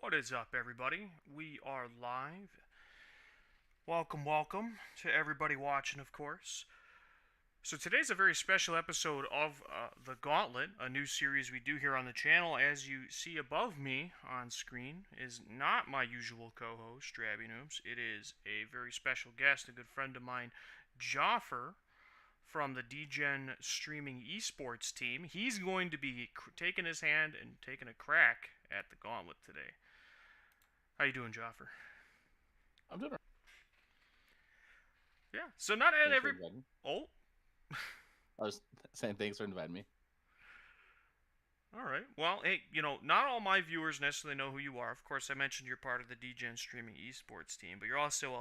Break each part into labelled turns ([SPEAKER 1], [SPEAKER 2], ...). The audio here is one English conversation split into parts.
[SPEAKER 1] What is up, everybody? We are live. Welcome to everybody watching, of course. So today's a very special episode of the Gauntlet, a new series we do here on the channel. As you see above me on screen is not my usual co-host, Drabby Noobs. It is a very special guest, a good friend of mine, Jaffer, from the DGen streaming esports team. He's going to be taking his hand and taking a crack at the Gauntlet today. How you doing, Jaffer?
[SPEAKER 2] I'm doing.
[SPEAKER 1] Yeah. So not at
[SPEAKER 2] Thanks for
[SPEAKER 1] every.
[SPEAKER 2] inviting me.
[SPEAKER 1] Oh,
[SPEAKER 2] I was saying thanks for inviting me.
[SPEAKER 1] all right. Well, hey, not all my viewers necessarily know who you are. Of course, I mentioned you're part of the DGen streaming esports team, but you're also,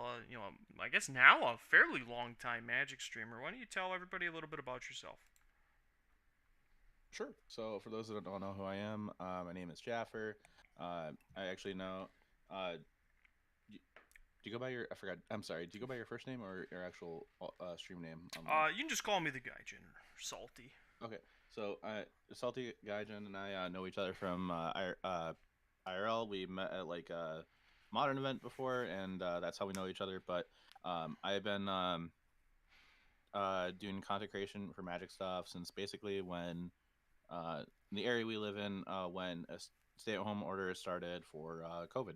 [SPEAKER 1] I guess now a fairly long time Magic streamer. Why don't you tell everybody a little bit about yourself?
[SPEAKER 2] Sure. So for those that don't know who I am, my name is Jaffer. I actually know. Do you go by your? I forgot. I'm sorry. Do you go by your first name or your actual stream name online?
[SPEAKER 1] You can just call me the Gaijin, or Salty.
[SPEAKER 2] Okay. So Salty Gaijin and I know each other from IRL. We met at like a modern event before, and that's how we know each other. But I've been doing content creation for Magic stuff since basically when in the area we live in, when a stay-at-home order started for COVID,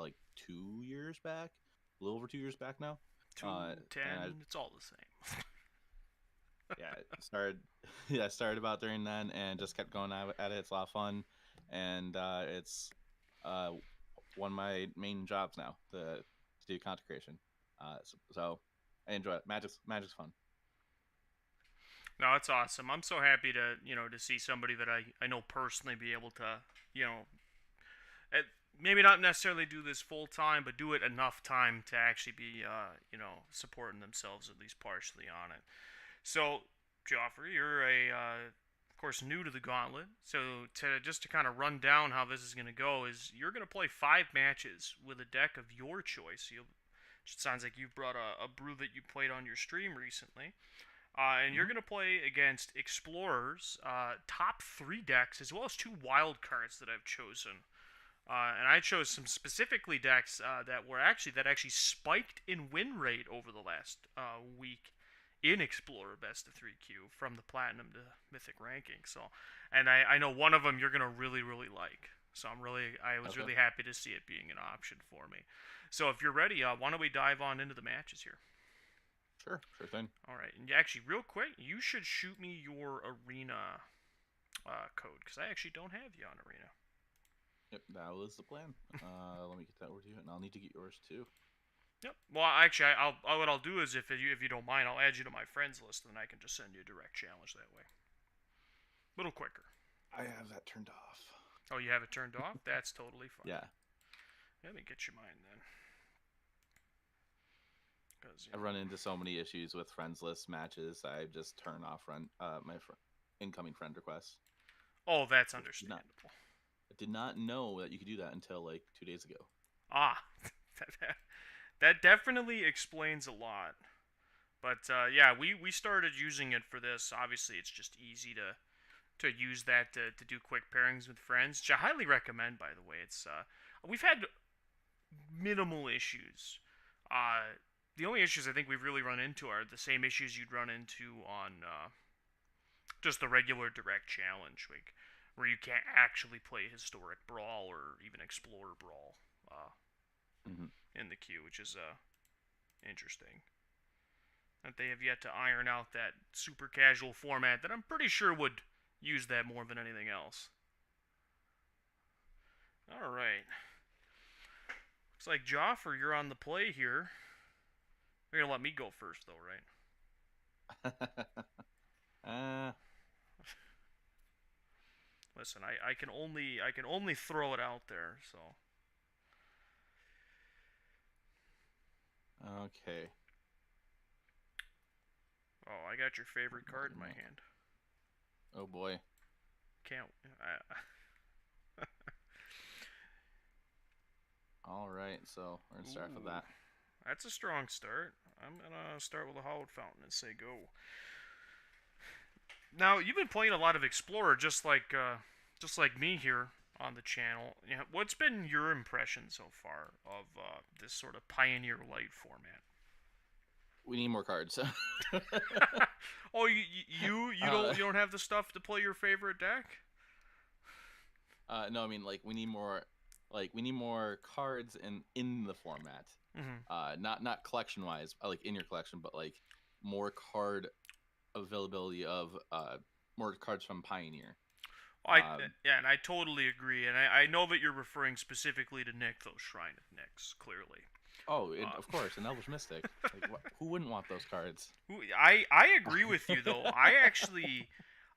[SPEAKER 2] like 2 years back, a little over 2 years back now.
[SPEAKER 1] Two,
[SPEAKER 2] And
[SPEAKER 1] 10, it's all the same.
[SPEAKER 2] yeah, it started, yeah, started about during then, and just kept going at it. It's a lot of fun, and it's uh, one of my main jobs now to do content creation. So I enjoy it. Magic's fun.
[SPEAKER 1] No, it's awesome. I'm so happy to see somebody that I know personally be able to, you know, maybe not necessarily do this full time, but do it enough time to actually be, supporting themselves at least partially on it. So, Joffrey, you're of course, new to the Gauntlet. So, to kind of run down how this is going to go is you're going to play 5 matches with a deck of your choice. It sounds like you've brought a brew that you played on your stream recently. And you're
[SPEAKER 2] Hmm.
[SPEAKER 1] going to play against Explorers, top 3 decks, as well as 2 wild cards that I've chosen. And I chose some specifically decks that actually spiked in win rate over the last week in Explorer Best of 3Q from the Platinum to Mythic ranking. So, and I know one of them you're gonna really like. So I was
[SPEAKER 2] Okay.
[SPEAKER 1] really happy to see it being an option for me. So if you're ready, why don't we dive on into the matches here?
[SPEAKER 2] Sure thing.
[SPEAKER 1] All right, and actually, real quick, you should shoot me your arena code because I actually don't have you on arena.
[SPEAKER 2] Yep, that was the plan. Let me get that over to you, and I'll need to get yours too.
[SPEAKER 1] Yep. Well, actually, what I'll do is if you don't mind, I'll add you to my friends list, and then I can just send you a direct challenge that way. A little quicker.
[SPEAKER 2] I have that turned off.
[SPEAKER 1] Oh, you have it turned off? That's totally fine.
[SPEAKER 2] Yeah,
[SPEAKER 1] Let me get you mine then. Because
[SPEAKER 2] I've run into so many issues with friends list matches. I just turn off incoming friend requests.
[SPEAKER 1] oh, that's
[SPEAKER 2] Did not
[SPEAKER 1] understandable.
[SPEAKER 2] I did not know that you could do that until like 2 days ago.
[SPEAKER 1] Ah, that definitely explains a lot. But yeah, we started using it for this. Obviously, it's just easy to use that to do quick pairings with friends, which I highly recommend. By the way, it's we've had minimal issues. The only issues I think we've really run into are the same issues you'd run into on just the regular direct challenge, like where you can't actually play historic brawl or even explorer brawl uh,
[SPEAKER 2] Hmm.
[SPEAKER 1] in the queue, which is interesting. That they have yet to iron out that super casual format that I'm pretty sure would use that more than anything else. All right, looks like Joffer, you're on the play here. You're gonna let me go first, though, right?
[SPEAKER 2] uh,
[SPEAKER 1] Listen, I can only throw it out there. So
[SPEAKER 2] okay.
[SPEAKER 1] oh, I got your favorite card in my hand.
[SPEAKER 2] Oh boy.
[SPEAKER 1] Can't.
[SPEAKER 2] All right, so we're gonna start with
[SPEAKER 1] Ooh,
[SPEAKER 2] that.
[SPEAKER 1] that's a strong start. I'm gonna start with a Hallowed Fountain and say go. Now you've been playing a lot of Explorer, just like me here. on the channel. Yeah, what's been your impression so far of this sort of Pioneer Light format?
[SPEAKER 2] We need more cards.
[SPEAKER 1] Oh, you don't
[SPEAKER 2] uh,
[SPEAKER 1] you don't have the stuff to play your favorite deck?
[SPEAKER 2] no, I mean like we need more cards in the format.
[SPEAKER 1] Mm-hmm.
[SPEAKER 2] Not collection wise, like in your collection, but like more card availability of more cards from Pioneer.
[SPEAKER 1] I Yeah, and I totally agree, and I know that you're referring specifically to Nick, those Shrine of Nicks, clearly. Uh,
[SPEAKER 2] Of course, an Elvish Mystic. Like, who wouldn't want those cards?
[SPEAKER 1] I agree with you though. I actually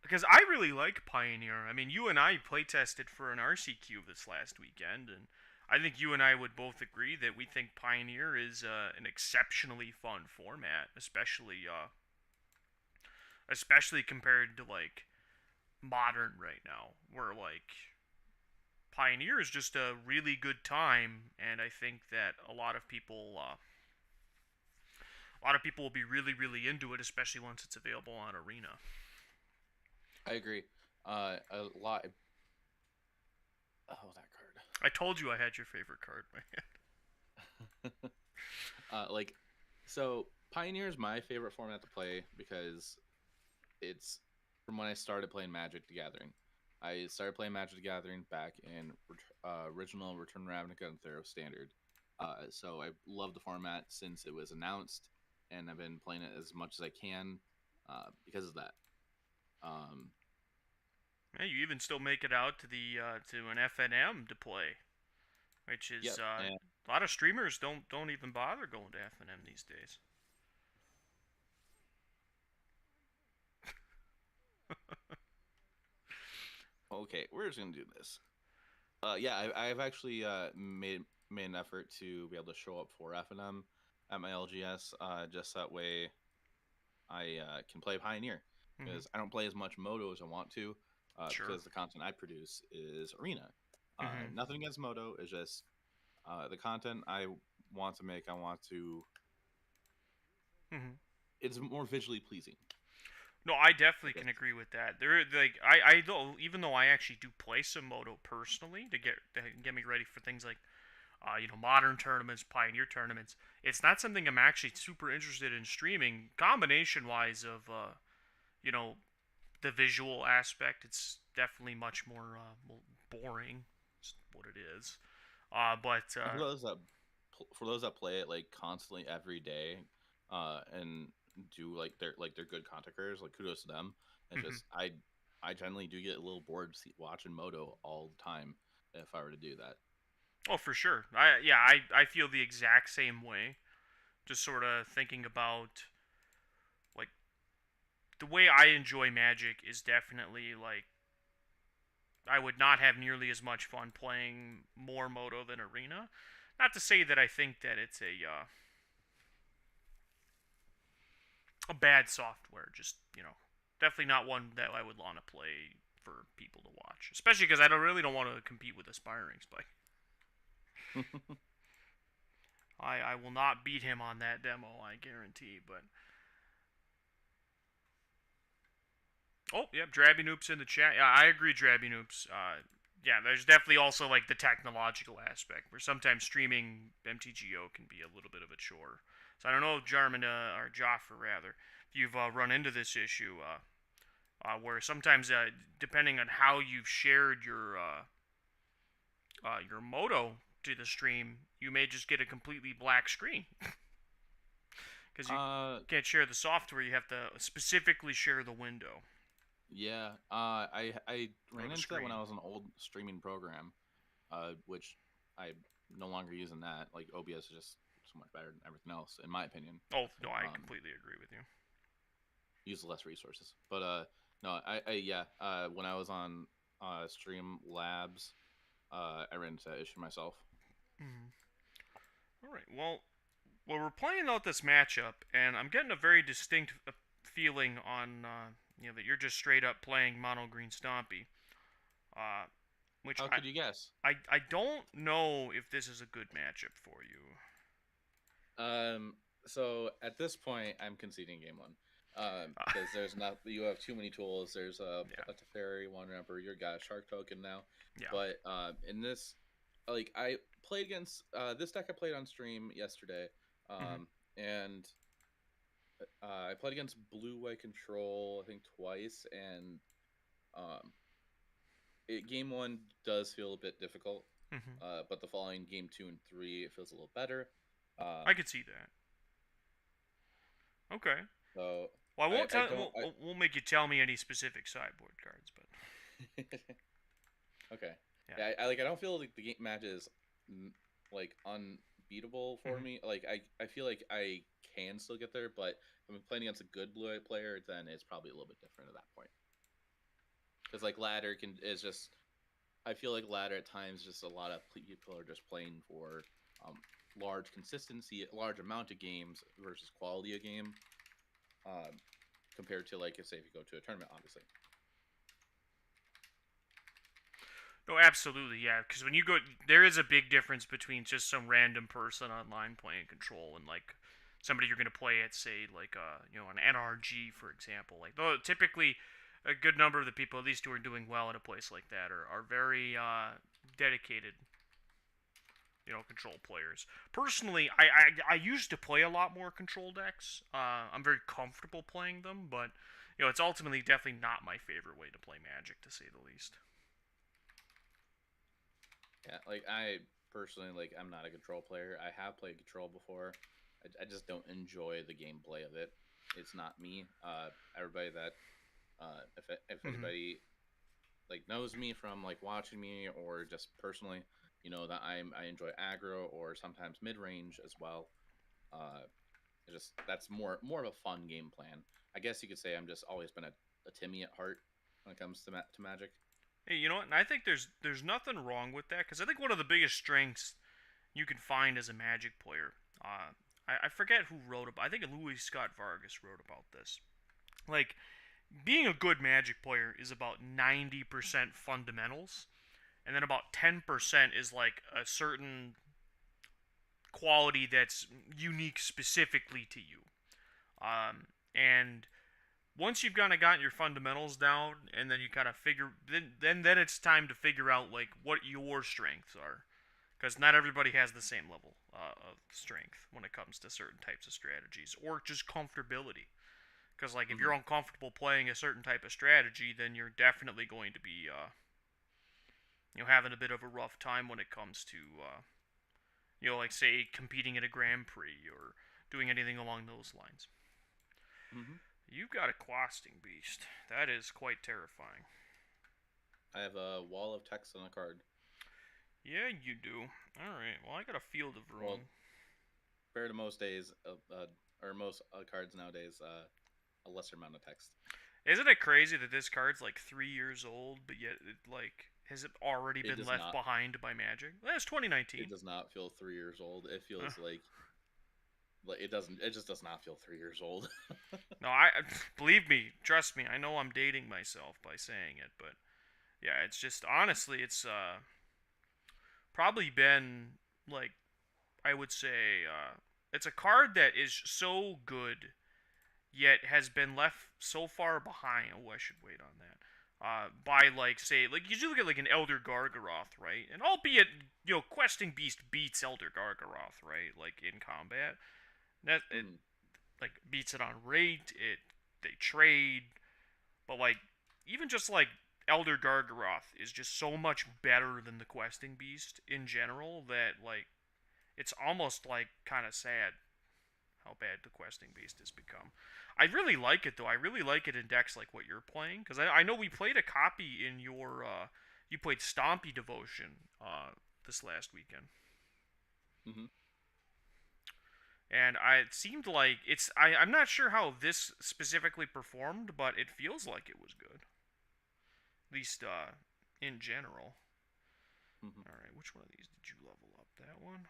[SPEAKER 1] because I really like Pioneer. I mean, you and I play tested for an RC Cube this last weekend, and I think you and I would both agree that we think Pioneer is an exceptionally fun format, especially compared to like modern right now, where like Pioneer is just a really good time, and I think that a lot of people will be really really into it, especially once it's available on Arena.
[SPEAKER 2] I agree. A lot. Oh, that
[SPEAKER 1] I told you I had your favorite card, man.
[SPEAKER 2] card. Like, so Pioneer is my favorite format to play because it's from when I started playing Magic the Gathering. I started playing Magic the Gathering back in original Return to Ravnica and Theros Standard. So I love the format since it was announced, and I've been playing it as much as I can because of that. Um,
[SPEAKER 1] Yeah, you even still make it out to the to an FNM to play, which is
[SPEAKER 2] yep, and
[SPEAKER 1] a lot of streamers don't even bother going to FNM these days.
[SPEAKER 2] okay, we're just gonna do this. Yeah, I've actually made an effort to be able to show up for FNM at my LGS, just that way I can play Pioneer
[SPEAKER 1] Mm-hmm.
[SPEAKER 2] because I don't play as much Moto as I want to,
[SPEAKER 1] Sure.
[SPEAKER 2] because the content I produce is Arena.
[SPEAKER 1] Mm-hmm.
[SPEAKER 2] Nothing against Moto, it's just the content I want to make. I want to.
[SPEAKER 1] Mm-hmm.
[SPEAKER 2] It's more visually pleasing,
[SPEAKER 1] No, I
[SPEAKER 2] I
[SPEAKER 1] definitely can
[SPEAKER 2] guess.
[SPEAKER 1] agree with that. There, like, I though even though I actually do play some Moto personally to get me ready for things like, modern tournaments, Pioneer tournaments. It's not something I'm actually super interested in streaming. Combination wise of, you know, the visual aspect, it's definitely much more boring. It's what it is. But
[SPEAKER 2] And for those that play it like constantly every day, and do like they're good content creators, like kudos to them. It's
[SPEAKER 1] mhm.
[SPEAKER 2] just I generally do get a little bored watching Moto all the time if I were to do that.
[SPEAKER 1] Oh, for sure. I feel the exact same way. Just sort of thinking about like the way I enjoy Magic is definitely like I would not have nearly as much fun playing more Moto than Arena. Not to say that I think that it's a bad software. Just definitely not one that I would want to play for people to watch. Especially because I don't want to compete with Aspiring Spike. I will not beat him on that demo, I guarantee. But oh, yep, Drabby Noob's in the chat. Yeah, I agree, Drabby Noobs. Yeah, there's definitely also like the technological aspect where sometimes streaming MTGO can be a little bit of a chore. So I don't know if Jarman or Jaffer rather, if you've run into this issue where sometimes depending on how you've shared your moto to the stream, you may just get a completely black screen because you
[SPEAKER 2] uh,
[SPEAKER 1] can't share the software. You have to specifically share the window
[SPEAKER 2] yeah. I
[SPEAKER 1] or
[SPEAKER 2] ran
[SPEAKER 1] the
[SPEAKER 2] into that when
[SPEAKER 1] screen.
[SPEAKER 2] I was an old streaming program, which I no longer using that. Like OBS is just so much better than everything else, in my opinion.
[SPEAKER 1] Oh no, I
[SPEAKER 2] Um,
[SPEAKER 1] completely agree with you.
[SPEAKER 2] use less resources. But no, I yeah. When I was on Stream Labs, I ran into that issue myself.
[SPEAKER 1] Mm-hmm. All right. Well, we're playing out this matchup, and I'm getting a very distinct feeling on that you're just straight up playing mono green Stompy, uh, which
[SPEAKER 2] How could you guess?
[SPEAKER 1] I don't know if this is a good matchup for you.
[SPEAKER 2] Um, so at this point, I'm conceding game one.
[SPEAKER 1] Uh,
[SPEAKER 2] Because there's not you have too many tools. There's
[SPEAKER 1] yeah,
[SPEAKER 2] a Teferi, one Emperor. You got a Shark token now,
[SPEAKER 1] yeah.
[SPEAKER 2] but in this, like I played against this deck I played on stream yesterday,
[SPEAKER 1] Hmm.
[SPEAKER 2] and I played against Blue White Control I think twice, and um, game one does feel a bit difficult,
[SPEAKER 1] Hmm.
[SPEAKER 2] but the following game two and three it feels a little better.
[SPEAKER 1] I
[SPEAKER 2] Um,
[SPEAKER 1] could see that. Okay.
[SPEAKER 2] so
[SPEAKER 1] Well, I won't
[SPEAKER 2] I
[SPEAKER 1] tell.
[SPEAKER 2] don't
[SPEAKER 1] Won't make you tell me any specific sideboard cards, but
[SPEAKER 2] Okay.
[SPEAKER 1] yeah.
[SPEAKER 2] Yeah, I don't feel like the game match is like unbeatable for
[SPEAKER 1] Hmm.
[SPEAKER 2] me. Like I feel like I can still get there, but if I'm playing against a good blue eye player, then it's probably a little bit different at that point. Because like ladder can is just I feel like ladder at times just a lot of people are just playing for large consistency, large amount of games versus quality of game. Um, Compared to like if say if you go to a tournament, obviously.
[SPEAKER 1] No, absolutely, yeah. Because when you go, there is a big difference between just some random person online playing Control and like somebody you're gonna play at, say, like an NRG, for example. Like, though typically a good number of the people, at least who are doing well in a place like that, are very dedicated, Control players. Personally, I used to play a lot more Control decks. I'm very comfortable playing them, but it's ultimately definitely not my favorite way to play Magic, to say the least.
[SPEAKER 2] Yeah, like I personally like I'm not a control player. I have played control before. I just don't enjoy the gameplay of it. It's not me. Everybody that if
[SPEAKER 1] Mm-hmm.
[SPEAKER 2] anybody like knows me from like watching me or just personally, that I enjoy aggro or sometimes mid range as well. Uh, just that's more of a fun game plan. I guess you could say I'm just always been a Timmy at heart when it comes to to Magic.
[SPEAKER 1] Hey, you know what? And I think there's nothing wrong with that because I think one of the biggest strengths you can find as a Magic player. I forget who wrote about. I think Louis Scott Vargas wrote about this. Like, being a good Magic player is about 90% fundamentals, and then about 10% is like a certain quality that's unique specifically to you. And once you've kind of gotten your fundamentals down, and then you kind of figure, then it's time to figure out like what your strengths are, because not everybody has the same level of strength when it comes to certain types of strategies or just comfortability. Because like if
[SPEAKER 2] Hmm.
[SPEAKER 1] you're uncomfortable playing a certain type of strategy, then you're definitely going to be having a bit of a rough time when it comes to like say competing at a Grand Prix or doing anything along those lines.
[SPEAKER 2] Hmm.
[SPEAKER 1] You've got a questing beast. That is quite terrifying.
[SPEAKER 2] I have a wall of text on a card.
[SPEAKER 1] Yeah, you do. All right. Well, I got a field of
[SPEAKER 2] Well,
[SPEAKER 1] ruin.
[SPEAKER 2] compared to most days, or most cards nowadays, a lesser amount of text.
[SPEAKER 1] Isn't it crazy that this card's like 3 years old, but yet it like has it already
[SPEAKER 2] It
[SPEAKER 1] been
[SPEAKER 2] does
[SPEAKER 1] left
[SPEAKER 2] not.
[SPEAKER 1] behind by Magic? That's
[SPEAKER 2] It
[SPEAKER 1] 2019.
[SPEAKER 2] does not feel 3 years old. It
[SPEAKER 1] Uh,
[SPEAKER 2] feels like it doesn't. It just does not feel 3 years old.
[SPEAKER 1] no, I believe me, trust me. I know I'm dating myself by saying it, but yeah, it's just honestly, it's probably been like I would say it's a card that is so good yet has been left so far behind. Oh, I should wait on that. By like say like you look at like an Elder Gargaroth, right? And albeit Questing Beast beats Elder Gargaroth, right? Like in combat, that it
[SPEAKER 2] Mhm.
[SPEAKER 1] like beats it on rate. They trade, but like even just like Elder Gargaroth is just so much better than the Questing Beast in general that like it's almost like kind of sad how bad the questing beast has become. I really like it though. I really like it in decks like what you're playing because I know we played a copy in your you played Stompy Devotion this last weekend,
[SPEAKER 2] Mhm.
[SPEAKER 1] and it seemed like I'm not sure how this specifically performed, but it feels like it was good, at least in general.
[SPEAKER 2] Mhm.
[SPEAKER 1] All right, which one of these did you level up? That one.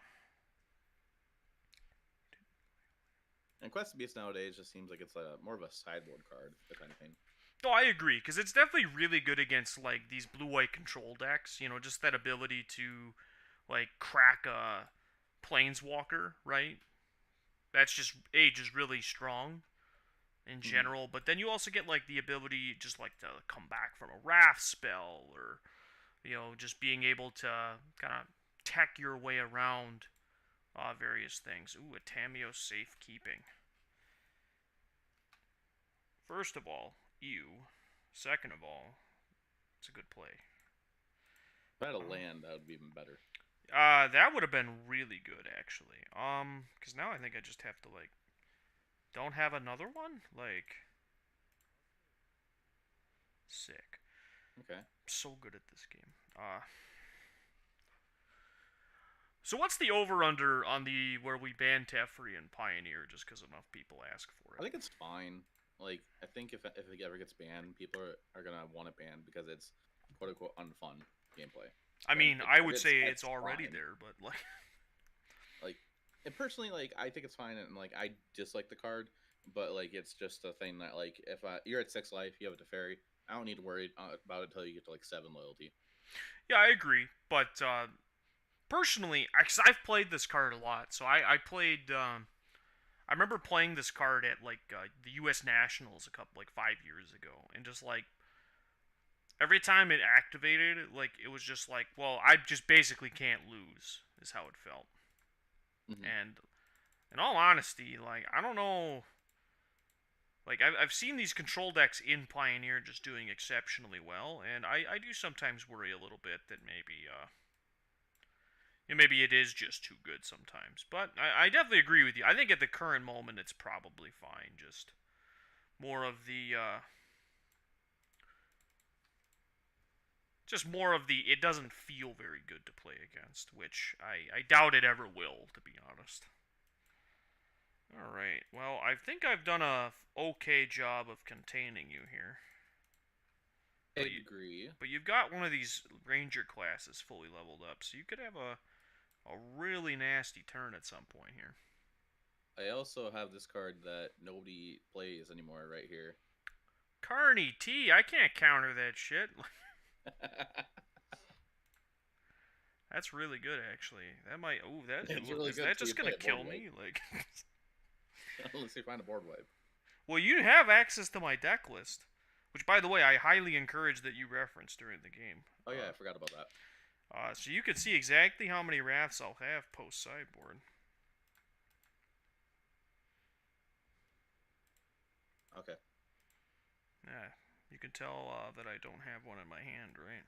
[SPEAKER 2] And Quest of Beast nowadays just seems like it's a more of a sideboard card, if anything.
[SPEAKER 1] No, I agree because it's definitely really good against like these blue-white control decks. Just that ability to like crack a planeswalker, right? That's just age is really strong, in
[SPEAKER 2] Hmm.
[SPEAKER 1] general. But then you also get like the ability just like to come back from a wrath spell, or just being able to kind of tech your way around various things. Ooh, a Tameo safekeeping. First of all, ew. Second of all, it's a good play.
[SPEAKER 2] If I had a
[SPEAKER 1] Uh,
[SPEAKER 2] land, that would be even better.
[SPEAKER 1] that would have been really good actually. Because now I think I just have to like don't have another one. Like sick.
[SPEAKER 2] Okay.
[SPEAKER 1] I'm so good at this game. So what's the over under on the where we ban Teferi and Pioneer just because enough people ask for
[SPEAKER 2] I
[SPEAKER 1] it?
[SPEAKER 2] think it's fine. Like, I think if it ever gets banned, people are gonna want it banned because it's quote unquote unfun gameplay.
[SPEAKER 1] I
[SPEAKER 2] And
[SPEAKER 1] mean, I
[SPEAKER 2] if
[SPEAKER 1] would
[SPEAKER 2] it's
[SPEAKER 1] say it's
[SPEAKER 2] that's
[SPEAKER 1] already
[SPEAKER 2] fine.
[SPEAKER 1] there, but like,
[SPEAKER 2] Like, and personally, like I think it's fine, and like I dislike the card, but like it's just a thing that like if you're at 6 life, you have a Teferi, I don't need to worry about it until you get to like 7 loyalty.
[SPEAKER 1] yeah, I agree. But personally, because I've played this card a lot, so I played. I remember playing this card at like the U.S. Nationals a couple like 5 years ago, and just like every time it activated, like it was just like, well, I just basically can't lose, is how it felt.
[SPEAKER 2] Hmm.
[SPEAKER 1] And in all honesty, like I don't know, like I've seen these control decks in Pioneer just doing exceptionally well, and I do sometimes worry a little bit that maybe it is just too good sometimes. But I definitely agree with you. I think at the current moment it's probably fine. Just more of the it doesn't feel very good to play against, which I doubt it ever will, to be honest. All right. Well, I think I've done a okay job of containing you here.
[SPEAKER 2] I
[SPEAKER 1] But
[SPEAKER 2] agree.
[SPEAKER 1] you've got one of these ranger classes fully leveled up, so you could have a really nasty turn at some point here.
[SPEAKER 2] I also have this card that nobody plays anymore right here.
[SPEAKER 1] Carney T, I can't counter that shit. That's really good, actually. That might. Ooh, that
[SPEAKER 2] It's really
[SPEAKER 1] is
[SPEAKER 2] good
[SPEAKER 1] that
[SPEAKER 2] till you
[SPEAKER 1] just
[SPEAKER 2] play
[SPEAKER 1] gonna
[SPEAKER 2] a board
[SPEAKER 1] kill
[SPEAKER 2] wipe.
[SPEAKER 1] me? Like,
[SPEAKER 2] Unless you find a board wipe.
[SPEAKER 1] well, you have access to my deck list, which, by the way, I highly encourage that you reference during the game.
[SPEAKER 2] Oh yeah, I forgot about that.
[SPEAKER 1] So you can see exactly how many rafts I'll have post sideboard.
[SPEAKER 2] Okay.
[SPEAKER 1] Yeah, you can tell that I don't have one in my hand, right?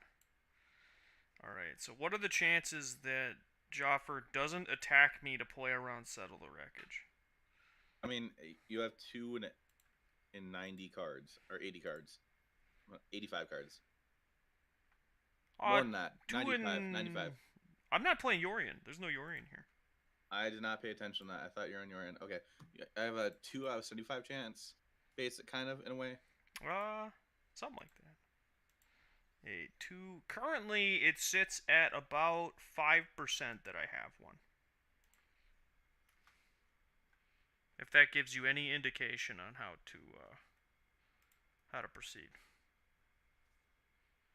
[SPEAKER 1] All right. So what are the chances that Jaffer doesn't attack me to play around Settle the Wreckage?
[SPEAKER 2] I mean, you have two in 90 cards or 80 cards, 85 cards.
[SPEAKER 1] Uh,
[SPEAKER 2] More than that,
[SPEAKER 1] two
[SPEAKER 2] 95, 95.
[SPEAKER 1] in. I'm not playing Yorion. There's no Yorion here.
[SPEAKER 2] I did not pay attention to that. I thought you were on your end. Okay, I have a 2 out of 75 chance, basic kind of in a way.
[SPEAKER 1] Uh, something like that. A two. Currently, it sits at about 5% that I have one. If that gives you any indication on how to proceed.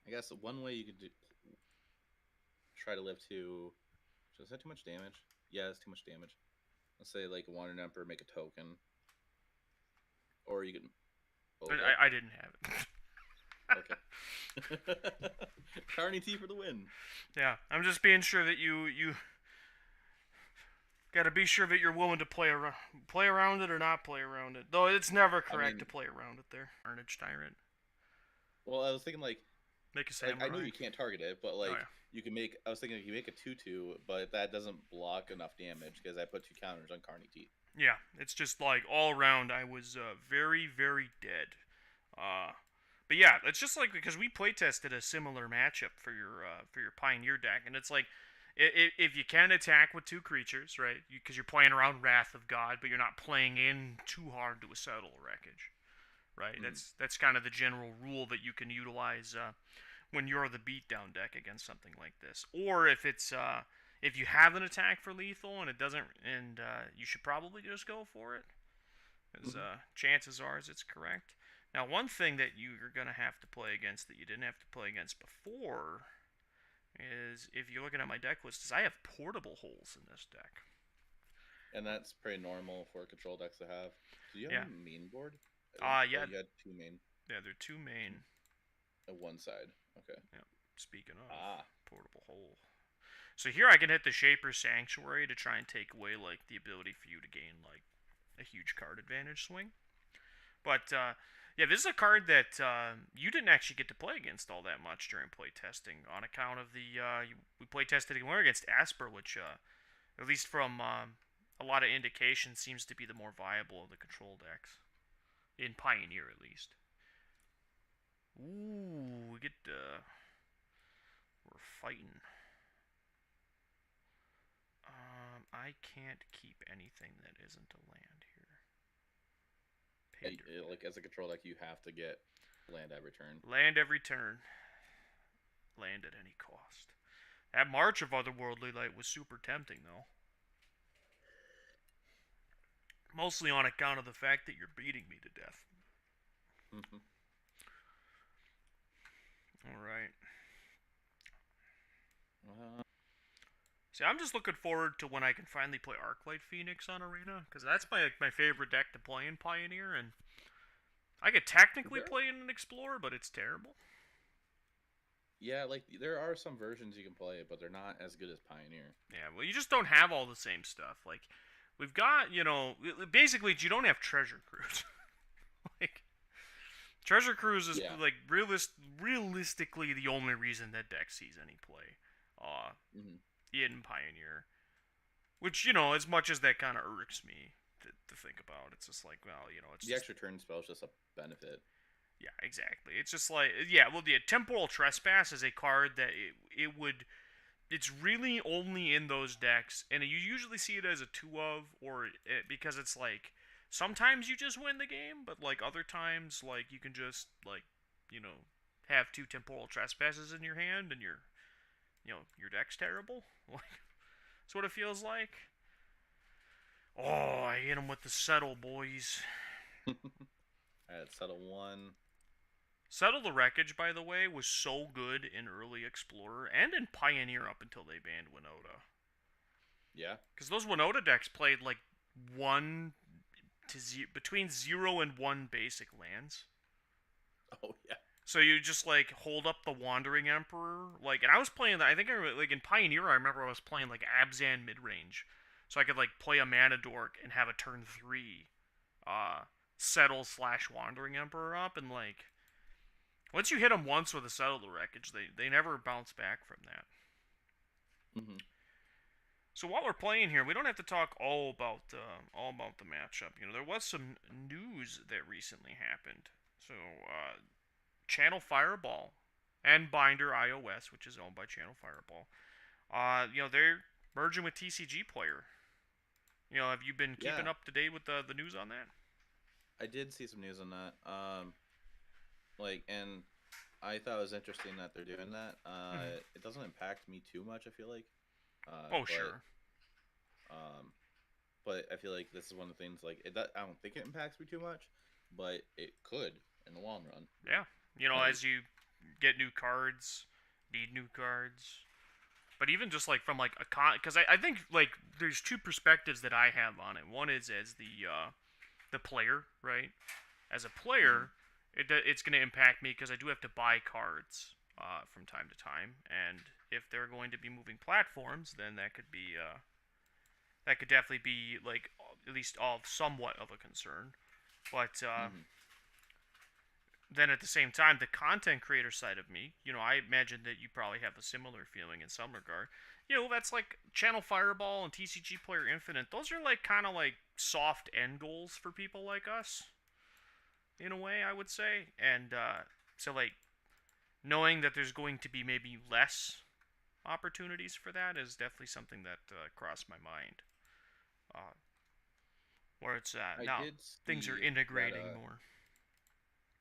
[SPEAKER 2] I guess one way you could try to live to. Is that too much damage? Yeah, it's too much damage. Let's say like a Wandering Emperor, make a token, or you can. Okay,
[SPEAKER 1] I didn't have it.
[SPEAKER 2] okay. Carney T for the win.
[SPEAKER 1] Yeah, I'm just being sure that you got to be sure that you're willing to play around it or not play around it. Though it's never
[SPEAKER 2] I
[SPEAKER 1] correct
[SPEAKER 2] mean,
[SPEAKER 1] to play around it there. Carnage Tyrant.
[SPEAKER 2] well, I was thinking
[SPEAKER 1] Make a
[SPEAKER 2] like I know
[SPEAKER 1] samurai.
[SPEAKER 2] you can't target it, but
[SPEAKER 1] Oh
[SPEAKER 2] like
[SPEAKER 1] yeah.
[SPEAKER 2] you can make. I was thinking you can make a 2/2, but that doesn't block enough damage because I put 2 counters on Carney T.
[SPEAKER 1] Yeah, it's just like all around I was very very dead. Uh but yeah, it's just like because we play tested a similar matchup for your Pioneer deck, and it's like if you can attack with two creatures, right? Because you're playing around Wrath of God, but you're not playing in too hard to a Settle Wreckage, right?
[SPEAKER 2] Mm.
[SPEAKER 1] That's kind of the general rule that you can utilize when you're the beatdown deck against something like this. Or if you have an attack for lethal and it doesn't, and you should probably just go for it, because
[SPEAKER 2] Mm-hmm.
[SPEAKER 1] chances are it's correct. Now, one thing that you're gonna have to play against that you didn't have to play against before is if you're looking at my deck list, is I have portable holes in this deck.
[SPEAKER 2] And that's pretty normal for control decks to have. Do you have
[SPEAKER 1] Yeah,
[SPEAKER 2] a main board? I think. Oh,
[SPEAKER 1] Yeah,
[SPEAKER 2] you had two main
[SPEAKER 1] yeah, they're two main.
[SPEAKER 2] at one side. Okay.
[SPEAKER 1] Yeah, speaking of
[SPEAKER 2] Ah.
[SPEAKER 1] portable hole. So here I can hit the Shaper Sanctuary to try and take away like the ability for you to gain like a huge card advantage swing. But yeah, this is a card that you didn't actually get to play against all that much during playtesting on account of the we playtested against Asper, which at least from a lot of indications seems to be the more viable of the control decks in Pioneer at least. Ooh, we get we're fighting. I can't keep anything that isn't a land here.
[SPEAKER 2] Like as a control deck, you have to get land every turn.
[SPEAKER 1] Land every turn. Land at any cost. That March of Otherworldly Light was super tempting, though. Mostly on account of the fact that you're beating me to death.
[SPEAKER 2] Mm-hmm.
[SPEAKER 1] Alright. See, I'm just looking forward to when I can finally play Arclight Phoenix on Arena, because that's my favorite deck to play in Pioneer, and I could technically play in an Explorer, but it's terrible.
[SPEAKER 2] Yeah, like there are some versions you can play, but they're not as good as Pioneer.
[SPEAKER 1] Yeah, well, you just don't have all the same stuff. Like, we've got, basically, you don't have Treasure Cruise. Like, Treasure Cruise is, like, realistically the only reason that deck sees any play in Pioneer. Which, as much as that kind of irks me to think about, it's just like, well, it's
[SPEAKER 2] the extra turn spell is just a benefit.
[SPEAKER 1] Yeah, exactly. It's just like, yeah, well, the Temporal Trespass is a card that it's really only in those decks, and you usually see it as a 2 of, because it's like, sometimes you just win the game, but like other times, like, you can just, like, have 2 Temporal Trespasses in your hand, and your deck's terrible. Like, that's what it feels like. Oh, I hit him with the Settle, boys.
[SPEAKER 2] Alright, Settle 1.
[SPEAKER 1] Settle the Wreckage, by the way, was so good in early Explorer and in Pioneer up until they banned Winota.
[SPEAKER 2] Yeah?
[SPEAKER 1] Because those Winota decks played like 1 to between 0 and 1 basic lands.
[SPEAKER 2] Oh, yeah.
[SPEAKER 1] So you just like hold up the Wandering Emperor, like, and I was playing that. I think like in Pioneer, I remember I was playing like Abzan midrange, so I could like play a Mana Dork and have a turn 3, Settle / Wandering Emperor up, and like once you hit them once with a Settle the Wreckage, they never bounce back from that.
[SPEAKER 2] Mm-hmm.
[SPEAKER 1] So while we're playing here, we don't have to talk all about the matchup. There was some news that recently happened. So Channel Fireball and Binder iOS, which is owned by Channel Fireball, they're merging with TCG Player. Have you been keeping up to date with the news on that?
[SPEAKER 2] I did see some news on that. And I thought it was interesting that they're doing that. It doesn't impact me too much, I feel like.
[SPEAKER 1] Sure.
[SPEAKER 2] But I feel like this is one of the things, like, I don't think it impacts me too much, but it could in the long run.
[SPEAKER 1] Yeah. As you get new cards, need new cards. But even just, like, from, like, because I think, like, there's 2 perspectives that I have on it. One is as the player, right? As a player, it's going to impact me because I do have to buy cards from time to time. And if they're going to be moving platforms, then that could be, that could definitely be, like, at least somewhat of a concern. But, then at the same time, the content creator side of me, I imagine that you probably have a similar feeling in some regard. That's like Channel Fireball and TCG Player Infinite. Those are like kind of like soft end goals for people like us, in a way, I would say. And so like knowing that there's going to be maybe less opportunities for that is definitely something that crossed my mind. Where it's now things are integrating more.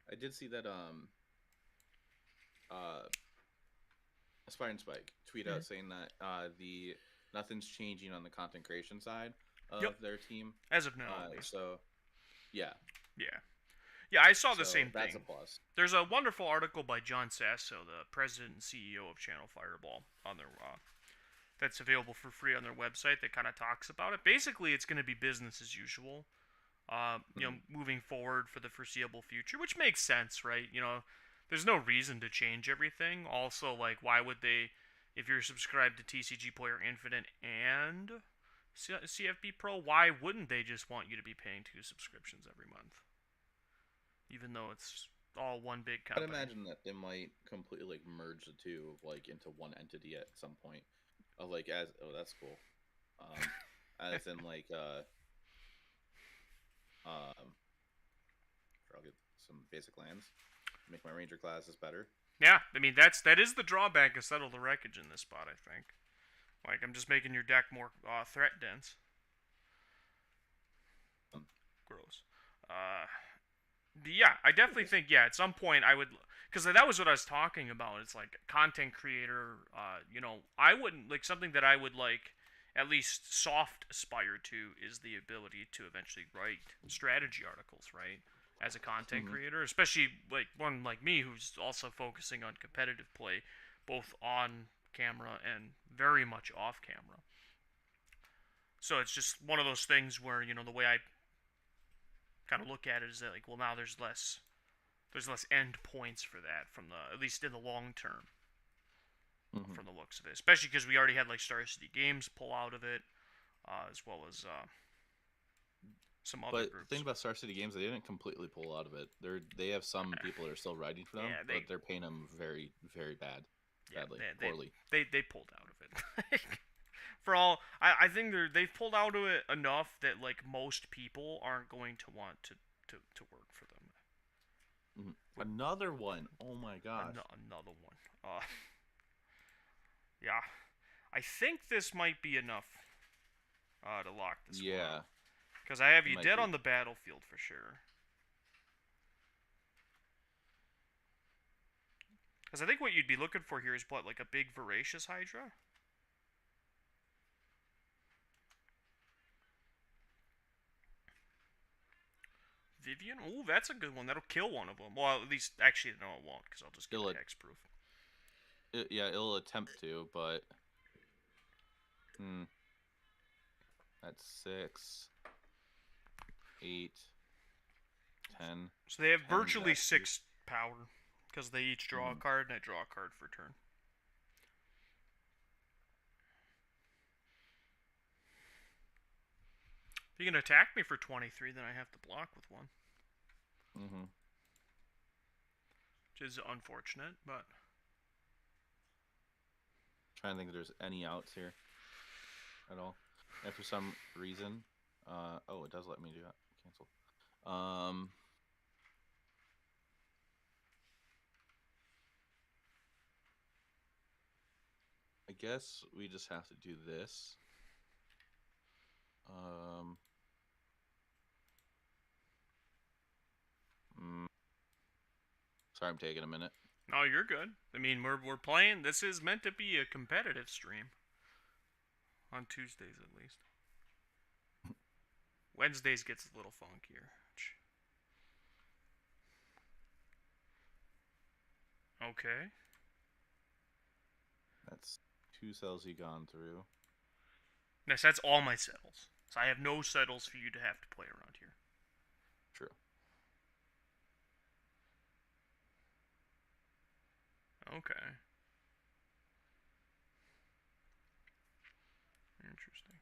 [SPEAKER 2] I did see that Aspiring Spike tweet out saying that nothing's changing on the content creation side of their team
[SPEAKER 1] as of now. At least.
[SPEAKER 2] So, yeah,
[SPEAKER 1] I saw the same thing.
[SPEAKER 2] That's a plus.
[SPEAKER 1] There's a wonderful article by John Sasso, the president and CEO of Channel Fireball, on their that's available for free on their website. That kind of talks about it. Basically, it's going to be business as usual
[SPEAKER 2] Mm-hmm.
[SPEAKER 1] moving forward for the foreseeable future, which makes sense, right? There's no reason to change everything. Also, like, why would they, if you're subscribed to TCG Player Infinite and CFB Pro, why wouldn't they just want you to be paying 2 subscriptions every month, even though it's all one big
[SPEAKER 2] I'd
[SPEAKER 1] company?
[SPEAKER 2] imagine that they might completely like merge the two like into one entity at some point. Of like as oh that's cool. Um, as in like I'll get some basic lands, make my ranger classes better.
[SPEAKER 1] Yeah, I mean that is the drawback of Settle the Wreckage in this spot. I think. Like I'm just making your deck more threat dense.
[SPEAKER 2] Um,
[SPEAKER 1] Gross. Uh, yeah, I definitely think at some point I would, because that was what I was talking about. It's like content creator. I wouldn't like something that I would like at least soft aspire to is the ability to eventually write strategy articles, right? As a content
[SPEAKER 2] mhm.
[SPEAKER 1] creator, especially like one like me who's also focusing on competitive play, both on camera and very much off camera. So it's just one of those things where the way I kind of look at it is that like, well, now there's less end points for that from the at least in the long term
[SPEAKER 2] Mhm.
[SPEAKER 1] from the looks of it, especially because we already had like Star City Games pull out of it, as well as some other
[SPEAKER 2] But the thing
[SPEAKER 1] groups.
[SPEAKER 2] about Star City Games, they didn't completely pull out of it. They have some people that are still writing for them,
[SPEAKER 1] Yeah,
[SPEAKER 2] but they're paying them very, very badly,
[SPEAKER 1] they
[SPEAKER 2] poorly.
[SPEAKER 1] they pulled out of it. For all I think they've pulled out of it enough that like most people aren't going to want to work for them.
[SPEAKER 2] Mhm.
[SPEAKER 1] With
[SPEAKER 2] Another one. Oh my gosh.
[SPEAKER 1] another one. Yeah, I think this might be enough to lock this one up.
[SPEAKER 2] Yeah,
[SPEAKER 1] Because I have
[SPEAKER 2] it
[SPEAKER 1] you
[SPEAKER 2] might
[SPEAKER 1] dead
[SPEAKER 2] be.
[SPEAKER 1] on the battlefield for sure. Because I think what you'd be looking for here is what, like a big voracious Hydra? Vivian? Ooh, that's a good one. That'll kill one of them. Well, at least, actually, no, it won't, because I'll just get
[SPEAKER 2] It'll,
[SPEAKER 1] it hexproof.
[SPEAKER 2] yeah, it'll attempt to, but hmm, that's 6, 8, 10,
[SPEAKER 1] So they have
[SPEAKER 2] 10's
[SPEAKER 1] virtually
[SPEAKER 2] actually.
[SPEAKER 1] 6 power, because they each draw a
[SPEAKER 2] Mhm.
[SPEAKER 1] card, and I draw a card for turn. If you can attack me for 23, then I have to block with one.
[SPEAKER 2] Mhm.
[SPEAKER 1] Which is unfortunate, but
[SPEAKER 2] Trying to think if there's any outs here at all. And for some reason, oh, it does let me do that. Cancel. Um, I guess we just have to do this. Um, mm, sorry, I'm taking a minute.
[SPEAKER 1] no, you're good. I mean, we're playing. This is meant to be a competitive stream on Tuesdays at least. Wednesdays gets a little funkier. Okay.
[SPEAKER 2] That's 2 cells he gone through.
[SPEAKER 1] Yes, that's all my settles. So I have no settles for you to have to play around here.
[SPEAKER 2] True.
[SPEAKER 1] Okay. Interesting.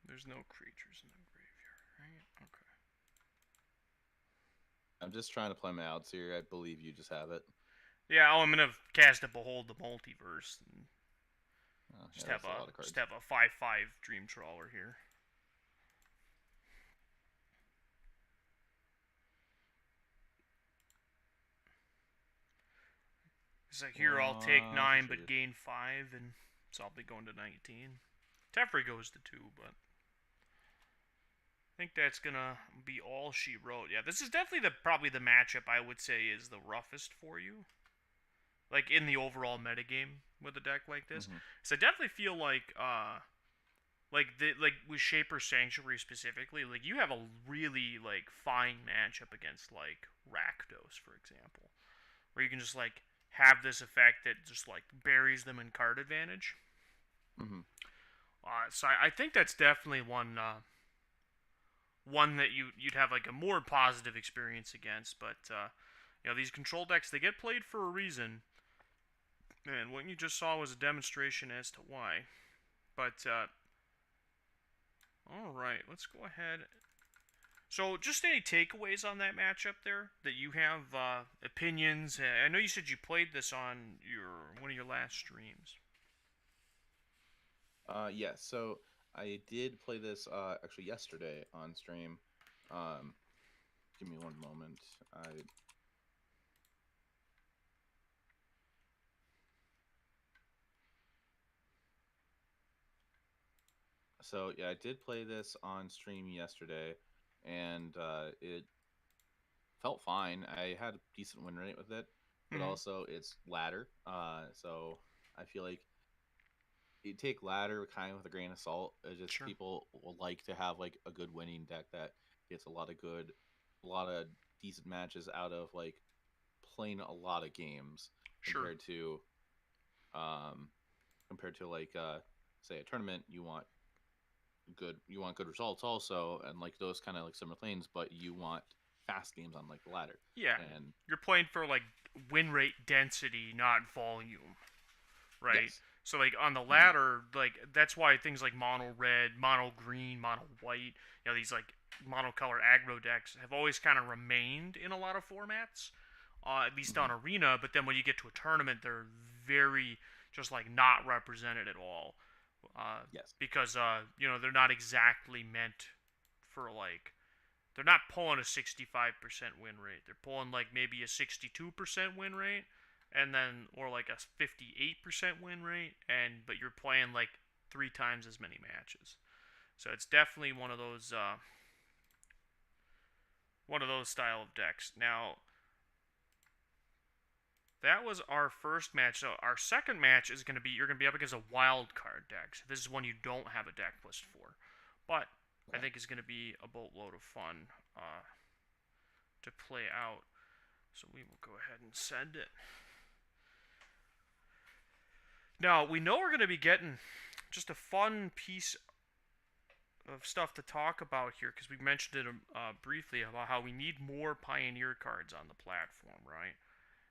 [SPEAKER 1] There's no creatures in the graveyard, right? Okay.
[SPEAKER 2] I'm just trying to play my outs here. I believe you just have it.
[SPEAKER 1] Yeah, I'm gonna cast a Behold the Multiverse and
[SPEAKER 2] Oh,
[SPEAKER 1] just
[SPEAKER 2] yeah,
[SPEAKER 1] have
[SPEAKER 2] that's a
[SPEAKER 1] a
[SPEAKER 2] lot of
[SPEAKER 1] just
[SPEAKER 2] cards.
[SPEAKER 1] have a 5/5 Dream Trawler here. It's like here I'll take
[SPEAKER 2] For
[SPEAKER 1] 9 but
[SPEAKER 2] triggers.
[SPEAKER 1] gain 5, and so I'll be going to 19. Teferi goes to 2, but I think that's gonna be all she wrote. Yeah, this is definitely probably the matchup I would say is the roughest for you. Like in the overall metagame with a deck like this.
[SPEAKER 2] Mm-hmm.
[SPEAKER 1] So I definitely feel like with Shaper Sanctuary specifically, like you have a really like fine matchup against like Rakdos, for example, where you can just like have this effect that just like buries them in card advantage.
[SPEAKER 2] Mm-hmm.
[SPEAKER 1] So I think that's definitely one that you'd have like a more positive experience against. But these control decks, they get played for a reason, and what you just saw was a demonstration as to why. But all right, let's go ahead. So, just any takeaways on that matchup there that you have opinions? I know you said you played this on your one of your last streams.
[SPEAKER 2] Yeah, so I did play this actually yesterday on stream. Um, Give me one moment. So yeah, I did play this on stream yesterday, and it felt fine. I had a decent win rate with it, but
[SPEAKER 1] Mm-hmm.
[SPEAKER 2] also it's ladder. So I feel like you take ladder kind of with a grain of salt. Just
[SPEAKER 1] Sure.
[SPEAKER 2] people will like to have like a good winning deck that gets a lot of decent matches out of like playing a lot of games
[SPEAKER 1] Sure.
[SPEAKER 2] compared to um like say a tournament. You want good results also, and like those kind of like similar lanes, but you want fast games on like the ladder.
[SPEAKER 1] Yeah,
[SPEAKER 2] And
[SPEAKER 1] you're playing for like win rate density, not volume, right?
[SPEAKER 2] yes.
[SPEAKER 1] So like on the
[SPEAKER 2] Hmm.
[SPEAKER 1] ladder, like that's why things like mono red, mono green, mono white, these like monocolor aggro decks have always kind of remained in a lot of formats, at least
[SPEAKER 2] Hmm.
[SPEAKER 1] on arena. But then when you get to a tournament, they're very just like not represented at all, uh,
[SPEAKER 2] Yes.
[SPEAKER 1] because they're not exactly meant for like they're not pulling a 65% win rate. They're pulling like maybe a 62% win rate and then or like a 58% win rate but you're playing like 3 times as many matches. So it's definitely one of those style of decks. Now, that was our first match. So our second match is going to be you're going to be up against a wild card deck. So this is one you don't have a deck list for. But I
[SPEAKER 2] Okay.
[SPEAKER 1] think it's going to be a boatload of fun to play out. So we will go ahead and send it. Now, we know we're going to be getting just a fun piece of stuff to talk about here because we mentioned it briefly about how we need more Pioneer cards on the platform, right?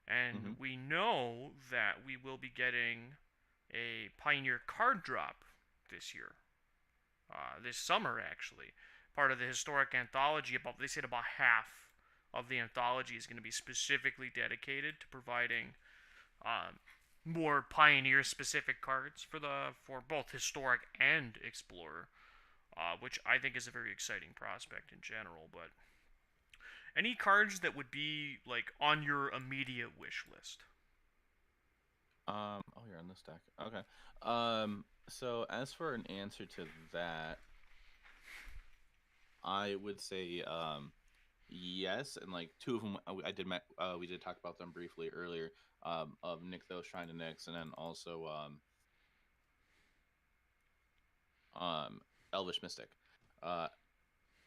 [SPEAKER 1] And
[SPEAKER 2] Hmm.
[SPEAKER 1] we know that we will be getting a Pioneer card drop this year, this summer actually. Part of the historic anthology, about they said about half of the anthology is going to be specifically dedicated to providing uh, more pioneer specific cards for both historic and explorer, which I think is a very exciting prospect in general. But any cards that would be like on your immediate wish list?
[SPEAKER 2] Oh, you're on this deck. Okay. So as for an answer to that, I would say yes, and like two of them we did talk about them briefly earlier. Of Nykthos Shrine to Nyx, and then also Elvish Mystic. Uh,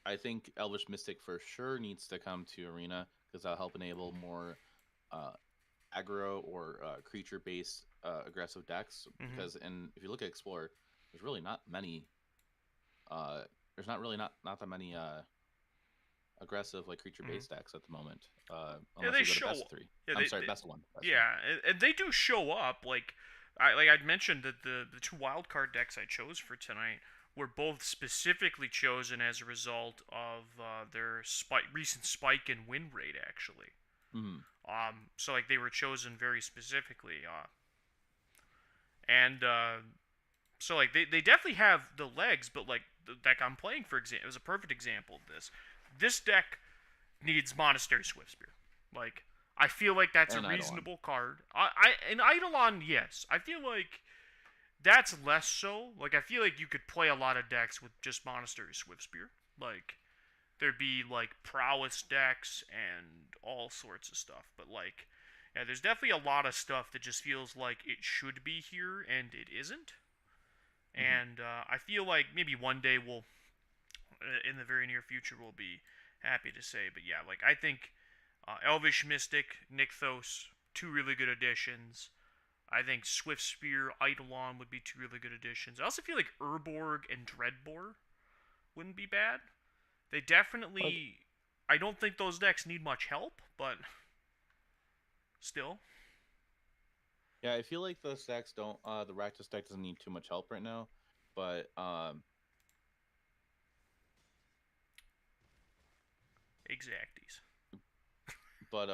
[SPEAKER 2] I think Elvish Mystic for sure needs to come to Arena because that'll help enable more uh, aggro or creature based aggressive decks.
[SPEAKER 1] Mm-hmm.
[SPEAKER 2] Because if you look at Explorer, there's really not many. Uh, there's not really not that many aggressive like creature
[SPEAKER 1] Mm-hmm.
[SPEAKER 2] based decks at the moment.
[SPEAKER 1] Yeah,
[SPEAKER 2] Unless
[SPEAKER 1] they
[SPEAKER 2] you go to
[SPEAKER 1] show.
[SPEAKER 2] best of three.
[SPEAKER 1] Yeah,
[SPEAKER 2] I'm sorry, best of one. Best of one.
[SPEAKER 1] yeah, and they do show up. I'd mentioned that the two wildcard decks I chose for tonight were both specifically chosen as a result of their recent spike in win rate, actually.
[SPEAKER 2] Hmm.
[SPEAKER 1] So like they were chosen very specifically, and so like they definitely have the legs, but like the deck I'm playing, for example, is a perfect example of this. This deck needs Monastery Swiftspear. Like I feel like that's a
[SPEAKER 2] And Eidolon.
[SPEAKER 1] reasonable card. An Eidolon, yes. I feel like that's less so. Like I feel like you could play a lot of decks with just Monastery Swiftspear. Like there'd be like prowess decks and all sorts of stuff. But like, yeah, there's definitely a lot of stuff that just feels like it should be here and it isn't.
[SPEAKER 2] Hmm.
[SPEAKER 1] And I feel like maybe one day in the very near future, we'll be happy to say. But yeah, like I think Elvish Mystic, Nykthos, two really good additions. I think Swift Spear, Eidolon would be two really good additions. I also feel like Urborg and Dreadbore wouldn't be bad. They
[SPEAKER 2] Like,
[SPEAKER 1] definitely. I don't think those decks need much help, but still.
[SPEAKER 2] yeah, I feel like those decks don't. The Rakdos deck doesn't need too much help right now, but
[SPEAKER 1] Exacties.
[SPEAKER 2] but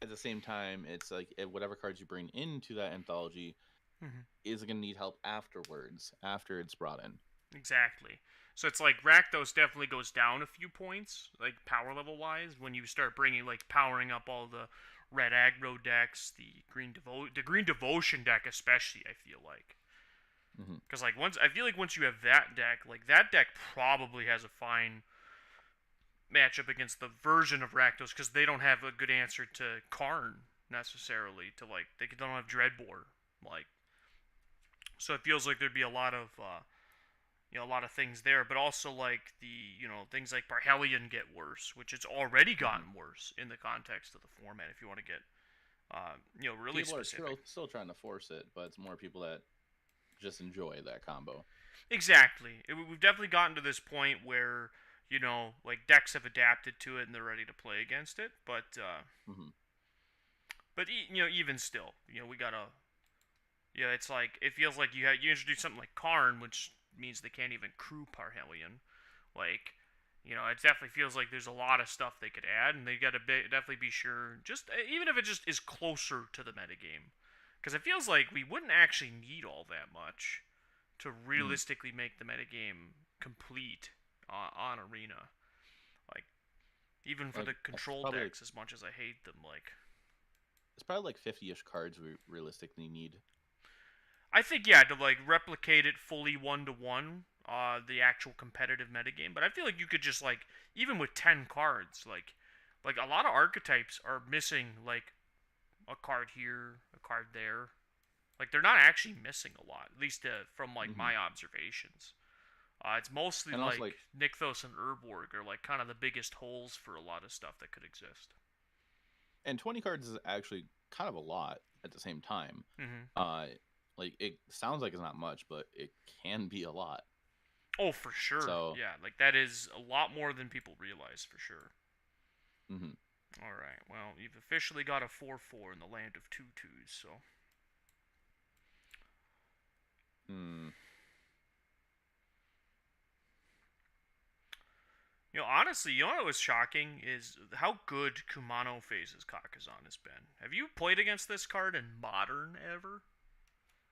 [SPEAKER 2] at the same time, it's like whatever cards you bring into that anthology
[SPEAKER 1] Mm-hmm.
[SPEAKER 2] is going to need help afterwards, after it's brought in.
[SPEAKER 1] Exactly. So it's like Rakdos definitely goes down a few points, like power level wise, when you start bringing like powering up all the red aggro decks, the green devotion deck especially. I feel like
[SPEAKER 2] Mm-hmm.
[SPEAKER 1] because like once I feel like once you have that deck, like that deck probably has a fine matchup against the version of Rakdos because they don't have a good answer to Karn necessarily. To like they don't have Dreadbore like, so it feels like there'd be a lot of a lot of things there, but also like things like Parhelion get worse, which it's already
[SPEAKER 2] Mm-hmm.
[SPEAKER 1] gotten worse in the context of the format. If you want to get really
[SPEAKER 2] People are
[SPEAKER 1] specific.
[SPEAKER 2] still trying to force it, but it's more people that just enjoy that combo.
[SPEAKER 1] Exactly. We've definitely gotten to this point where like decks have adapted to it and they're ready to play against it.
[SPEAKER 2] Mm-hmm.
[SPEAKER 1] But even still, we gotta. Yeah, it's like it feels like you introduce something like Karn, which means they can't even crew Parhelion. Like, it definitely feels like there's a lot of stuff they could add, and they got to definitely be sure, just even if it just is closer to the metagame, because it feels like we wouldn't actually need all that much to
[SPEAKER 2] Mm-hmm.
[SPEAKER 1] realistically make the metagame complete on Arena. Like, even for
[SPEAKER 2] Like
[SPEAKER 1] the control decks, as much as I hate them, like
[SPEAKER 2] it's probably like 50-ish cards we realistically need.
[SPEAKER 1] I think yeah, to like replicate it fully 1-to-1, the actual competitive metagame. But I feel like you could just like even with 10 cards, like a lot of archetypes are missing like a card here, a card there. Like they're not actually missing a lot, at least from like
[SPEAKER 2] Mm-hmm.
[SPEAKER 1] my observations. It's mostly
[SPEAKER 2] And also
[SPEAKER 1] like
[SPEAKER 2] like
[SPEAKER 1] Nykthos and Urborg are like kind of the biggest holes for a lot of stuff that could exist.
[SPEAKER 2] and 20 cards is actually kind of a lot at the same time.
[SPEAKER 1] Mm-hmm.
[SPEAKER 2] Uh like it sounds like it's not much, but it can be a lot.
[SPEAKER 1] Oh, for sure.
[SPEAKER 2] So,
[SPEAKER 1] Yeah, like that is a lot more than people realize for sure.
[SPEAKER 2] mhm.
[SPEAKER 1] All right. Well, you've officially got a 4-4 in the land of 2/2s. So
[SPEAKER 2] Hmm.
[SPEAKER 1] honestly, what was shocking is how good Kumano Phases Kakazan has been. Have you played against this card in Modern ever?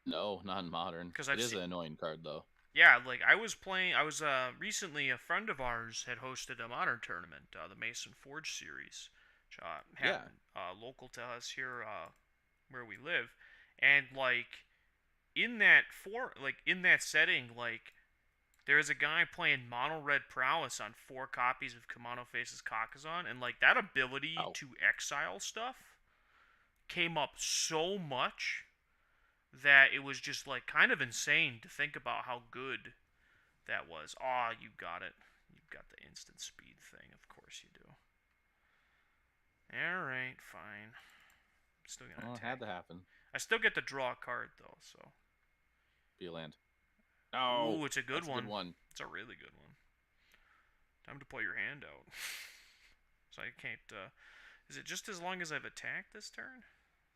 [SPEAKER 2] No, not in modern.
[SPEAKER 1] Because
[SPEAKER 2] It
[SPEAKER 1] I've
[SPEAKER 2] is
[SPEAKER 1] seen.
[SPEAKER 2] an annoying card though.
[SPEAKER 1] Yeah, like I was playing. I was recently a friend of ours had hosted a Modern tournament, the Mason Forge series, which
[SPEAKER 2] Yeah.
[SPEAKER 1] happened local to us here where we live, and like in that setting, like there is a guy playing mono red prowess on 4 copies of Kumano Faces Kakazan, and like that ability
[SPEAKER 2] Ow.
[SPEAKER 1] to exile stuff came up so much that it was just like kind of insane to think about how good that was. Ah, you got it. You've got the instant speed thing, of course you do. Alright, fine. I'm still gonna
[SPEAKER 2] Well, it had
[SPEAKER 1] attack.
[SPEAKER 2] to happen.
[SPEAKER 1] I still get to draw a card though, so.
[SPEAKER 2] Be a land. No,
[SPEAKER 1] Ooh, it's a good
[SPEAKER 2] that's a good
[SPEAKER 1] one.
[SPEAKER 2] one.
[SPEAKER 1] It's a really good one. Time to pull your hand out. So I can't. Is it just as long as I've attacked this turn?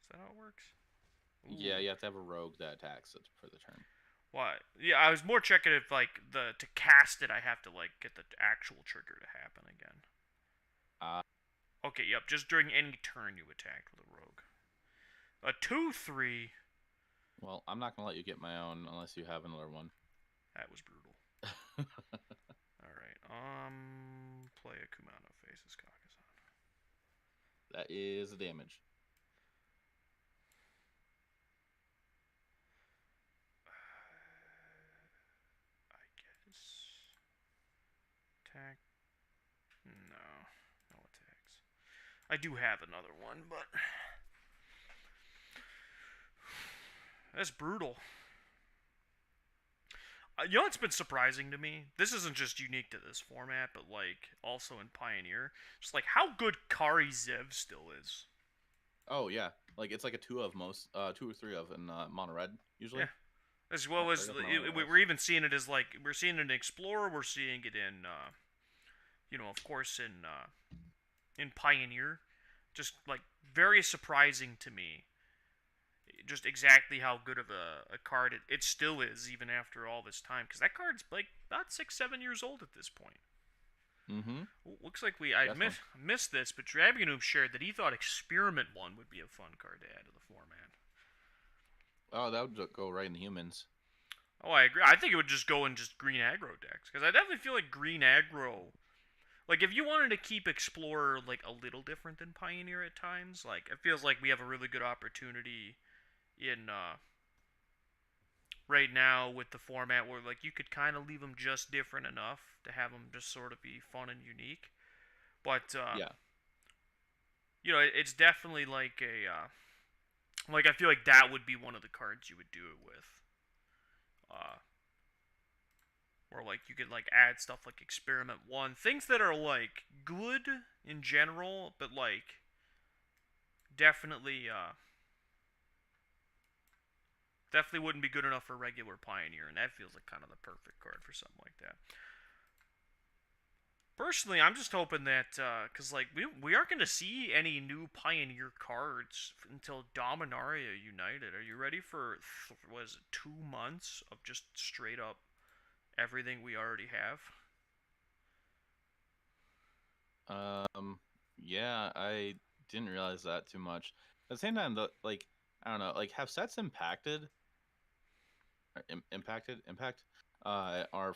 [SPEAKER 1] Is that how it works?
[SPEAKER 2] Yeah,
[SPEAKER 1] Ooh.
[SPEAKER 2] you have to have a rogue that attacks it for the turn.
[SPEAKER 1] What? Yeah, I was more checking if like to cast it, I have to like get the actual trigger to happen again.
[SPEAKER 2] Uh,
[SPEAKER 1] Okay, yep. Just during any turn you attack with a rogue. A 2/3.
[SPEAKER 2] well, I'm not gonna let you get my own unless you have another one.
[SPEAKER 1] That was brutal. All right. Play a Kumano Faces Kakazan.
[SPEAKER 2] That is the damage.
[SPEAKER 1] I guess. Attack. No. No attacks. I do have another one, but that's brutal. What's been surprising to me? This isn't just unique to this format, but like also in Pioneer. Just like how good Kari Zev still is.
[SPEAKER 2] Oh yeah, Like it's like a two or three of in mono red usually.
[SPEAKER 1] Yeah. As well
[SPEAKER 2] I
[SPEAKER 1] as
[SPEAKER 2] guess mono red
[SPEAKER 1] we're
[SPEAKER 2] elves.
[SPEAKER 1] even seeing it as like we're seeing it in Explorer, we're seeing it in of course in Pioneer. Just like very surprising to me, just exactly how good of a card it still is even after all this time. Because that card's like about 6-7 years old at this point.
[SPEAKER 2] Mm-hmm.
[SPEAKER 1] Looks like I
[SPEAKER 2] Definitely.
[SPEAKER 1] missed this, but Dragonoob shared that he thought Experiment One would be a fun card to add to the format.
[SPEAKER 2] Oh, that would go right in humans.
[SPEAKER 1] Oh, I agree. I think it would just go in just green aggro decks because I definitely feel like green aggro. Like if you wanted to keep Explorer like a little different than Pioneer at times, like it feels like we have a really good opportunity in right now with the format where like you could kind of leave them just different enough to have them just sort of be fun and unique. But
[SPEAKER 2] Yeah.
[SPEAKER 1] it's definitely like a like I feel like that would be one of the cards you would do it with. Uh, or like you could like add stuff like Experiment One, things that are like good in general, but like definitely definitely wouldn't be good enough for regular Pioneer, and that feels like kind of the perfect card for something like that. Personally, I'm just hoping that because like we aren't going to see any new Pioneer cards until Dominaria United. Are you ready for was it 2 months of just straight up everything we already have?
[SPEAKER 2] Um. Yeah, I didn't realize that too much. At the same time, the like I don't know, like have sets impact our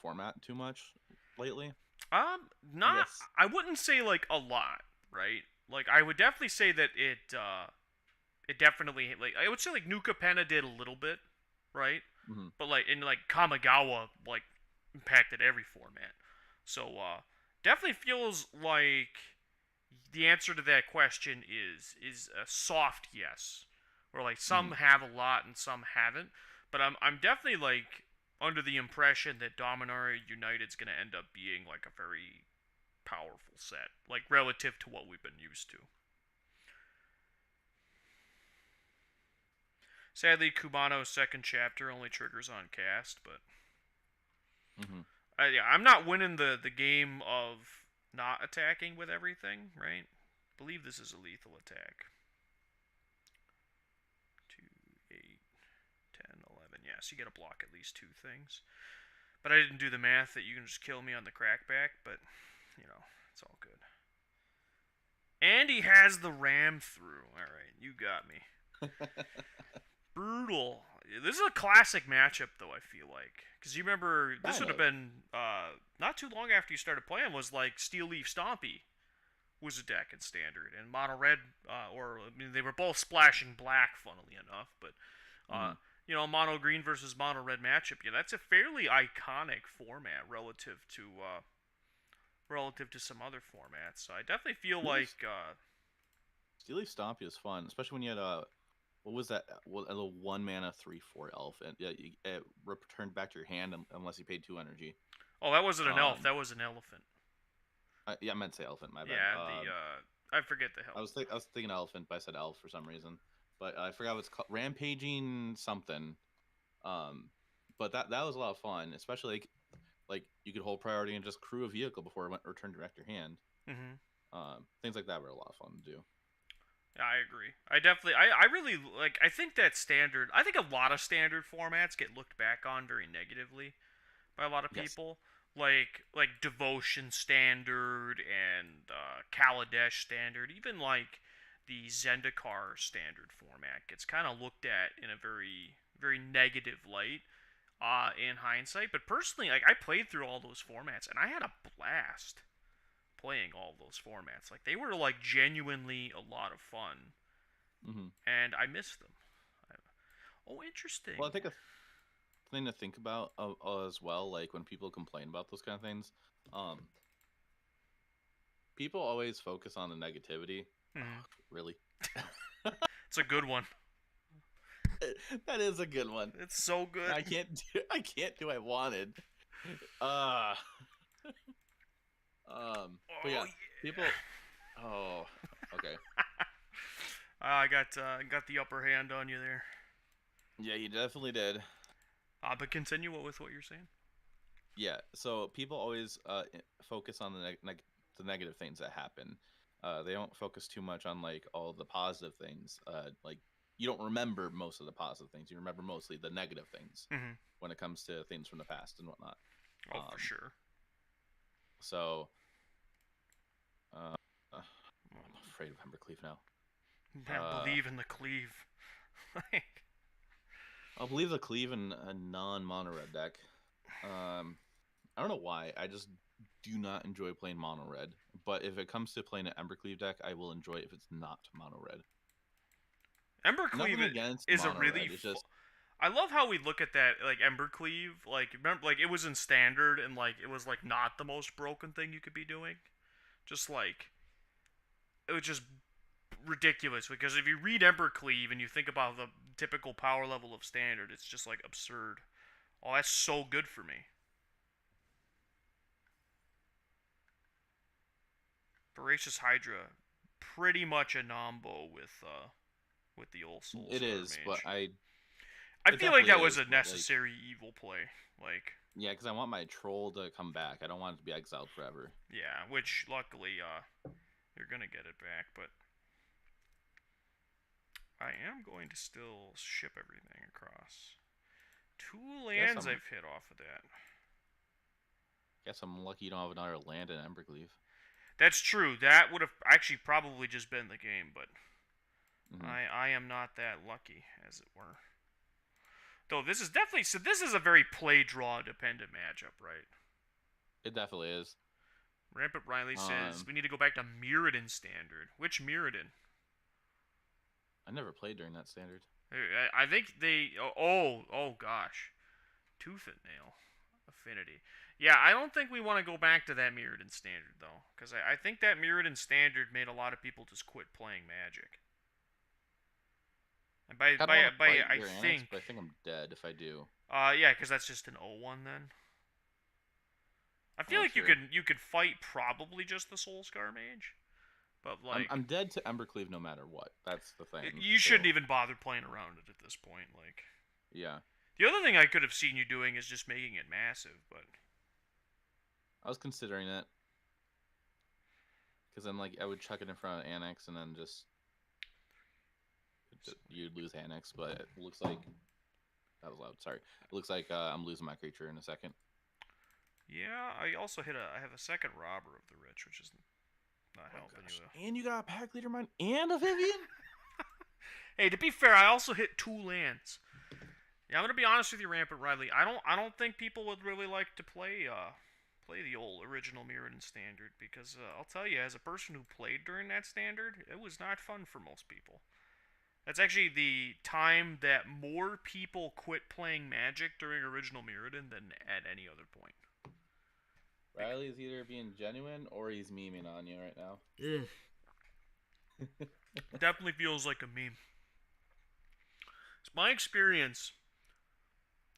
[SPEAKER 2] format too much lately. I
[SPEAKER 1] Not.
[SPEAKER 2] guess.
[SPEAKER 1] I wouldn't say like a lot, right? Like I would definitely say that it definitely like I would say like Nuka Penna did a little bit, right?
[SPEAKER 2] Hmm.
[SPEAKER 1] But like in like Kamigawa like impacted every format. So definitely feels like the answer to that question is a soft yes. Where like some
[SPEAKER 2] Hmm.
[SPEAKER 1] have a lot and some haven't. But I'm definitely like under the impression that Dominaria United's gonna end up being like a very powerful set, like relative to what we've been used to. Sadly, Kumano's second chapter only triggers on cast, but
[SPEAKER 2] Hmm.
[SPEAKER 1] yeah, I'm not winning the game of not attacking with everything, right? I believe this is a lethal attack. 2, 8, 10, 11. Yeah, so you gotta block at least two things. But I didn't do the math that you can just kill me on the crackback, but, it's all good. And he has the ram through. Alright, you got me. Brutal. This is a classic matchup, though, I feel like. Because you remember, this
[SPEAKER 2] Kind
[SPEAKER 1] would have
[SPEAKER 2] of.
[SPEAKER 1] been not too long after you started playing, was like Steel Leaf Stompy was a deck in Standard. And Mono Red, they were both splashing black, funnily enough. But, uh,
[SPEAKER 2] Hmm.
[SPEAKER 1] Mono Green versus Mono Red matchup, yeah, that's a fairly iconic format relative to some other formats. So I definitely feel
[SPEAKER 2] Steel Leaf,
[SPEAKER 1] like,
[SPEAKER 2] Steel Leaf Stompy is fun, especially when you had a what was that? A little 1 mana 3/4 elf, and yeah, it returned back to your hand unless you paid 2 energy.
[SPEAKER 1] oh, that wasn't an elf,
[SPEAKER 2] Um,
[SPEAKER 1] that was an elephant.
[SPEAKER 2] yeah, I meant to say elephant. My bad.
[SPEAKER 1] Yeah, I forget the hell.
[SPEAKER 2] I was thinking elephant, but I said elf for some reason. But I forgot what's called. Rampaging something. Um, but that was a lot of fun, especially like you could hold priority and just crew a vehicle before it went return direct your hand.
[SPEAKER 1] Mm-hmm.
[SPEAKER 2] Things like that were a lot of fun to do.
[SPEAKER 1] Yeah, I agree. I definitely, I really like. I think that standard. I think a lot of standard formats get looked back on very negatively by a lot of
[SPEAKER 2] Yes.
[SPEAKER 1] people. Like Devotion Standard and Kaladesh Standard, even like the Zendikar Standard format gets kind of looked at in a very negative light in hindsight. But personally, like I played through all those formats and I had a blast playing all those formats. Like they were like genuinely a lot of fun,
[SPEAKER 2] Hmm.
[SPEAKER 1] and I miss them. Oh,
[SPEAKER 2] Well, I
[SPEAKER 1] interesting.
[SPEAKER 2] think a thing to think about as well, like when people complain about those kind of things, um, people always focus on the negativity.
[SPEAKER 1] Hmm.
[SPEAKER 2] Oh, really?
[SPEAKER 1] It's a good one.
[SPEAKER 2] That is a good one.
[SPEAKER 1] It's so good.
[SPEAKER 2] I can't do I wanted. Uh but
[SPEAKER 1] Oh
[SPEAKER 2] yeah, people oh okay.
[SPEAKER 1] I got the upper hand on you there.
[SPEAKER 2] Yeah, you definitely did.
[SPEAKER 1] But continue with what you're saying.
[SPEAKER 2] Yeah, so people always focus on the negative things that happen. They don't focus too much on like all the positive things. Like you don't remember most of the positive things. You remember mostly the negative things
[SPEAKER 1] Mm-hmm.
[SPEAKER 2] when it comes to things from the past and whatnot.
[SPEAKER 1] Oh, for
[SPEAKER 2] Um,
[SPEAKER 1] sure.
[SPEAKER 2] so I'm afraid of Embercleave now.
[SPEAKER 1] Yeah,
[SPEAKER 2] Uh,
[SPEAKER 1] believe in the cleave.
[SPEAKER 2] I'll believe the Cleave in a non-mono red deck. I don't know why. I just do not enjoy playing mono red. But if it comes to playing an Embercleave deck, I will enjoy it if it's not mono red.
[SPEAKER 1] Embercleave
[SPEAKER 2] Nothing against
[SPEAKER 1] is a
[SPEAKER 2] mono
[SPEAKER 1] really.
[SPEAKER 2] red. It's just
[SPEAKER 1] I love how we look at that, like Embercleave. Like remember, like it was in standard, and like it was like not the most broken thing you could be doing. Just like it was just ridiculous because if you read Embercleave and you think about the typical power level of standard, it's just like absurd. Oh, that's so good for me. Voracious Hydra, pretty much a nombo with the old
[SPEAKER 2] it
[SPEAKER 1] Soulscar
[SPEAKER 2] is. But
[SPEAKER 1] mage.
[SPEAKER 2] I
[SPEAKER 1] I
[SPEAKER 2] it
[SPEAKER 1] feel like
[SPEAKER 2] definitely
[SPEAKER 1] that was
[SPEAKER 2] is.
[SPEAKER 1] a
[SPEAKER 2] But like
[SPEAKER 1] necessary evil play. Like,
[SPEAKER 2] yeah, because I want my troll to come back. I don't want it to be exiled forever.
[SPEAKER 1] yeah, which luckily you're gonna get it back, but I am going to still ship everything across. Two
[SPEAKER 2] Guess
[SPEAKER 1] lands
[SPEAKER 2] I'm
[SPEAKER 1] I've hit off of that.
[SPEAKER 2] guess I'm lucky you don't have another land in Embercleave.
[SPEAKER 1] That's true. That would have actually probably just been the game, but
[SPEAKER 2] Mm-hmm.
[SPEAKER 1] I am not that lucky, as it were. Though this is definitely so. This is a very play draw dependent matchup, right?
[SPEAKER 2] It definitely is.
[SPEAKER 1] Rampant Riley says
[SPEAKER 2] Um,
[SPEAKER 1] we need to go back to Mirrodin standard. Which Mirrodin?
[SPEAKER 2] I never played during that standard.
[SPEAKER 1] I think they. Oh gosh, Tooth and Nail Affinity. Yeah, I don't think we want to go back to that Mirrodin standard though, because I think that Mirrodin standard made a lot of people just quit playing Magic. And
[SPEAKER 2] I don't want to fight
[SPEAKER 1] I
[SPEAKER 2] your annex,
[SPEAKER 1] think,
[SPEAKER 2] but I think I'm dead if I do.
[SPEAKER 1] yeah, because that's just an O1 then. I feel
[SPEAKER 2] Oh,
[SPEAKER 1] like
[SPEAKER 2] true.
[SPEAKER 1] you could fight probably just the Soulscar Mage, but like
[SPEAKER 2] I'm dead to Embercleave no matter what. That's the thing.
[SPEAKER 1] you shouldn't
[SPEAKER 2] So
[SPEAKER 1] even bother playing around it at this point. Like
[SPEAKER 2] yeah,
[SPEAKER 1] the other thing I could have seen you doing is just making it massive, but
[SPEAKER 2] I was considering it because then like I would chuck it in front of annex and then just you'd lose annex. But it looks like that was loud. Sorry. It looks like I'm losing my creature in a second.
[SPEAKER 1] yeah, I have a second Robber of the Rich, which is not
[SPEAKER 2] Oh
[SPEAKER 1] helping
[SPEAKER 2] gosh!
[SPEAKER 1] you.
[SPEAKER 2] And you got a pack leader mine and a Vivian.
[SPEAKER 1] Hey, to be fair, I also hit two lands. Yeah, I'm gonna be honest with you, Rampant Riley. I don't think people would really like to play the old original Mirrodin standard because I'll tell you, as a person who played during that standard, it was not fun for most people. That's actually the time that more people quit playing Magic during original Mirrodin than at any other point.
[SPEAKER 2] Riley's either being genuine or he's memeing on you right now.
[SPEAKER 1] Ugh. Definitely feels like a meme. It's my experience.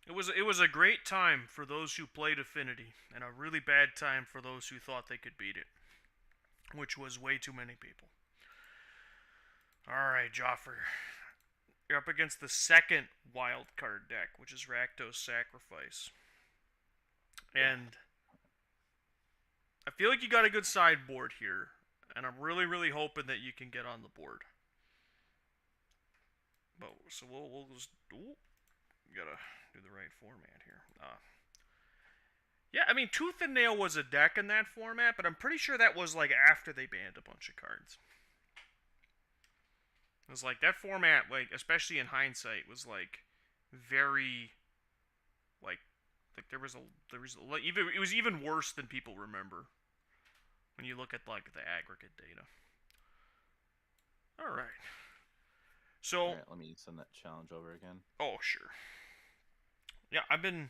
[SPEAKER 1] It was a great time for those who played Affinity, and a really bad time for those who thought they could beat it, which was way too many people. All right, Jaffer, you're up against the second wild card deck, which is Rakdos Sacrifice, and I feel like you got a good sideboard here, and I'm really hoping that you can get on the board. But so we'll just gotta do the right format here. Yeah, I mean Tooth and Nail was a deck in that format, but I'm pretty sure that was like after they banned a bunch of cards. It was like that format, like especially in hindsight, was like very like there was a, even it was even worse than people remember when you look at like the aggregate data. All right. So,
[SPEAKER 2] All right, let me send that challenge over again.
[SPEAKER 1] oh sure. Yeah, I've been.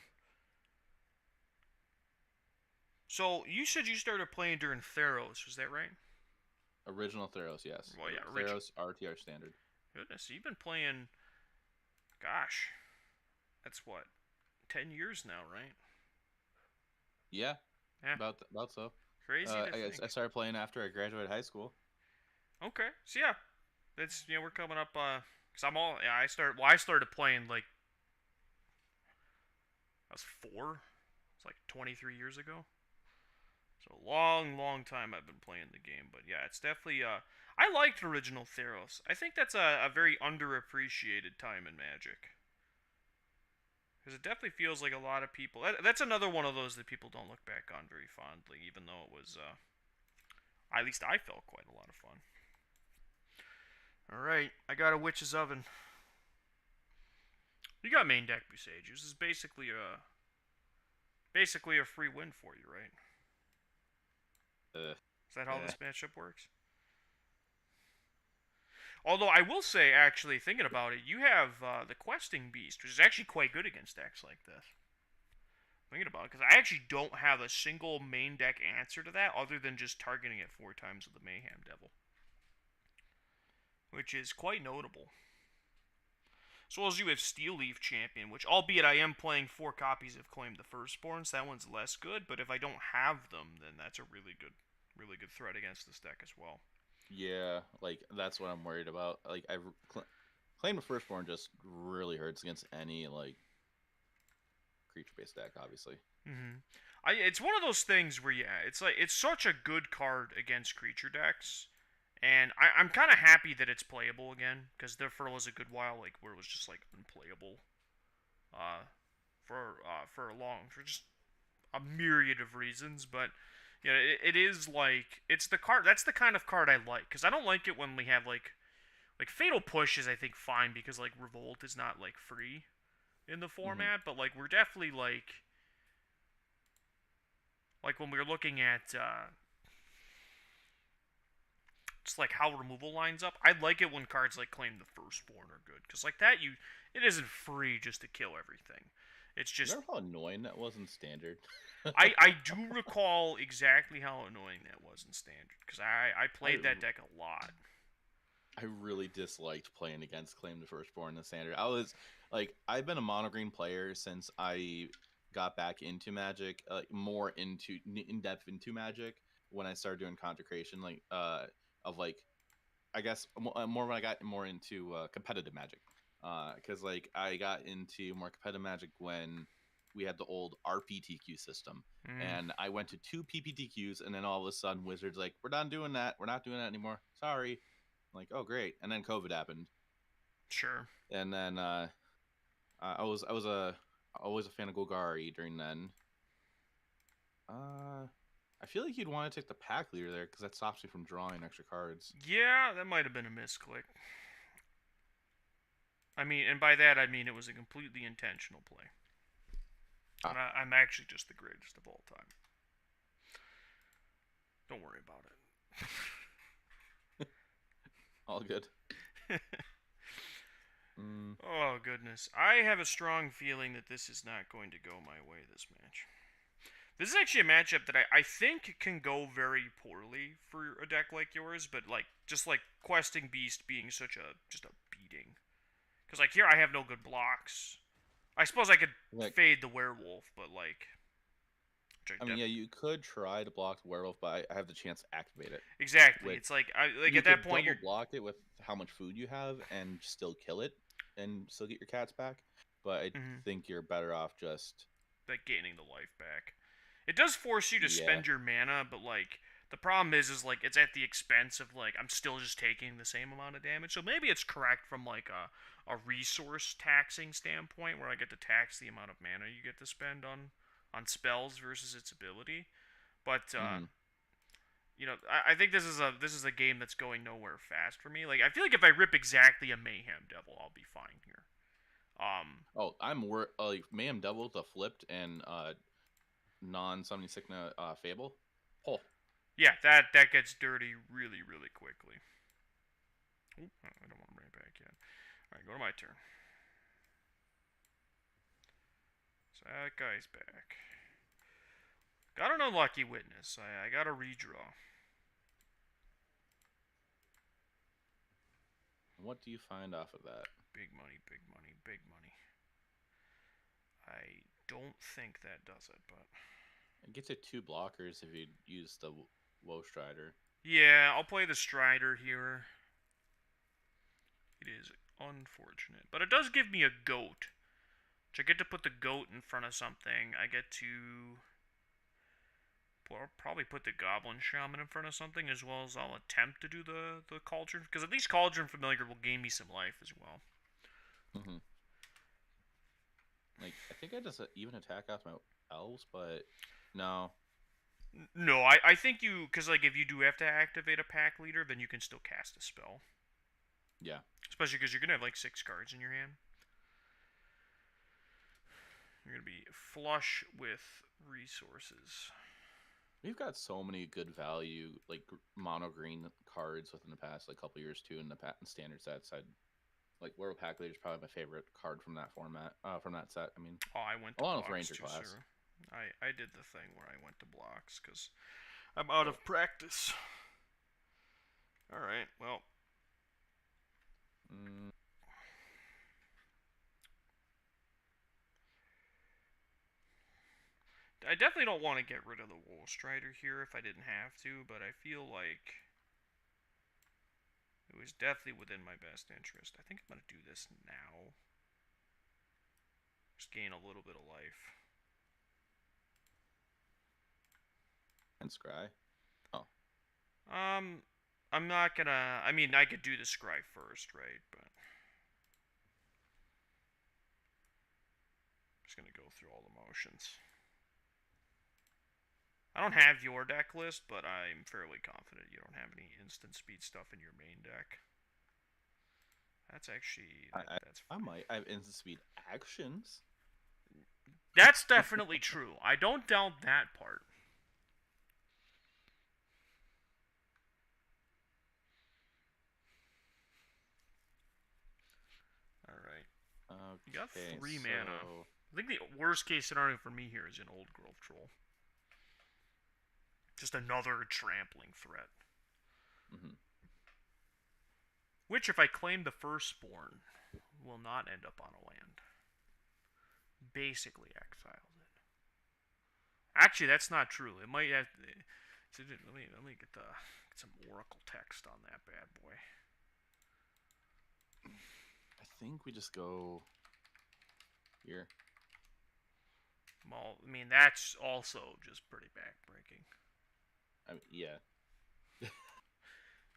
[SPEAKER 1] So you said you started playing during Theros, was that right?
[SPEAKER 2] Original Theros, yes.
[SPEAKER 1] Well, yeah,
[SPEAKER 2] Theros RTR standard.
[SPEAKER 1] Goodness, you've been playing. Gosh, that's what, 10 years now, right?
[SPEAKER 2] Yeah,
[SPEAKER 1] Yeah,
[SPEAKER 2] about so.
[SPEAKER 1] crazy to
[SPEAKER 2] I
[SPEAKER 1] think.
[SPEAKER 2] started playing after I graduated high school.
[SPEAKER 1] Okay, so yeah, That's we're coming up. Cause I'm all yeah. I started playing like I was 4. It's like 23 years ago. So long, long time I've been playing the game. But yeah, it's definitely I liked original Theros. I think that's a very underappreciated time in Magic. Because it definitely feels like a lot of people. That's another one of those that people don't look back on very fondly, even though it was, at least I felt quite a lot of fun. All right, I got a witch's oven. You got main deck Besagers. This is basically a free win for you, right?
[SPEAKER 2] Uh,
[SPEAKER 1] Is that how
[SPEAKER 2] eh.
[SPEAKER 1] this matchup works? Although I will say, actually, thinking about it, you have the questing beast, which is actually quite good against decks like this. Thinking about it, because I actually don't have a single main deck answer to that, other than just targeting it 4 times with the Mayhem Devil, which is quite notable. As well as you have Steel Leaf Champion, which, albeit I am playing 4 copies of Claim the Firstborn, so that one's less good. But if I don't have them, then that's a really good threat against this deck as well.
[SPEAKER 2] Yeah, like that's what I'm worried about. Like Claim of Firstborn just really hurts against any like creature-based deck, obviously.
[SPEAKER 1] Mm-hmm. It's one of those things where it's like it's such a good card against creature decks, and I'm kind of happy that it's playable again because there was a good while like where it was just like unplayable, uh, for just a myriad of reasons. But yeah, it is like it's the card that's the kind of card I like because I don't like it when we have like Fatal Push is I think fine because like Revolt is not like free in the
[SPEAKER 2] Hmm.
[SPEAKER 1] format, but like we're definitely like when we were looking at just like how removal lines up. I like it when cards like Claim the Firstborn are good because like that it isn't free just to kill everything. It's just
[SPEAKER 2] Remember how annoying that was in Standard?
[SPEAKER 1] I do recall exactly how annoying that was in Standard because I
[SPEAKER 2] I
[SPEAKER 1] played that deck a lot.
[SPEAKER 2] I really disliked playing against Claim the Firstborn in Standard. I was like, I've been a mono green player since I got back into Magic, more into in depth into Magic when I started doing Consecration, of like I guess more when I got more into competitive Magic, because like I got into more competitive Magic when we had the old RPTQ system,
[SPEAKER 1] Mm,
[SPEAKER 2] and I went to 2 PPTQs, and then all of a sudden Wizards like, we're done doing that, we're not doing that anymore. Sorry. I'm like, oh great, and then COVID happened,
[SPEAKER 1] sure.
[SPEAKER 2] and then I was always a fan of Golgari during then. Uh, I feel like you'd want to take the pack leader there because that stops you from drawing extra cards.
[SPEAKER 1] Yeah, that might have been a misclick. I mean, and by that I mean it was a completely intentional play. And
[SPEAKER 2] Ah,
[SPEAKER 1] I'm actually just the greatest of all time. Don't worry about
[SPEAKER 2] all good.
[SPEAKER 1] it.
[SPEAKER 2] Mm,
[SPEAKER 1] Oh, goodness. I have a strong feeling that this is not going to go my way this match. This is actually a matchup that I think can go very poorly for a deck like yours, but like just like Questing Beast being such a just a beating. Because like here I have no good blocks. I suppose I could
[SPEAKER 2] like
[SPEAKER 1] fade the werewolf, but like which
[SPEAKER 2] I
[SPEAKER 1] I
[SPEAKER 2] mean, yeah, you could try to block the werewolf, but I have the chance to activate it.
[SPEAKER 1] exactly.
[SPEAKER 2] With
[SPEAKER 1] It's like I like
[SPEAKER 2] You
[SPEAKER 1] at that
[SPEAKER 2] could
[SPEAKER 1] point
[SPEAKER 2] double
[SPEAKER 1] you're
[SPEAKER 2] block it with how much food you have and still kill it and still get your cats back. But I
[SPEAKER 1] mhm,
[SPEAKER 2] think you're better off just
[SPEAKER 1] like gaining the life back. It does force you to
[SPEAKER 2] yeah.
[SPEAKER 1] spend your mana, but like the problem is like it's at the expense of like I'm still just taking the same amount of damage. So maybe it's correct from like a resource taxing standpoint where I get to tax the amount of mana you get to spend on spells versus its ability. But
[SPEAKER 2] Hmm.
[SPEAKER 1] I think this is a game that's going nowhere fast for me. Like I feel like if I rip exactly a Mayhem Devil, I'll be fine here.
[SPEAKER 2] Oh, like Mayhem Devil the flipped and non summoning Signa Fable. Oh,
[SPEAKER 1] Yeah, that gets dirty really quickly. Ooh, I don't want to bring it back yet. All right, go to my turn. So that guy's back. Got an unlucky witness. I got a redraw.
[SPEAKER 2] what do you find off of that?
[SPEAKER 1] Big money, big money, big money. I don't think that does it, but
[SPEAKER 2] It gets you 2 blockers if you use the Woe Strider.
[SPEAKER 1] yeah, I'll play the Strider here. It is unfortunate. But it does give me a goat. Which I get to put the goat in front of something. I get to probably put the goblin shaman in front of something, as well as I'll attempt to do the cauldron, because at least cauldron familiar will gain me some life as well.
[SPEAKER 2] Mm-hmm. Like, I think I just even attack off my elves, but no.
[SPEAKER 1] No, I think you, because like if you do have to activate a pack leader, then you can still cast a spell.
[SPEAKER 2] Yeah.
[SPEAKER 1] Especially because you're gonna have like 6 cards in your hand. You're gonna be flush with resources.
[SPEAKER 2] We've got so many good value, like mono green cards within the past like couple years too in the standard sets. Like World Pack Leader is probably my favorite card from that format, from that set. I mean,
[SPEAKER 1] Oh, I went to
[SPEAKER 2] along with
[SPEAKER 1] blocks
[SPEAKER 2] Ranger
[SPEAKER 1] too,
[SPEAKER 2] class.
[SPEAKER 1] sir. I did the thing where I went to blocks because I'm out of practice. All right, well. I definitely don't want to get rid of the Wool Strider here if I didn't have to, but I feel like it was definitely within my best interest. I think I'm going to do this now. Just gain a little bit of life.
[SPEAKER 2] And Scry. Oh.
[SPEAKER 1] I'm not gonna. I mean, I could do the Scry first, right? But I'm just gonna go through all the motions. I don't have your deck list, but I'm fairly confident you don't have any instant speed stuff in your main deck. That's actually that's
[SPEAKER 2] I might. I have instant speed actions.
[SPEAKER 1] That's definitely true. I don't doubt that part. Alright.
[SPEAKER 2] Okay,
[SPEAKER 1] You got 3 mana. I think the worst case scenario for me here is an Old Growth Troll. Just another trampling threat.
[SPEAKER 2] Mm-hmm.
[SPEAKER 1] Which, if I claim the Firstborn, will not end up on a land. Basically exiled it. Actually, that's not true. It might have. Let me get some Oracle text on that bad boy.
[SPEAKER 2] I think we just go here.
[SPEAKER 1] Well, I mean, that's also just pretty backbreaking.
[SPEAKER 2] I mean, yeah.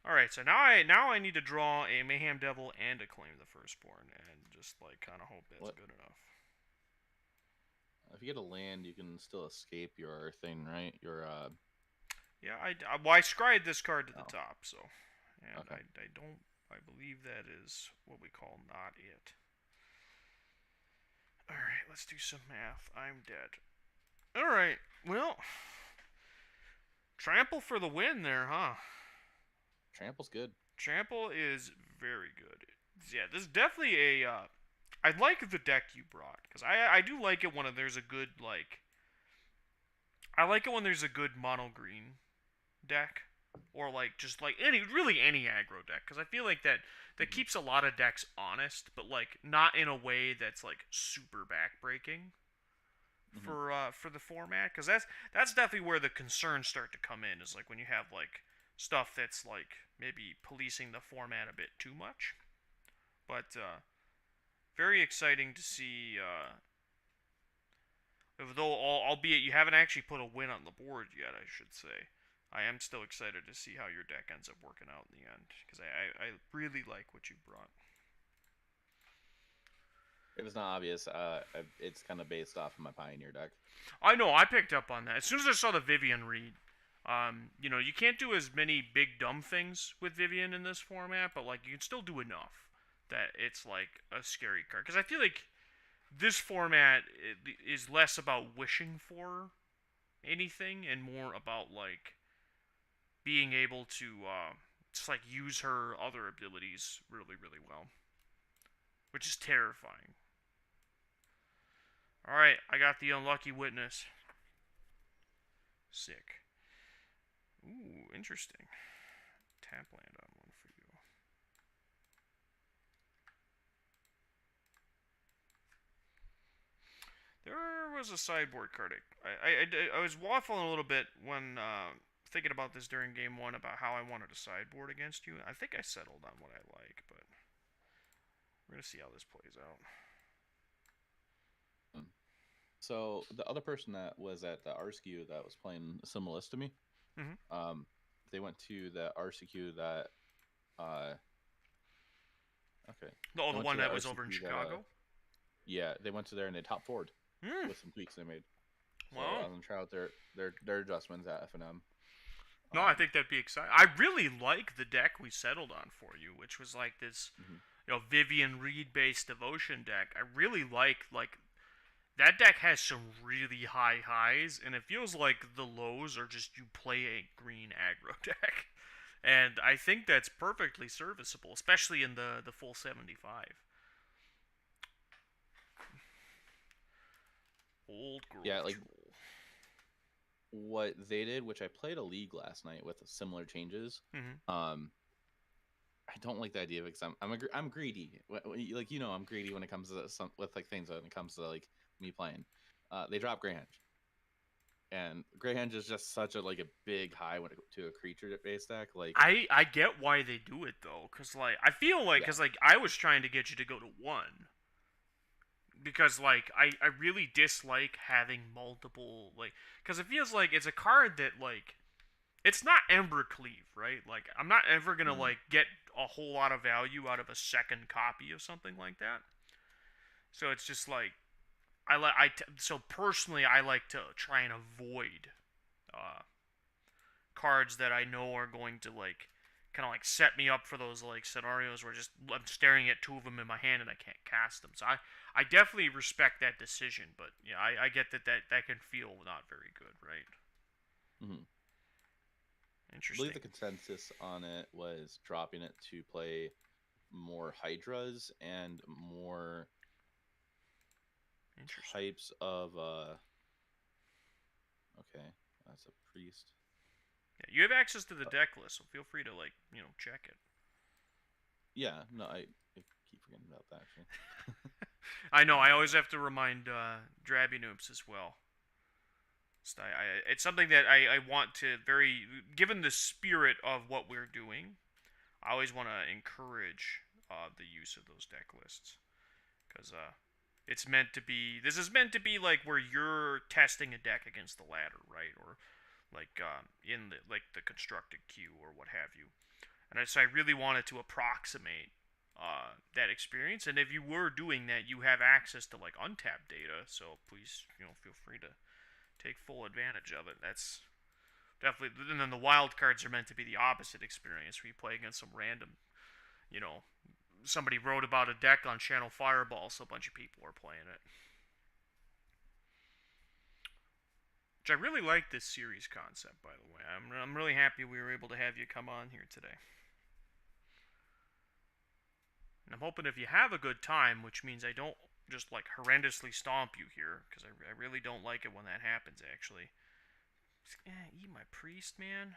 [SPEAKER 1] Alright, so now I need to draw a Mayhem Devil and a Claim the Firstborn, and just like kind of hope that's good enough.
[SPEAKER 2] If you get a land, you can still escape your thing, right? Your
[SPEAKER 1] Yeah, I scried this card to the top, so, and okay. I believe that is what we call not it. Alright, let's do some math. I'm dead. Alright, well, trample for the win there, huh?
[SPEAKER 2] Trample's good.
[SPEAKER 1] Trample is very good. Yeah, this is definitely a, I like the deck you brought, because I do like it when there's a good, like, I like it when there's a good mono green deck, or like just like any aggro deck, because I feel like that keeps a lot of decks honest, but like not in a way that's like super backbreaking for the format, because that's definitely where the concerns start to come in, is like when you have like stuff that's like maybe policing the format a bit too much. But very exciting to see, though albeit you haven't actually put a win on the board yet, I should say. I am still excited to see how your deck ends up working out in the end, because I really like what you brought.
[SPEAKER 2] If it's not obvious, it's kind of based off of my Pioneer deck.
[SPEAKER 1] I know, I picked up on that. As soon as I saw the Vivian read, you know, you can't do as many big dumb things with Vivian in this format, but like you can still do enough that it's like a scary card. Because I feel like this format is less about wishing for anything and more about like being able to just like use her other abilities really, really well, which is terrifying. Alright, I got the Unlucky Witness. Sick. Ooh, interesting. Tap land on one for you. There was a sideboard card. I was waffling a little bit when thinking about this during game one about how I wanted to sideboard against you. I think I settled on what I like, but We're gonna see how this plays out.
[SPEAKER 2] Mm. So the other person that was at the RSQ that was playing similar to me,
[SPEAKER 1] Mm-hmm.
[SPEAKER 2] um, they went to the RCQ that uh okay.
[SPEAKER 1] Oh,
[SPEAKER 2] They
[SPEAKER 1] the
[SPEAKER 2] went
[SPEAKER 1] one
[SPEAKER 2] to the
[SPEAKER 1] that was over in
[SPEAKER 2] RCQ that
[SPEAKER 1] Chicago.
[SPEAKER 2] yeah, they went to there and they top forward
[SPEAKER 1] Hmm.
[SPEAKER 2] with some tweaks they made. So
[SPEAKER 1] Wow.
[SPEAKER 2] I'm gonna try out their adjustments at FNM.
[SPEAKER 1] No, I think that'd be exciting. I really like the deck we settled on for you, which was like this,
[SPEAKER 2] Mhm.
[SPEAKER 1] Vivian Reed based devotion deck. I really like that deck has some really high highs, and it feels like the lows are just you play a green aggro deck, and I think that's perfectly serviceable, especially in the full 75. Old
[SPEAKER 2] Yeah,
[SPEAKER 1] Grove
[SPEAKER 2] like
[SPEAKER 1] Troll.
[SPEAKER 2] what they did, which I played a league last night with similar changes.
[SPEAKER 1] Mm-hmm.
[SPEAKER 2] Um, I don't like the idea of it because I'm greedy. Like I'm greedy when it comes to some with like things when it comes to like me playing. They drop Greyhenge, and Greyhenge is just such a like a big high when it, to a creature based deck. Like
[SPEAKER 1] I get why they do it though, cause like I feel like,
[SPEAKER 2] yeah,
[SPEAKER 1] cause like I was trying to get you to go to one, because like I really dislike having multiple, like, cause it feels like it's a card that like it's not Ember Cleave, right? Like I'm not ever gonna
[SPEAKER 2] mm,
[SPEAKER 1] like get a whole lot of value out of a second copy of something like that. So it's just like so personally I like to try and avoid uh, cards that I know are going to like kind of like set me up for those like scenarios where just I'm staring at two of them in my hand and I can't cast them. So I definitely respect that decision, but yeah, I get that can feel not very good, right?
[SPEAKER 2] mm. I believe
[SPEAKER 1] Interesting.
[SPEAKER 2] the consensus on it was dropping it to play more Hydras and more
[SPEAKER 1] Interesting.
[SPEAKER 2] types of okay, that's a priest.
[SPEAKER 1] Yeah, you have access to the
[SPEAKER 2] Uh,
[SPEAKER 1] deck list, so feel free to like, check it.
[SPEAKER 2] yeah, no, I keep forgetting about that actually.
[SPEAKER 1] I know, I always
[SPEAKER 2] Uh,
[SPEAKER 1] have to remind Drabby Noobs as well. It's something that I want to very, given the spirit of what we're doing, I always want to encourage the use of those deck lists, because it's meant to be. This is meant to be like where you're testing a deck against the ladder, right? Or like in the constructed queue or what have you. And so I really wanted to approximate that experience. And if you were doing that, you have access to like untapped data. So please, feel free to take full advantage of it. That's definitely. And then the wild cards are meant to be the opposite experience, where you play against some random, you know, somebody wrote about a deck on Channel Fireball, so a bunch of people are playing it. Which I really like this series concept, by the way. I'm really happy we were able to have you come on here today. And I'm hoping if you have a good time, which means I don't just like horrendously stomp you here, because I really don't like it when that happens, actually. Eat my priest, man.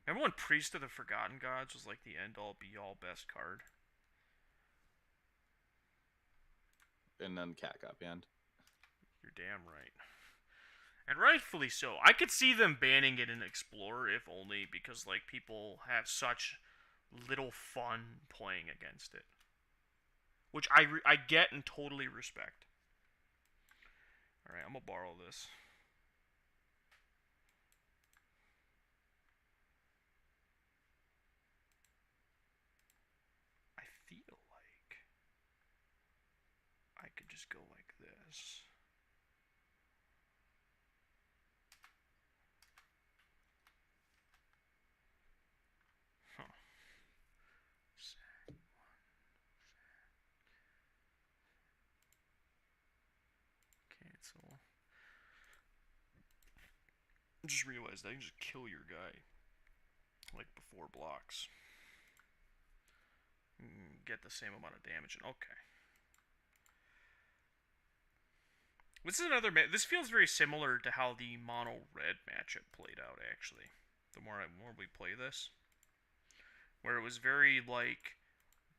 [SPEAKER 1] Remember when Priest of the Forgotten Gods was like the end all be all best card?
[SPEAKER 2] and then cat got banned.
[SPEAKER 1] You're damn right. And rightfully so. I could see them banning it in Explorer, if only because like people have such little fun playing against it, which I get and totally respect. All right, I'm gonna borrow this. I feel like I could just go like this. Huh. Cancel. I just realized I can just kill your guy like before blocks. Get the same amount of damage. Okay. This is another. This feels very similar to how the mono red matchup played out. Actually, the more we play this, where it was very like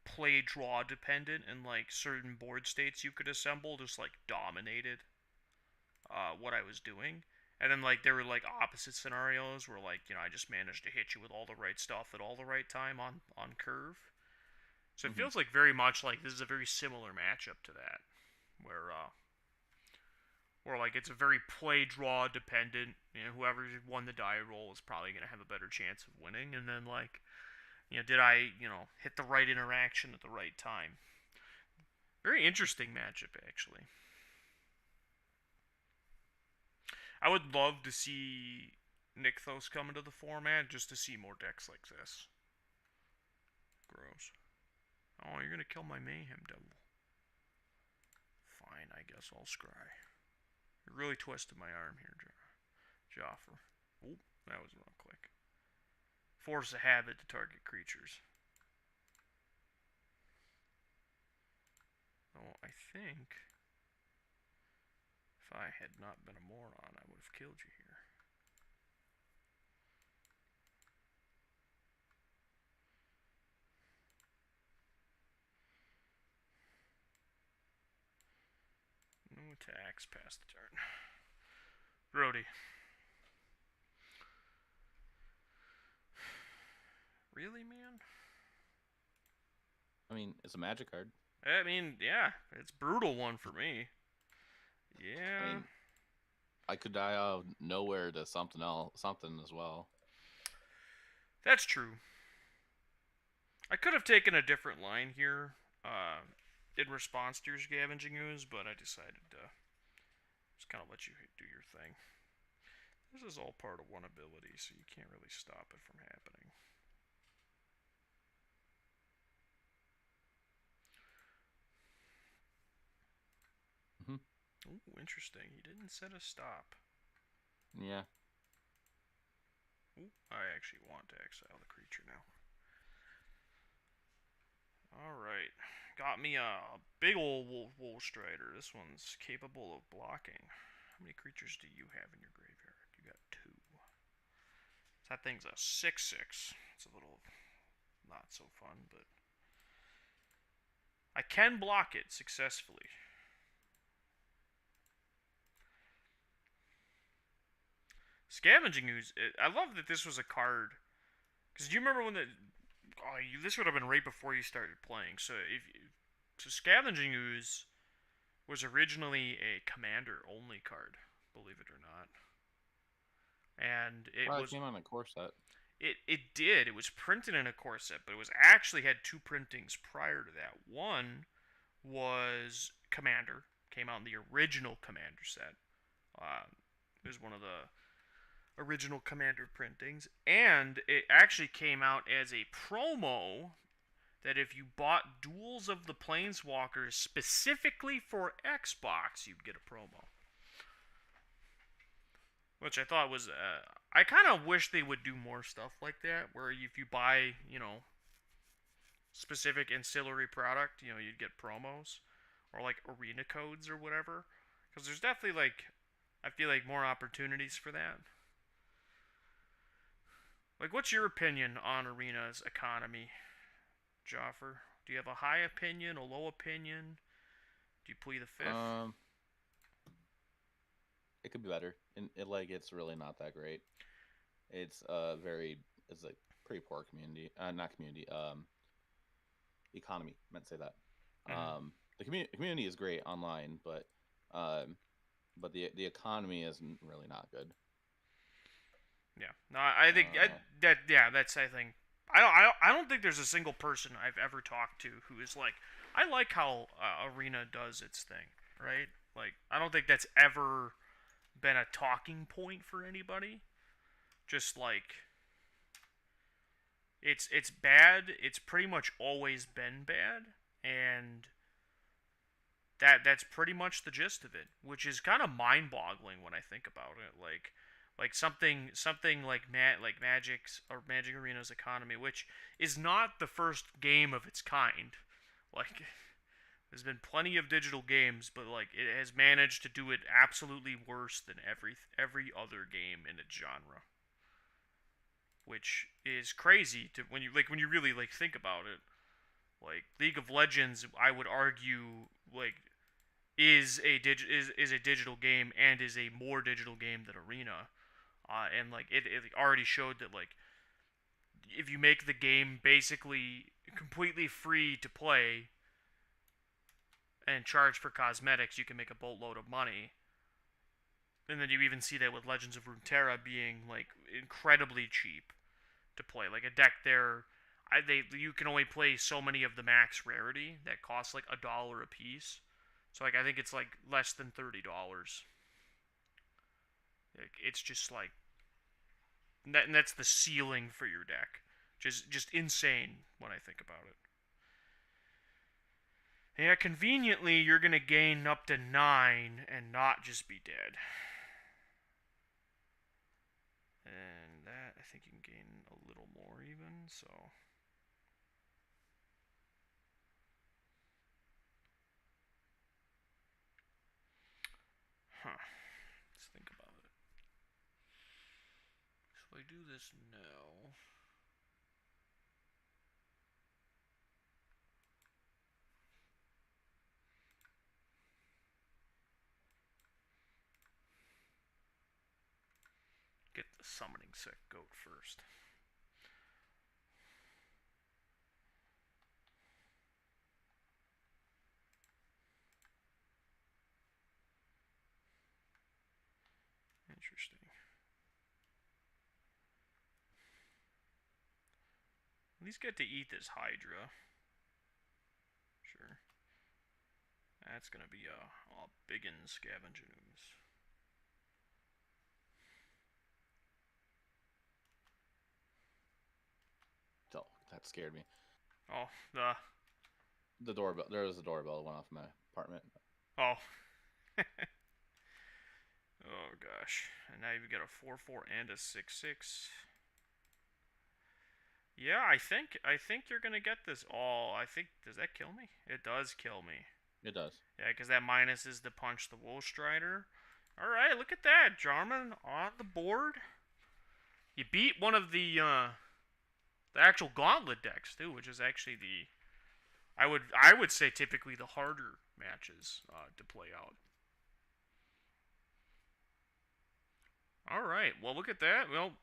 [SPEAKER 1] play draw dependent, and like certain board states you could assemble just like dominated what I was doing. And then like there were like opposite scenarios where like I just managed to hit you with all the right stuff at all the right time on curve. So it
[SPEAKER 2] Hmm.
[SPEAKER 1] feels like very much like this is a very similar matchup to that, where like it's a very play draw dependent. Whoever won the die roll is probably gonna have a better chance of winning. And then like, did I hit the right interaction at the right time? Very interesting matchup actually. I would love to see Nykthos come into the format just to see more decks like this. Gross. Oh, you're gonna kill my Mayhem Devil. Fine, I guess I'll scry. You really twisted my arm here, Jaffer. Oh, that was a wrong click. Force a habit to target creatures. Oh, I think if I had not been a moron, I would have killed you here. No attacks past the turn. Brody. Really, man?
[SPEAKER 2] I mean, it's a magic card.
[SPEAKER 1] I mean, yeah, it's a brutal one for me.
[SPEAKER 2] I
[SPEAKER 1] Yeah,
[SPEAKER 2] mean, I could die out of nowhere to something else, something as well.
[SPEAKER 1] that's true. I could have taken a different line here in response to your scavenging ooze, but I decided to just kind of let you do your thing. This is all part of one ability, so you can't really stop it from happening.
[SPEAKER 2] Hmm.
[SPEAKER 1] Ooh, interesting. He didn't set a stop.
[SPEAKER 2] Yeah.
[SPEAKER 1] Ooh, I actually want to exile the creature now. Alright. Got me a big old Wool Strider. This one's capable of blocking. How many creatures do you have in your graveyard? You got 2. That thing's a 6/6. It's a little not so fun, but I can block it successfully. Scavenging Ooze. I love that this was a card. Because do you remember when this would have been right before you started playing. So Scavenging Ooze was originally a commander only card, believe it or not. And it
[SPEAKER 2] Well, it
[SPEAKER 1] was
[SPEAKER 2] came on a core set.
[SPEAKER 1] it did. It was printed in a core set, but it was actually had 2 printings prior to that. One was Commander, came out in the original Commander set. It was one of the original Commander printings, and it actually came out as a promo that if you bought Duels of the Planeswalkers specifically for Xbox, you'd get a promo. Which I thought was, I kind of wish they would do more stuff like that, where if you buy, specific ancillary product, you'd get promos or like arena codes or whatever. Because there's definitely I feel like more opportunities for that. Like, what's your opinion on Arena's economy, Jaffer? Do you have a high opinion, a low opinion? Do you plead the fifth?
[SPEAKER 2] Um, it could be better, and it's really not that great. It's it's a pretty poor community, not community, economy. Meant to say that.
[SPEAKER 1] Mm-hmm.
[SPEAKER 2] The community is great online, um, but the economy is really not good.
[SPEAKER 1] Yeah. No, I think
[SPEAKER 2] Uh,
[SPEAKER 1] that's I think I don't think there's a single person I've ever talked to who is like I like how Arena does its thing, right? Like I don't think that's ever been a talking point for anybody. Just like it's bad. It's pretty much always been bad, and that's pretty much the gist of it, which is kind of mind-boggling when I think about it. Like something like Magic's or Magic Arena's economy, which is not the first game of its kind. Like there's been plenty of digital games, but like it has managed to do it absolutely worse than every other game in its genre, which is crazy to when you really think about it. Like League of Legends, I would argue is a digital game and is a more digital game than Arena, and it already showed that if you make the game basically completely free to play and charge for cosmetics, you can make a boatload of money. And then you even see that with Legends of Runeterra being like incredibly cheap to play. Like a deck there, you can only play so many of the max rarity that costs like $1 a piece. So like I think it's like less than $30. Like, it's just like and that's the ceiling for your deck. Just insane when I think about it. Yeah, conveniently you're gonna gain up to 9 and not just be dead. And that, I think you can gain a little more even, so. Huh. Let's think about it. So I do this now. Get the summoning sick goat first. Interesting. At least get to eat this Hydra. Sure. That's gonna be a biggin scavenging ooze.
[SPEAKER 2] Oh, that scared me.
[SPEAKER 1] Oh,
[SPEAKER 2] The doorbell. There was a doorbell that went off in my apartment.
[SPEAKER 1] Oh. Oh gosh. And now you've got a 4/4 and a 6/6. Yeah, I think you're gonna get this all. I think, does that kill me? It does kill me.
[SPEAKER 2] It does.
[SPEAKER 1] Yeah, because that minus is to punch the Wool Strider. All right, look at that, Jarman on the board. You beat one of the actual Gauntlet decks too, which is actually the I would say typically the harder matches to play out. All right, well look at that. Well,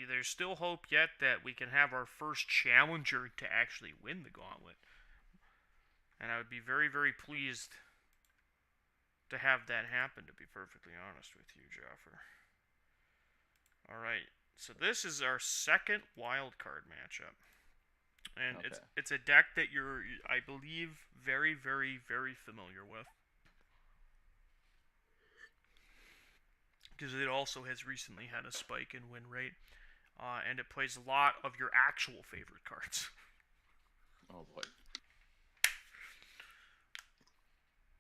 [SPEAKER 1] there's still hope yet that we can have our first challenger to actually win the Gauntlet, and I would be very very pleased to have that happen. To be perfectly honest with you, Jaffer. All right, so this is our second wild card matchup. And
[SPEAKER 2] Okay.
[SPEAKER 1] it's a deck that you're, I believe, very, very, very familiar with, because it also has recently had a spike in win rate, and it plays a lot of your actual favorite cards.
[SPEAKER 2] Oh boy.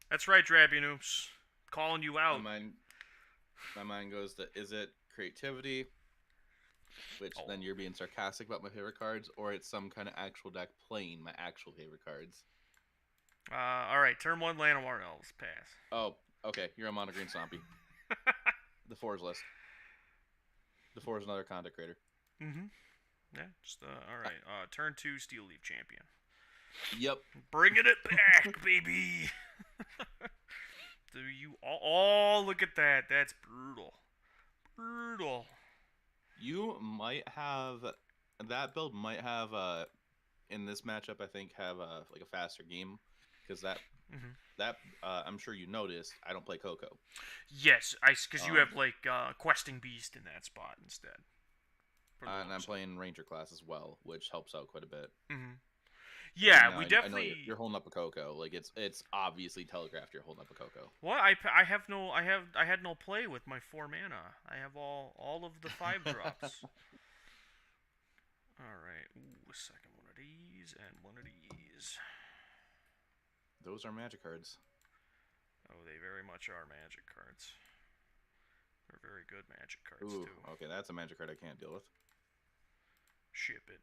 [SPEAKER 1] That's right, Drabunoops, calling you out.
[SPEAKER 2] My mind goes to, is it creativity, which then you're being sarcastic about my favorite cards, or it's some kind of actual deck playing my actual favorite cards?
[SPEAKER 1] All right, turn one, Llanowar Elves, pass.
[SPEAKER 2] Oh, okay. You're a mono green zombie. The fours list. The four is another content creator.
[SPEAKER 1] Mm-hmm. Yeah, just all right. Turn two, Steel Leaf Champion.
[SPEAKER 2] Yep.
[SPEAKER 1] Bringing it back, baby. Do you all look at that? That's brutal. Brutal.
[SPEAKER 2] You might have that build might have in this matchup. I think have like a faster game because I'm sure you noticed I don't play Coco.
[SPEAKER 1] Yes, because you have like Questing Beast in that spot instead.
[SPEAKER 2] And I'm playing Ranger class as well, which helps out quite a bit.
[SPEAKER 1] Mm-hmm. Yeah, we
[SPEAKER 2] I
[SPEAKER 1] definitely.
[SPEAKER 2] know you're holding up a Coco. Like it's obviously telegraphed you're holding up a Coco.
[SPEAKER 1] What I had no play with my 4 mana. I have all of the 5 drops. All right, ooh, a second one of these and one of these.
[SPEAKER 2] Those are magic cards.
[SPEAKER 1] Oh, they very much are magic cards. They're very good magic cards
[SPEAKER 2] Ooh,
[SPEAKER 1] too.
[SPEAKER 2] okay, that's a magic card I can't deal with.
[SPEAKER 1] Ship it.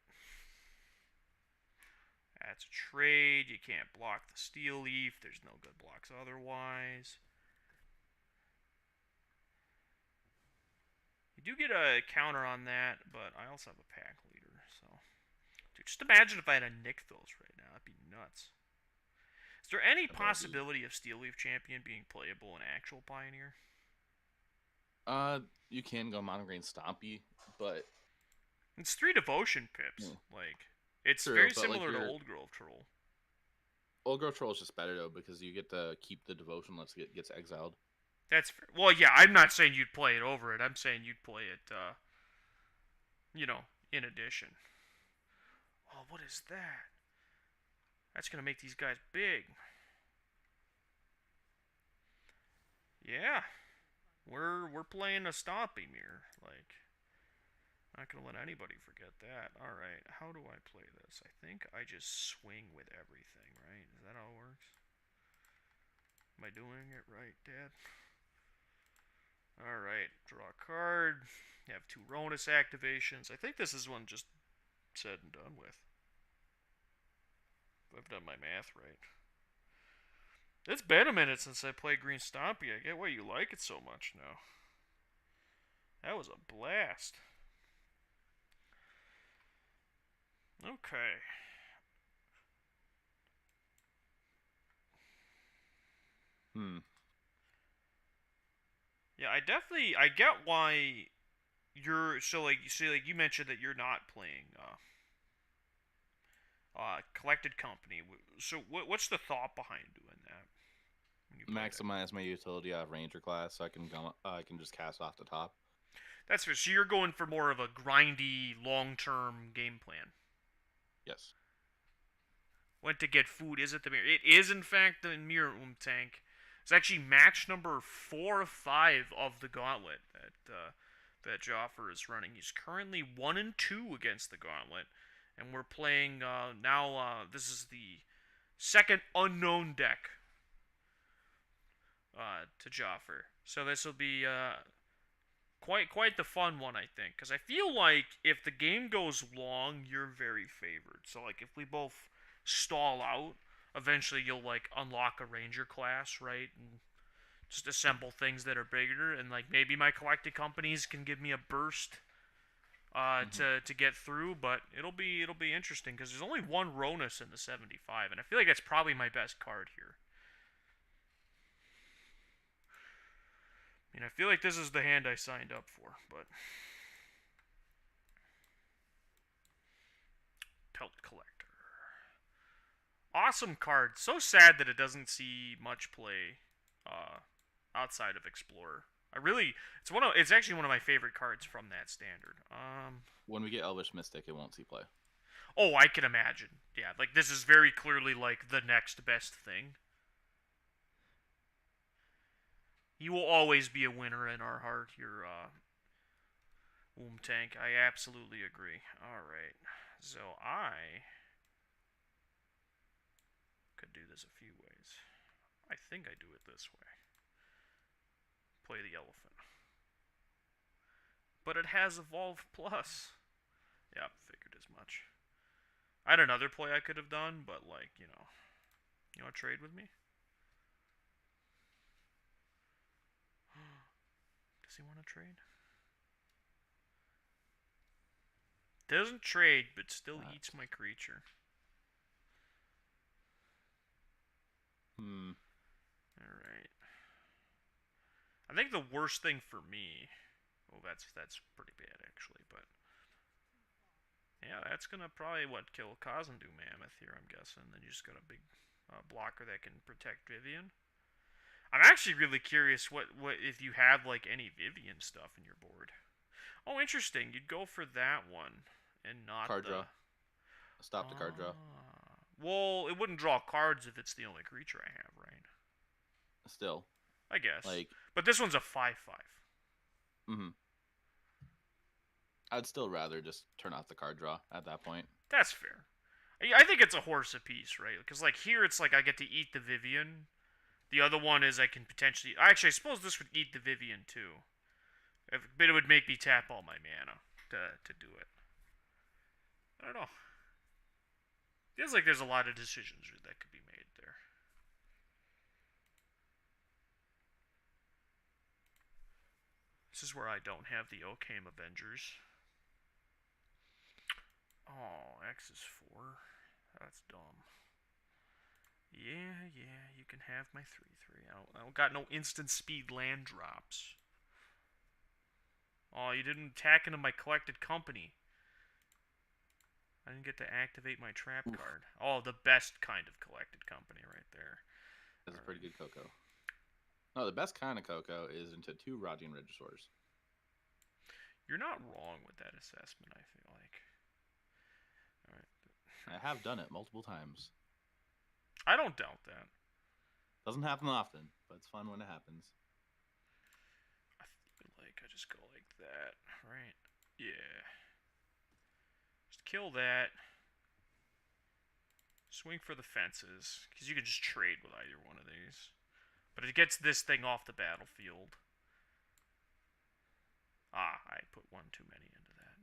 [SPEAKER 1] That's a trade. You can't block the Steel Leaf. There's no good blocks otherwise. You do get a counter on that, but I also have a pack leader, so. Dude, just imagine if I had a Nykthos right now. That'd be nuts. Is there any possibility of Steel Leaf Champion being playable in actual Pioneer?
[SPEAKER 2] You can go mono green Stompy, but
[SPEAKER 1] it's 3 devotion pips. Like, It's
[SPEAKER 2] True,
[SPEAKER 1] very
[SPEAKER 2] but like
[SPEAKER 1] similar to
[SPEAKER 2] your
[SPEAKER 1] Old Grove Troll.
[SPEAKER 2] old girl troll is just better though because you get to keep the devotion unless it gets exiled.
[SPEAKER 1] That's fair. Well, yeah. I'm not saying you'd play it over it. I'm saying you'd play it. In addition. Oh, what is that? That's gonna make these guys big. Yeah, we're playing a stomping here. Like, not gonna let anybody forget that. All right, how do I play this? I think I just swing with everything, right? Is that how it works? Am I doing it right, Dad? All right, draw a card. You have 2 Ronus activations. I think this is one just said and done with. If I've done my math right. It's been a minute since I played Green Stompy. I get why you like it so much now. That was a blast. Okay.
[SPEAKER 2] Hmm.
[SPEAKER 1] Yeah, I get why you're so like you see like you mentioned that you're not playing collected company. So what's the thought behind doing that when you play that?
[SPEAKER 2] Maximize my utility out of ranger class so I can go. I can just cast off the top.
[SPEAKER 1] That's fair. So you're going for more of a grindy, long-term game plan.
[SPEAKER 2] Yes.
[SPEAKER 1] Went to get food. Is it the mirror? It is in fact the mirror tank. It's actually match number 4 of 5 of the Gauntlet that Jaffer is running. He's currently 1-2 against the Gauntlet, and we're playing now. This is the second unknown deck to Jaffer. So this will be quite the fun one, I think, because I feel like if the game goes long, you're very favored. So like if we both stall out, eventually you'll like unlock a ranger class, right, and just assemble things that are bigger, and like maybe my collected companies can give me a burst to get through. But it'll be interesting because there's only one Ronus in the 75, and I feel like that's probably my best card here. I feel like this is the hand I signed up for, but Pelt Collector. Awesome card. So sad that it doesn't see much play uh, outside of Explorer. It's actually one of my favorite cards from that standard.
[SPEAKER 2] When we get Elvish Mystic, it won't see play.
[SPEAKER 1] Oh, I can imagine. Yeah, like this is very clearly like the next best thing. You will always be a winner in our heart, your Tank. I absolutely agree. Alright. So I could do this a few ways. I think I do it this way. Play the elephant. But it has Evolve Plus. Yeah, figured as much. I had another play I could have done, but like, you want to trade with me? Does he want to trade? Doesn't trade, but still eats my creature. Alright. I think the worst thing for me... Well, that's pretty bad, actually, but... Yeah, that's gonna probably, kill Kazandu Mammoth here, I'm guessing. Then you just got a big blocker that can protect Vivian. I'm actually really curious what if you have, like, any Vivian stuff in your board. Oh, interesting. You'd go for that one and not
[SPEAKER 2] Card draw. Stop the card draw.
[SPEAKER 1] Well, it wouldn't draw cards if it's the only creature I have, right?
[SPEAKER 2] Still.
[SPEAKER 1] I guess.
[SPEAKER 2] Like.
[SPEAKER 1] But this one's a 5/5.
[SPEAKER 2] Mm-hmm. I'd still rather just turn off the card draw at that point.
[SPEAKER 1] That's fair. I think it's a horse apiece, right? Because like here, it's like I get to eat the Vivian. The other one is I can potentially. Actually, I suppose this would eat the Vivian too. But it would make me tap all my mana to do it. I don't know. Feels like there's a lot of decisions that could be made there. This is where I don't have the Occam Avengers. Oh, X is 4. That's dumb. Yeah, you can have my 3/3. I don't got no instant speed land drops. Oh, you didn't attack into my collected company. I didn't get to activate my trap
[SPEAKER 2] Oof,
[SPEAKER 1] card. Oh, the best kind of collected company right there.
[SPEAKER 2] that's
[SPEAKER 1] All
[SPEAKER 2] a pretty
[SPEAKER 1] right.
[SPEAKER 2] good Coco. No, the best kind of Coco is into 2 Radiant Registors.
[SPEAKER 1] You're not wrong with that assessment, I feel like. All
[SPEAKER 2] I
[SPEAKER 1] right.
[SPEAKER 2] have done it multiple times.
[SPEAKER 1] I don't doubt that.
[SPEAKER 2] Doesn't happen often, but it's fun when it happens.
[SPEAKER 1] I feel like I just go like that, right? Yeah. Just kill that. Swing for the fences, because you can just trade with either one of these. But it gets this thing off the battlefield. Ah, I put one too many into that.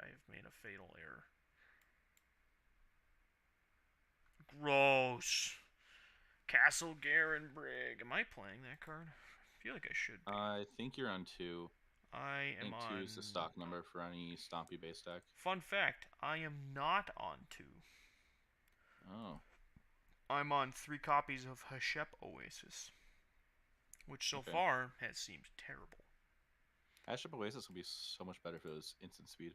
[SPEAKER 1] I have made a fatal error. Gross. Castle Garenbrig. Am I playing that card? I feel like I should be.
[SPEAKER 2] I think you're on 2.
[SPEAKER 1] I
[SPEAKER 2] I
[SPEAKER 1] am
[SPEAKER 2] think 2 is the
[SPEAKER 1] on...
[SPEAKER 2] stock number for any Stompy base deck.
[SPEAKER 1] Fun fact, I am not on 2.
[SPEAKER 2] Oh,
[SPEAKER 1] I'm on 3 copies of Hashep Oasis, which so
[SPEAKER 2] okay.
[SPEAKER 1] far has seemed terrible.
[SPEAKER 2] Aship Oasis would be so much better if it was instant speed.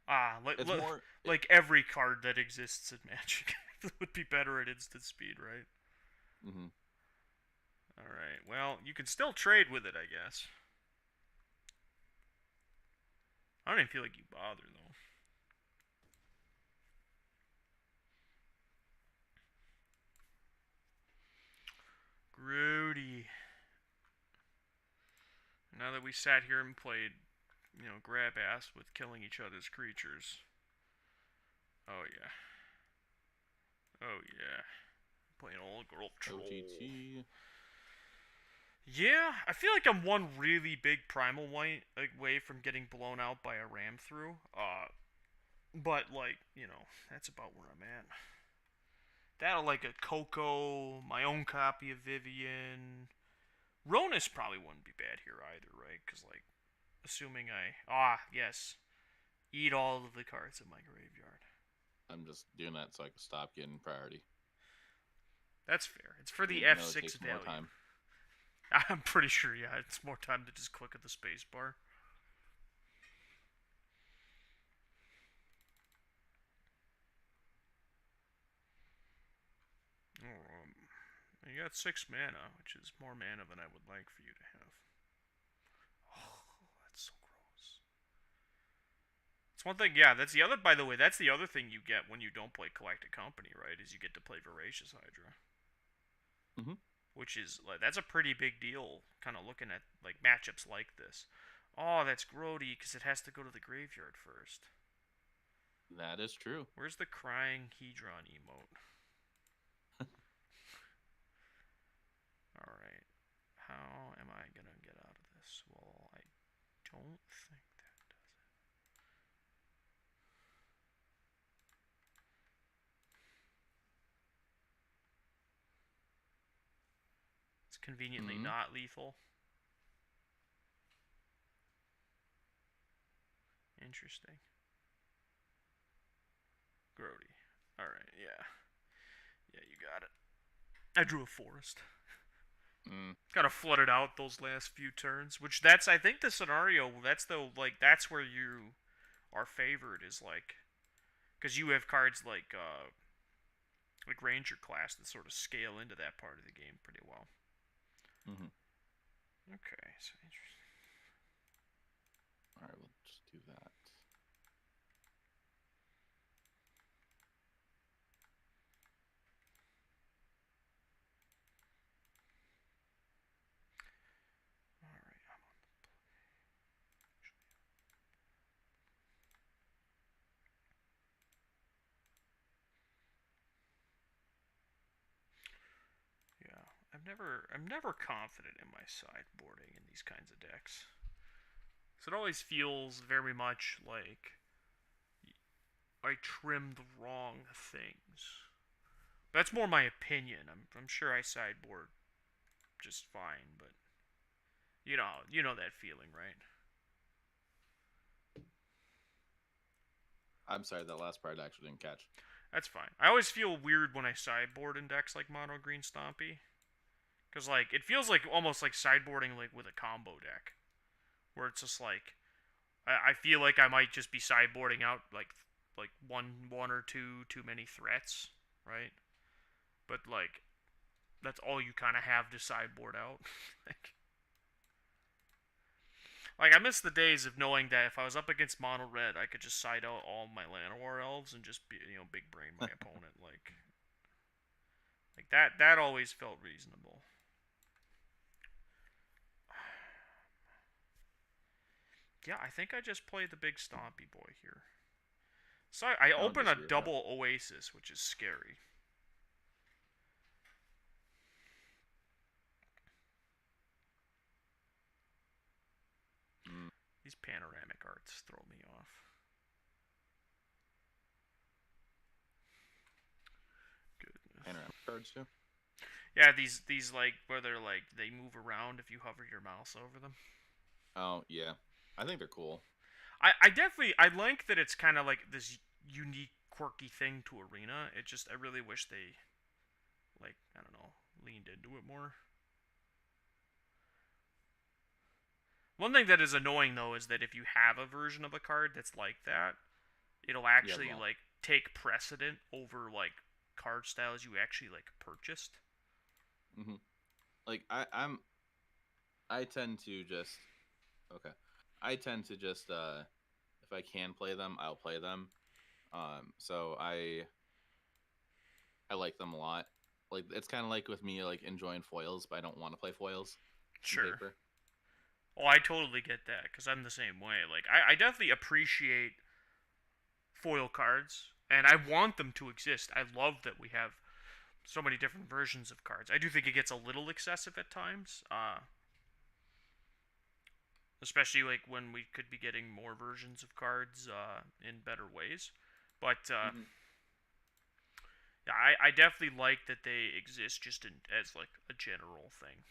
[SPEAKER 1] Ah,
[SPEAKER 2] It's more.
[SPEAKER 1] like every card that exists in Magic would be better at instant speed, right?
[SPEAKER 2] Mm-hmm.
[SPEAKER 1] Alright, well, you can still trade with it, I guess. I don't even feel like you bother, though. Grody. Now that we sat here and played, grab ass with killing each other's creatures. Oh, yeah. Oh, yeah. Playing old girl troll.
[SPEAKER 2] OTT.
[SPEAKER 1] Yeah, I feel like I'm one really big primal white away from getting blown out by a ram through. But that's about where I'm at. That like a Coco, my own copy of Vivian. Ronus probably wouldn't be bad here either, right? Because assuming yes, eat all of the cards in my graveyard.
[SPEAKER 2] I'm just doing that so I can stop getting priority.
[SPEAKER 1] That's fair. It's for the
[SPEAKER 2] Even though it
[SPEAKER 1] F6
[SPEAKER 2] takes more
[SPEAKER 1] value.
[SPEAKER 2] time.
[SPEAKER 1] I'm pretty sure, yeah, it's more time to just click at the space bar. You got 6 mana, which is more mana than I would like for you to have. Oh, that's so gross. It's one thing, yeah, that's the other, by the way, that's the other thing you get when you don't play Collected Company, right, is you get to play Voracious Hydra.
[SPEAKER 2] Mm-hmm.
[SPEAKER 1] Which is, that's a pretty big deal, kind of looking at, matchups like this. Oh, that's grody, because it has to go to the graveyard first.
[SPEAKER 2] That is true.
[SPEAKER 1] Where's the crying Hedron emote? Alright. How am I gonna get out of this? Well, I don't think that does it. It's conveniently
[SPEAKER 2] Mm-hmm.
[SPEAKER 1] not lethal. Interesting. Grody. Alright, yeah. Yeah, you got it. I drew a forest.
[SPEAKER 2] Mm.
[SPEAKER 1] Kind of flooded out those last few turns, which that's, I think, the scenario. That's where you are favored, is because you have cards like Ranger class that sort of scale into that part of the game pretty well.
[SPEAKER 2] Mm-hmm.
[SPEAKER 1] Okay, so interesting.
[SPEAKER 2] All right, we'll just do that.
[SPEAKER 1] Alright, I'm on the play. Yeah, I'm never confident in my sideboarding in these kinds of decks. So it always feels very much like I trimmed the wrong things. That's more my opinion. I'm sure I sideboard just fine, but you know that feeling, right?
[SPEAKER 2] I'm sorry, that last part I actually didn't catch.
[SPEAKER 1] That's fine. I always feel weird when I sideboard in decks like Mono Green Stompy, because it feels like almost like sideboarding with a combo deck, where it's just I feel like I might just be sideboarding out like one or two too many threats, right? But like that's all you kind of have to sideboard out. like I miss the days of knowing that if I was up against mono red, I could just side out all my Llanowar elves and just be big brain my opponent. Like that always felt reasonable. Yeah, I think I just played the big stompy boy here. So I
[SPEAKER 2] I don't
[SPEAKER 1] open a
[SPEAKER 2] disagree with that.
[SPEAKER 1] double Oasis, which is scary.
[SPEAKER 2] Mm,
[SPEAKER 1] These panoramic arts throw me off. Goodness.
[SPEAKER 2] panoramic cards too.
[SPEAKER 1] Yeah, these like where they're like they move around if you hover your mouse over them.
[SPEAKER 2] Oh yeah, I think they're cool.
[SPEAKER 1] I definitely I like that it's kind of like this unique quirky thing to Arena. It just I really wish they like I don't know leaned into it more. One thing that is annoying though is that if you have a version of a card that's like that, it'll
[SPEAKER 2] Yeah,
[SPEAKER 1] actually
[SPEAKER 2] well,
[SPEAKER 1] like take precedent over like card styles you actually like purchased.
[SPEAKER 2] hmm like I tend to just okay. I tend to just if I can play them, I'll play them. So I like them a lot. Like it's kind of like with me like enjoying foils, but I don't want to play foils in
[SPEAKER 1] Sure.
[SPEAKER 2] paper.
[SPEAKER 1] Oh, I totally get that because I'm the same way. Like I definitely appreciate foil cards, and I want them to exist. I love that we have so many different versions of cards. I do think it gets a little excessive at times, especially like when we could be getting more versions of cards in better ways. But
[SPEAKER 2] Hmm
[SPEAKER 1] yeah, I definitely like that they exist just as like a general thing.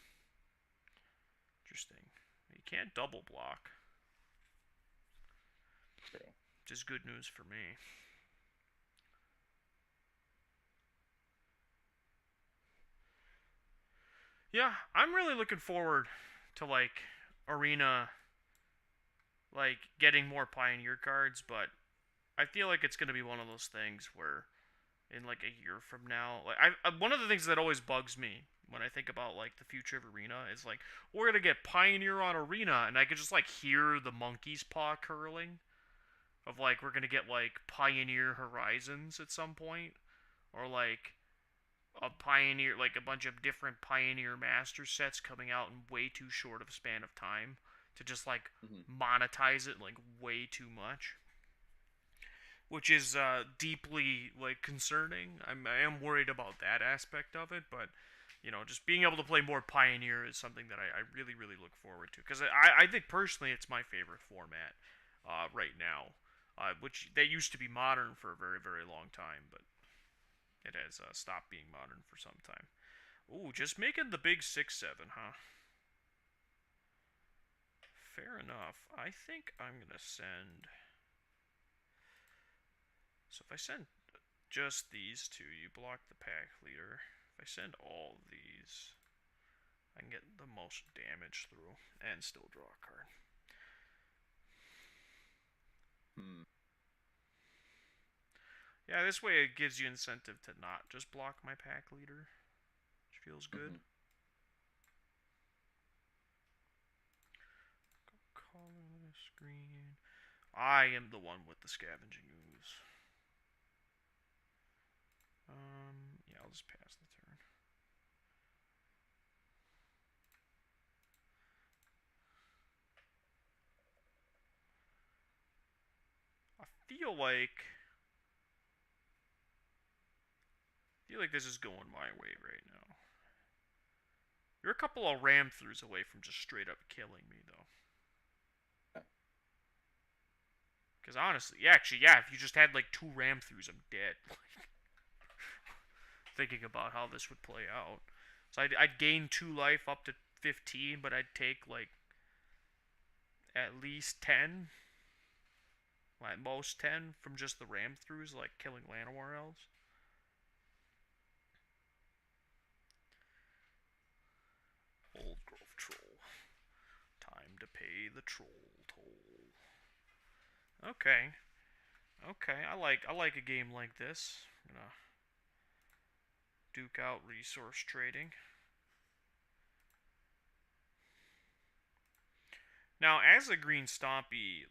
[SPEAKER 1] Interesting. You can't double block,
[SPEAKER 2] True.
[SPEAKER 1] which is good news for me. Yeah, I'm really looking forward to like Arena, like getting more Pioneer cards, but I feel like it's gonna be one of those things where in like a year from now, like one of the things that always bugs me when I think about like the future of Arena is like we're gonna get Pioneer on Arena, and I could just like hear the monkey's paw curling of like we're gonna get like Pioneer Horizons at some point, or like a Pioneer, like a bunch of different Pioneer Master sets coming out in way too short of a span of time to just like
[SPEAKER 2] hmm
[SPEAKER 1] monetize it like way too much, which is deeply like concerning. I am worried about that aspect of it, but just being able to play more Pioneer is something that I really really look forward to because I think personally it's my favorite format right now, which they used to be Modern for a very very long time, but it has stopped being Modern for some time. Ooh, just making the big 6/7, huh? Fair enough. I think I'm gonna send. So if I send just these two, you block the pack leader. If I send all of these, I can get the most damage through and still draw a card.
[SPEAKER 2] Hmm.
[SPEAKER 1] Yeah, this way it gives you incentive to not just block my pack leader, which feels
[SPEAKER 2] hmm
[SPEAKER 1] good. Colorless green. I am the one with the scavenging ooze. Yeah, I'll just pass the turn. I feel like this is going my way right now. You're a couple of ram throughs away from just straight up killing me, though. Because honestly, yeah, actually, yeah, if you just had like two ram throughs, I'm dead. Thinking about how this would play out. So I'd gain 2 life up to 15, but I'd take like at least 10, at most 10, from just the ram throughs, like killing Llanowar elves. Old Grove Troll. Time to pay the troll toll. Okay. Okay. I like a game like this. I'm gonna duke out resource trading. Now, as a green stompy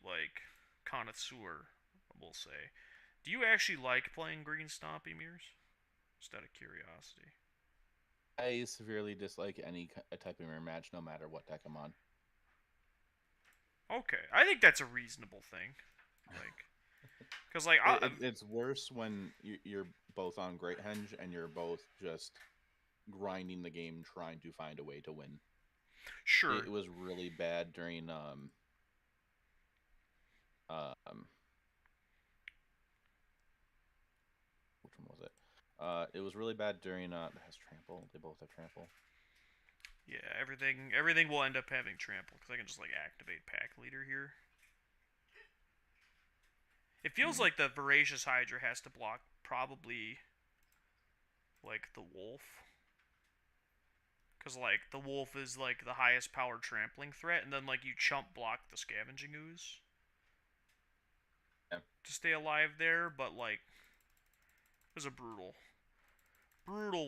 [SPEAKER 1] connoisseur, we'll say, do you actually like playing green stompy mirrors? Just out of curiosity.
[SPEAKER 2] I severely dislike any type of mirror match, no matter what deck I'm on.
[SPEAKER 1] Okay, I think that's a reasonable thing. Like, cause like
[SPEAKER 2] It's worse when you're both on Great Henge and you're both just grinding the game, trying to find a way to win.
[SPEAKER 1] sure.
[SPEAKER 2] It was really bad during um which one was it? It was really bad during it has trample. They both have trample.
[SPEAKER 1] Yeah, everything will end up having trample because I can just like activate pack leader here. It feels
[SPEAKER 2] Hmm.
[SPEAKER 1] like the voracious hydra has to block probably like the wolf, because like the wolf is like the highest power trampling threat, and then like you chump block the scavenging ooze
[SPEAKER 2] Yeah.
[SPEAKER 1] to stay alive there. But like it was a brutal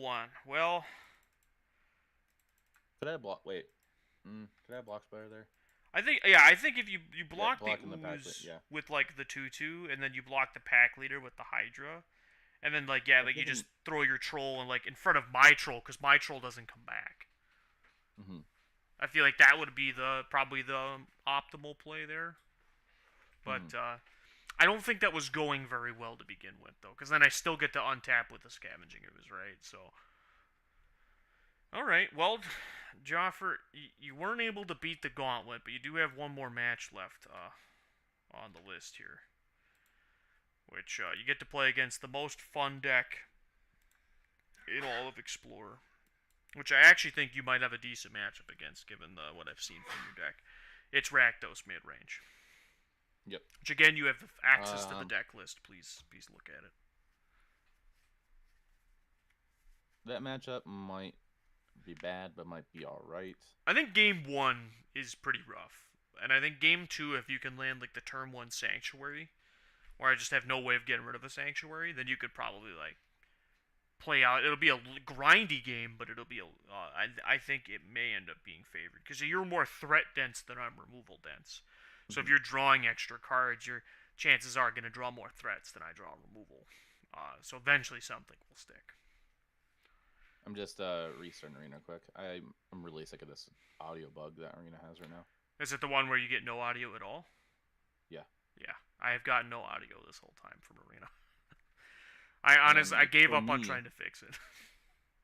[SPEAKER 1] one. Well,
[SPEAKER 2] Could I block? Wait. Could I block better there?
[SPEAKER 1] I think if you
[SPEAKER 2] Yeah,
[SPEAKER 1] block the
[SPEAKER 2] blocking the pack.
[SPEAKER 1] ooze
[SPEAKER 2] Yeah.
[SPEAKER 1] with like the 2/2, and then you block the pack leader with the hydra, and then like yeah,
[SPEAKER 2] I was
[SPEAKER 1] like you just
[SPEAKER 2] thinking.
[SPEAKER 1] throw your troll and like in front of my troll because my troll doesn't come back.
[SPEAKER 2] Hmm.
[SPEAKER 1] I feel like that would be the probably the optimal play there.
[SPEAKER 2] Hmm.
[SPEAKER 1] But I don't think that was going very well to begin with though, because then I still get to untap with the scavenging ooze, right? So all right, well, Jaffer, you weren't able to beat the Gauntlet, but you do have one more match left on the list here, which you get to play against the most fun deck in all of Explorer, which I actually think you might have a decent matchup against, given what I've seen from your deck. It's Rakdos mid range,
[SPEAKER 2] Yep.
[SPEAKER 1] which again you have access to the
[SPEAKER 2] Um,
[SPEAKER 1] deck list. Please look at it.
[SPEAKER 2] that matchup might be bad, but might be all right.
[SPEAKER 1] I think game one is pretty rough, and I think game two, if you can land like the turn one Sanctuary, where I just have no way of getting rid of a Sanctuary, then you could probably like play out. It'll be a grindy game, but it'll be I think it may end up being favored because you're more threat dense than I'm removal dense. So if
[SPEAKER 2] Hmm.
[SPEAKER 1] you're drawing extra cards, your chances are going to draw more threats than I draw removal. So eventually something will stick.
[SPEAKER 2] I'm just restarting Arena quick. I'm really sick of this audio bug that Arena has right now.
[SPEAKER 1] Is it the one where you get no audio at all?
[SPEAKER 2] Yeah,
[SPEAKER 1] Yeah, I have gotten no audio this whole time from Arena. I honestly I
[SPEAKER 2] and
[SPEAKER 1] gave up on trying to fix it.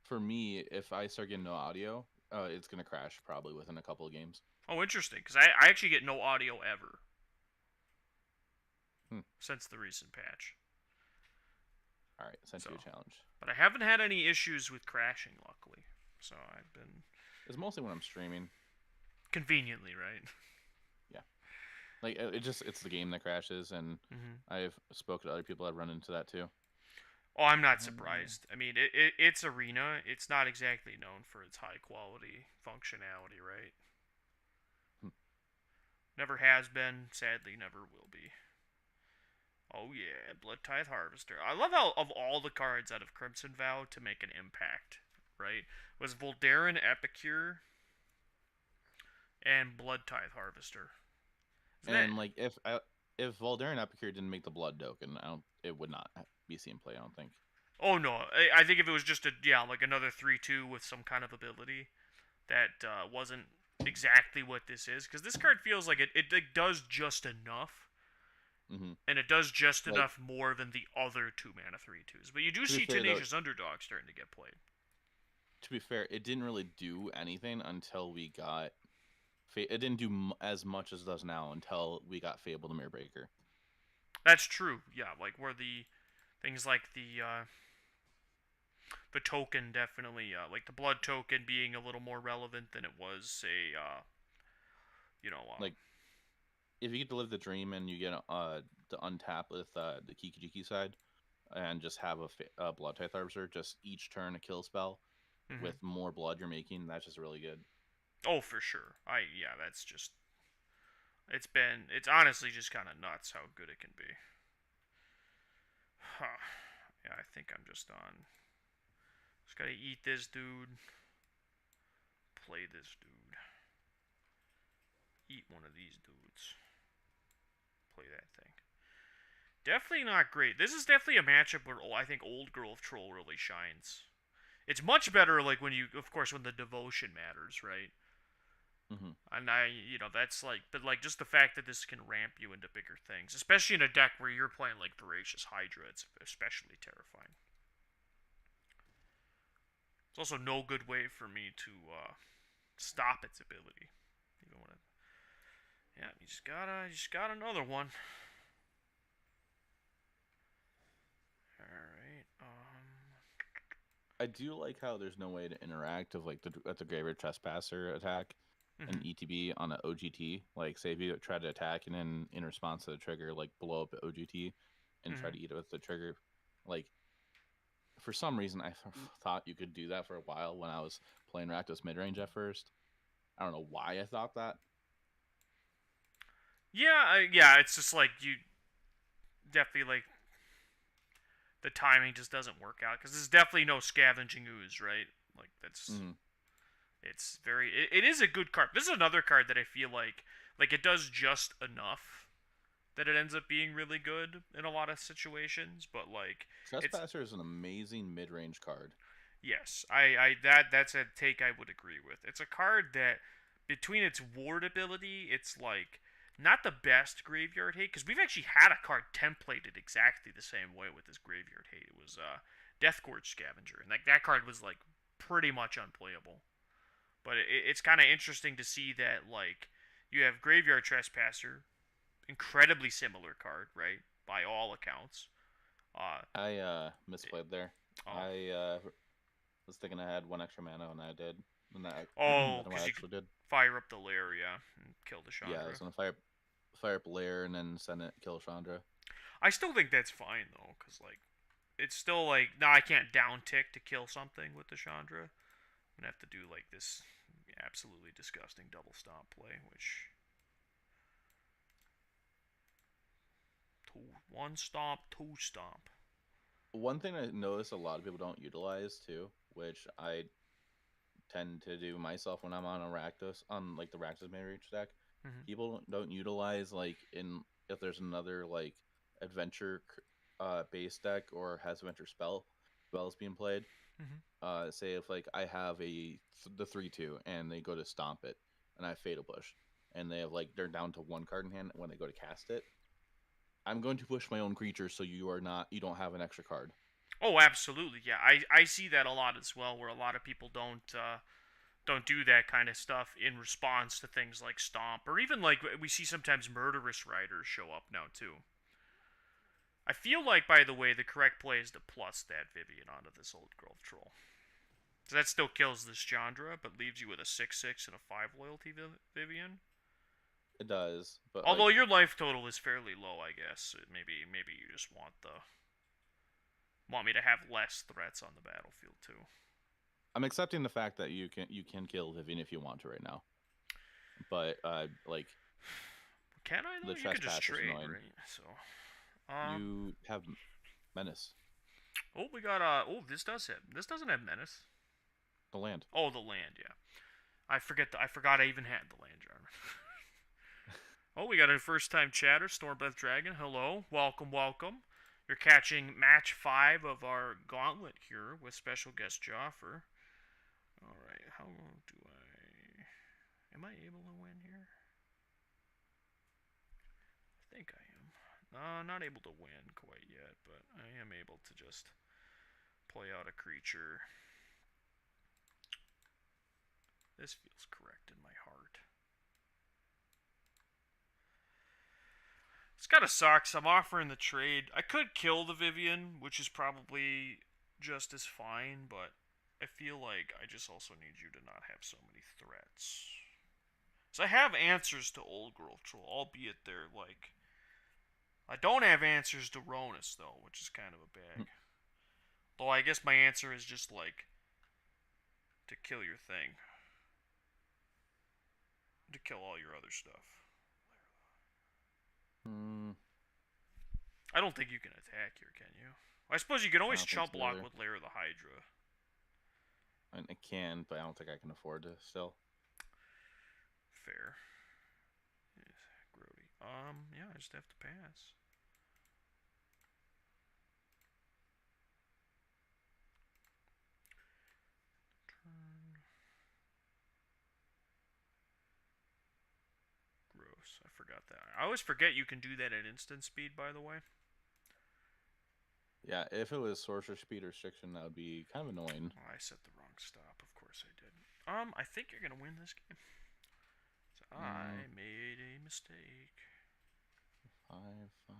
[SPEAKER 2] for me, if I start getting no audio, it's gonna crash probably within a couple of games.
[SPEAKER 1] Oh, interesting, because I actually get no audio ever
[SPEAKER 2] Hmm.
[SPEAKER 1] since the recent patch.
[SPEAKER 2] All right, sent
[SPEAKER 1] So,
[SPEAKER 2] you a challenge.
[SPEAKER 1] but I haven't had any issues with crashing, luckily. So I've been
[SPEAKER 2] It's mostly when I'm streaming.
[SPEAKER 1] conveniently right.
[SPEAKER 2] Yeah, like it's the game that crashes, and
[SPEAKER 1] Mm-hmm.
[SPEAKER 2] I've spoken to other people that run into that too.
[SPEAKER 1] Oh, I'm not
[SPEAKER 2] Um,
[SPEAKER 1] surprised. I mean, it's Arena. It's not exactly known for its high quality functionality, right?
[SPEAKER 2] hmm.
[SPEAKER 1] Never has been. Sadly, never will be. Oh yeah, Blood Tithe Harvester. I love how of all the cards out of Crimson Vow to make an impact, right? Was Voldarin Epicure and Blood Tithe Harvester. Isn't that
[SPEAKER 2] And like if Voldaren Epicure didn't make the Blood token, I don't. It would not be seen play. I don't think.
[SPEAKER 1] Oh no, I think if it was just a like another 3/2 with some kind of ability that wasn't exactly what this is, because this card feels like it does just enough,
[SPEAKER 2] Hmm.
[SPEAKER 1] and it does just
[SPEAKER 2] Like
[SPEAKER 1] enough more than the other 2 mana 3/2s. But you do
[SPEAKER 2] to be
[SPEAKER 1] see
[SPEAKER 2] fair though,
[SPEAKER 1] Tenacious Underdog starting to get played.
[SPEAKER 2] it didn't really do anything until we got. It didn't do as much as it does now until we got Fable the Mirror Breaker.
[SPEAKER 1] That's true. Yeah, like where the things like the token definitely like the blood token being a little more relevant than it was say you know
[SPEAKER 2] Like if you get to live the dream and you get to untap with the Kikijiki side and just have a Blood Tithe Harvester, just each turn a kill spell
[SPEAKER 1] mhm.
[SPEAKER 2] with more blood you're making, that's just really good.
[SPEAKER 1] Oh, for sure. I yeah, that's just It's honestly just kind of nuts how good it can be. Huh. Yeah, I think I'm just on. Just gotta eat this dude, play this dude, eat one of these dudes, play that thing. Definitely not great. This is definitely a matchup where I think Old Growth Troll really shines. It's much better, like when you, of course, when the devotion matters, right?
[SPEAKER 2] Hmm.
[SPEAKER 1] And that's like, but like just the fact that this can ramp you into bigger things, especially in a deck where you're playing like Voracious Hydra, it's especially terrifying. It's also no good way for me to stop its ability. Even when it, yeah, you just got another one. All right.
[SPEAKER 2] I do like how there's no way to interact of like the Graveyard Trespasser attack an
[SPEAKER 1] Mhm.
[SPEAKER 2] ETB on an OGT. Like, say if you try to attack and then in response to the trigger, like blow up the OGT and try
[SPEAKER 1] Mhm.
[SPEAKER 2] to eat it with the trigger. Like, for some reason, I thought you could do that for a while when I was playing Rakdos mid range at first. I don't know why I thought that.
[SPEAKER 1] Yeah. Yeah. It's just like you definitely like the timing just doesn't work out because there's definitely no scavenging ooze, right? Like that's
[SPEAKER 2] Hmm.
[SPEAKER 1] it's very it is a good card. This is another card that I feel like it does just enough that it ends up being really good in a lot of situations, but like it's
[SPEAKER 2] Trespasser is an amazing mid range card.
[SPEAKER 1] yes, that's a take I would agree with. It's a card that between its ward ability, it's like not the best graveyard hate because we've actually had a card templated exactly the same way with this graveyard hate. It was Death Gorge Scavenger, and like that card was like pretty much unplayable. But it's kind of interesting to see that like you have Graveyard Trespasser, incredibly similar card, right? By all accounts. Uh,
[SPEAKER 2] I
[SPEAKER 1] it,
[SPEAKER 2] misplayed there.
[SPEAKER 1] oh,
[SPEAKER 2] I was thinking I had one extra mana when I did, and that
[SPEAKER 1] oh,
[SPEAKER 2] than what
[SPEAKER 1] because
[SPEAKER 2] I
[SPEAKER 1] you could
[SPEAKER 2] actually did.
[SPEAKER 1] fire up the lair, yeah, and kill the
[SPEAKER 2] Yeah, I
[SPEAKER 1] Chandra.
[SPEAKER 2] was gonna fire up Lair and then send it kill Chandra.
[SPEAKER 1] I still think that's fine though, because like it's still like no, I can't down tick to kill something with the Chandra. I'm gonna have to do like this absolutely disgusting double stomp play, which one stomp, two stomp.
[SPEAKER 2] One thing I notice a lot of people don't utilize too, which I tend to do myself when I'm on a Rakdos on like the Rakdos main reach deck.
[SPEAKER 1] Mm-hmm.
[SPEAKER 2] People don't utilize like in if there's another like adventure base deck or has adventure spells being played.
[SPEAKER 1] Mm-hmm.
[SPEAKER 2] Say if like I have the 3/2 and they go to stomp it and I have Fatal Push and they have like they're down to one card in hand when they go to cast it. I'm going to push my own creature so you don't have an extra card.
[SPEAKER 1] Oh, absolutely. Yeah, I see that a lot as well, where a lot of people don't do that kind of stuff in response to things like Stomp, or even like we see sometimes Murderous Riders show up now too. I feel like, by the way, the correct play is to plus that Vivian onto this Old Growth Troll. So that still kills this Chandra, but leaves you with a 6/6 and a 5 loyalty Vivian.
[SPEAKER 2] It does, but
[SPEAKER 1] Although
[SPEAKER 2] like
[SPEAKER 1] your life total is fairly low, I guess. Maybe you just want me to have less threats on the battlefield too.
[SPEAKER 2] I'm accepting the fact that you can kill Vivian if you want to right now. But like
[SPEAKER 1] Can I though?
[SPEAKER 2] the
[SPEAKER 1] You could just
[SPEAKER 2] Trespasser's
[SPEAKER 1] trade,
[SPEAKER 2] annoying.
[SPEAKER 1] right? So,
[SPEAKER 2] You have Menace,
[SPEAKER 1] oh, we got oh, this doesn't have menace.
[SPEAKER 2] the land.
[SPEAKER 1] Oh, the land, yeah. I forgot I even had the land jarman. Oh, we got a first time chatter, Stormbreath Dragon. Hello, welcome, welcome. You're catching match 5 of our Gauntlet here with special guest Jaffer. All right, how do I? Am I able to win here? I think I am. Not able to win quite yet, but I am able to just play out a creature. This feels correct in my heart. It's kind of sucks. I'm offering the trade. I could kill the Vivian, which is probably just as fine, but I feel like I just also need you to not have so many threats. So I have answers to Old Growth Troll, albeit they're like. I don't have answers to Ronus, though, which is kind of a bag. Though I guess my answer is just like to kill your thing. To kill all your other stuff. I don't think you can attack here, can you? I suppose you can
[SPEAKER 2] I
[SPEAKER 1] always
[SPEAKER 2] don't think
[SPEAKER 1] chump
[SPEAKER 2] so
[SPEAKER 1] block
[SPEAKER 2] either.
[SPEAKER 1] with Lair of the Hydra.
[SPEAKER 2] I can, but I don't think I can afford to still.
[SPEAKER 1] Fair. Yes, Grody. Yeah, I just have to pass. Turn. Gross. I forgot that. I always forget you can do that at instant speed, by the way.
[SPEAKER 2] Yeah, if it was sorcerer speed restriction, that would be kind of annoying.
[SPEAKER 1] Oh, I set the wrong stop. Of course I did. I think you're gonna win this game. So
[SPEAKER 2] Mm,
[SPEAKER 1] I made a mistake.
[SPEAKER 2] 5, 5.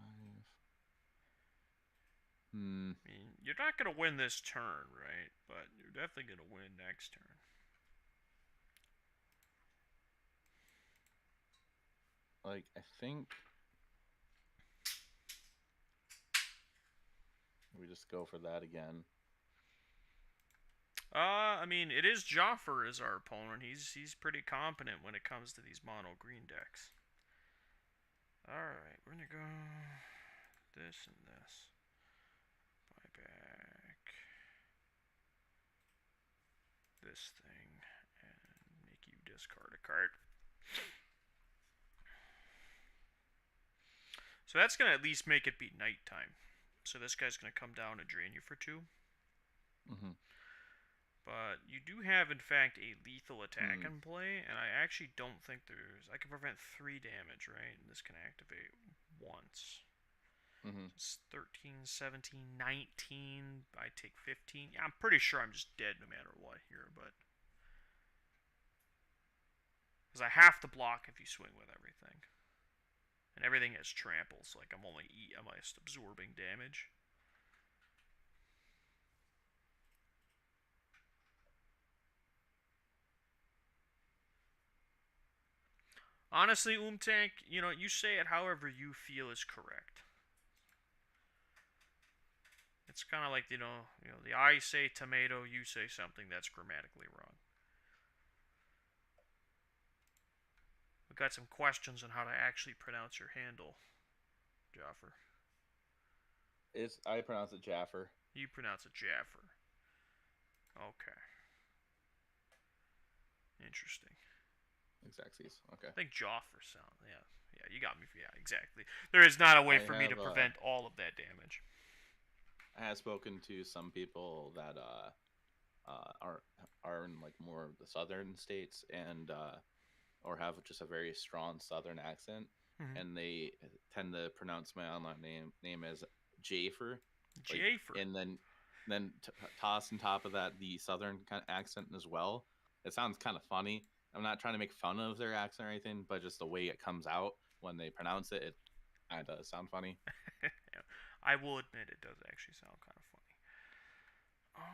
[SPEAKER 2] Hmm.
[SPEAKER 1] I mean, you're not gonna win this turn, right? But you're definitely gonna win next turn.
[SPEAKER 2] Like, I think we just go for that again.
[SPEAKER 1] I mean, it is Jaffer as our opponent. He's pretty competent when it comes to these mono green decks. All right, we're gonna go this and this. Buy back this thing and make you discard a card. So that's gonna at least make it be nighttime. So this guy's gonna come down and drain you for 2.
[SPEAKER 2] Mm-hmm.
[SPEAKER 1] But you do have, in fact, a lethal attack
[SPEAKER 2] Hmm.
[SPEAKER 1] in play, and I actually don't think there's... I can prevent 3 damage, right? And this can activate once.
[SPEAKER 2] Mm-hmm.
[SPEAKER 1] It's 13, 17, 19. I take 15. Yeah, I'm pretty sure I'm just dead no matter what here, but... Because I have to block if you swing with everything. And everything has trample, so like I'm just absorbing damage. Honestly, Umtank, you say it however you feel is correct. It's kind of like the I say tomato, you say something that's grammatically wrong. We've got some questions on how to actually pronounce your handle, Jaffer.
[SPEAKER 2] I pronounce it Jaffer.
[SPEAKER 1] You pronounce it Jaffer. Okay, interesting.
[SPEAKER 2] Exactsies. Okay.
[SPEAKER 1] I think Jaffer sound. Yeah, yeah, you got me. Yeah, exactly. There is not a way
[SPEAKER 2] I
[SPEAKER 1] for me to
[SPEAKER 2] have
[SPEAKER 1] prevent all of that damage.
[SPEAKER 2] I have spoken to some people that are in like more of the southern states and or have just a very strong southern accent,
[SPEAKER 1] Mm-hmm.
[SPEAKER 2] and they tend to pronounce my online name as Jaffer, like,
[SPEAKER 1] Jaffer.
[SPEAKER 2] and then toss on top of that the southern kind of accent as well. It sounds kind of funny. I'm not trying to make fun of their accent or anything, but just the way it comes out when they pronounce it, it kind of does sound funny.
[SPEAKER 1] Yeah, I will admit it does actually sound kind of funny.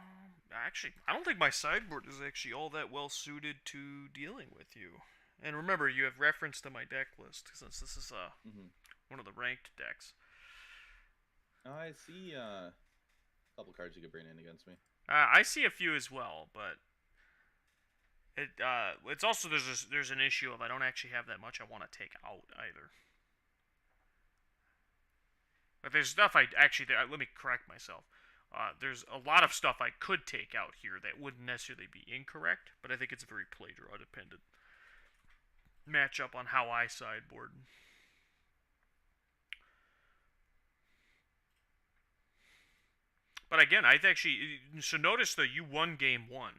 [SPEAKER 1] Actually, I don't think my sideboard is actually all that well suited to dealing with you. And remember, you have reference to my deck list since this is
[SPEAKER 2] Hmm.
[SPEAKER 1] one of the ranked decks.
[SPEAKER 2] I see a couple cards you could bring in against me.
[SPEAKER 1] I see a few as well, but it's also there's an issue of I don't actually have that much I want to take out either. But there's stuff I actually let me correct myself. There's a lot of stuff I could take out here that wouldn't necessarily be incorrect, but I think it's a very play draw dependent matchup on how I sideboard. But again, I actually so notice though you won game 1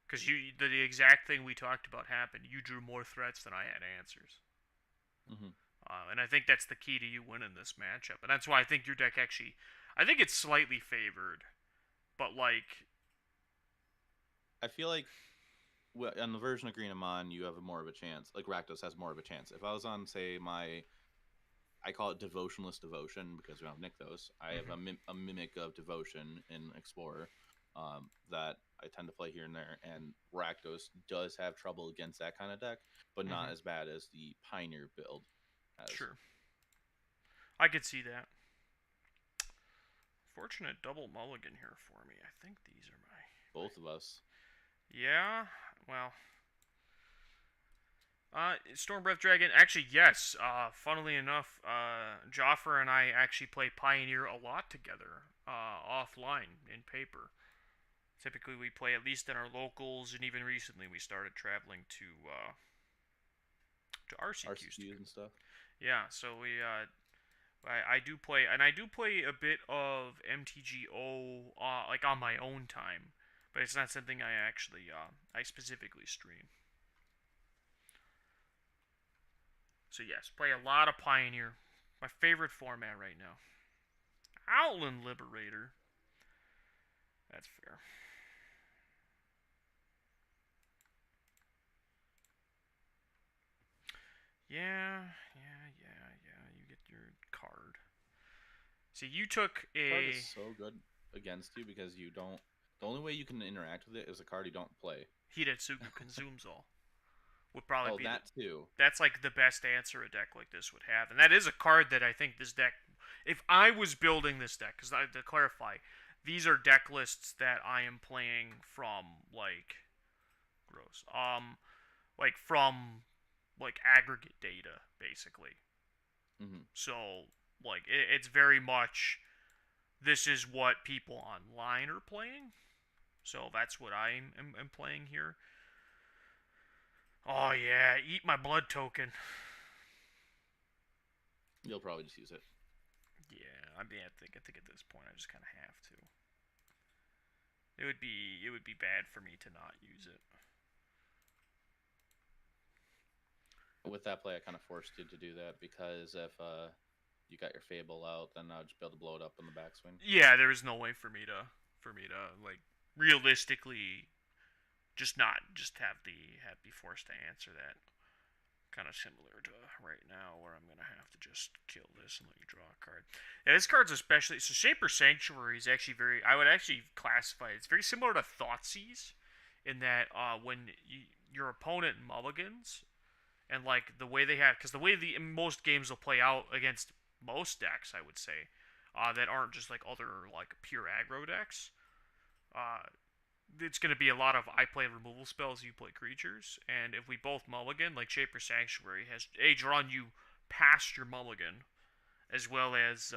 [SPEAKER 1] because the exact thing we talked about happened. You drew more threats than I had answers.
[SPEAKER 2] Hmm.
[SPEAKER 1] And I think that's the key to you winning this matchup. And that's why I think your deck actually, I think it's slightly favored, but like,
[SPEAKER 2] I feel like on the version of Green I'm on, you have more of a chance. Like Rakdos has more of a chance. If I was on, say, I call it Devotionless Devotion because we don't have Nykthos. I have
[SPEAKER 1] mm-hmm,
[SPEAKER 2] a mimic of Devotion in Explorer that I tend to play here and there. And Rakdos does have trouble against that kind of deck, but
[SPEAKER 1] mm-hmm,
[SPEAKER 2] not as bad as the Pioneer build has.
[SPEAKER 1] sure, I could see that. Fortunate double mulligan here for me. I think these are my.
[SPEAKER 2] Both of us.
[SPEAKER 1] Yeah, well, Storm Breath Dragon. Actually, yes. Funnily enough, Jaffer and I actually play Pioneer a lot together, offline in paper. Typically, we play at least in our locals, and even recently, we started traveling to RCQs
[SPEAKER 2] RCQs
[SPEAKER 1] together.
[SPEAKER 2] and stuff.
[SPEAKER 1] Yeah, so I do play, and I do play a bit of MTGO, like on my own time, but it's not something I actually, I specifically stream. So yes, play a lot of Pioneer. My favorite format right now. Outland Liberator. That's fair. Yeah, yeah. You get your card. See, you took
[SPEAKER 2] Card is
[SPEAKER 1] a
[SPEAKER 2] so good against you because you don't. The only way you can interact with it is a card you don't play.
[SPEAKER 1] Hidetsugu Consumes All. Would probably
[SPEAKER 2] Oh,
[SPEAKER 1] be the.
[SPEAKER 2] that too.
[SPEAKER 1] That's like the best answer a deck like this would have, and that is a card that I think this deck. If I was building this deck, because to clarify, these are deck lists that I am playing from gross. Like from like aggregate data basically.
[SPEAKER 2] Hmm.
[SPEAKER 1] So it's very much this is what people online are playing. So that's what am playing here. Oh yeah, eat my blood token.
[SPEAKER 2] You'll probably just use it.
[SPEAKER 1] Yeah, I mean I think at this point I just kind of have to. It would be bad for me to not use it.
[SPEAKER 2] With that play, I kind of forced you to do that because if you got your Fable out, then I'd just be able to blow it up in the backswing.
[SPEAKER 1] Yeah, there is no way for me to like realistically just not just have be forced to answer that. Kind of similar to right now, where I'm gonna have to just kill this and let you draw a card. Yeah, this card's especially so. Shaper Sanctuary is actually very. I would actually classify it. It's very similar to Thoughtseize, in that when your opponent mulligans, and like the way they have, because the way the most games will play out against most decks, I would say, that aren't just like other like pure aggro decks. Uh, it's going to be a lot of I play removal spells, you play creatures, and if we both mulligan, like Shaper Sanctuary has drawn you past your mulligan, as well as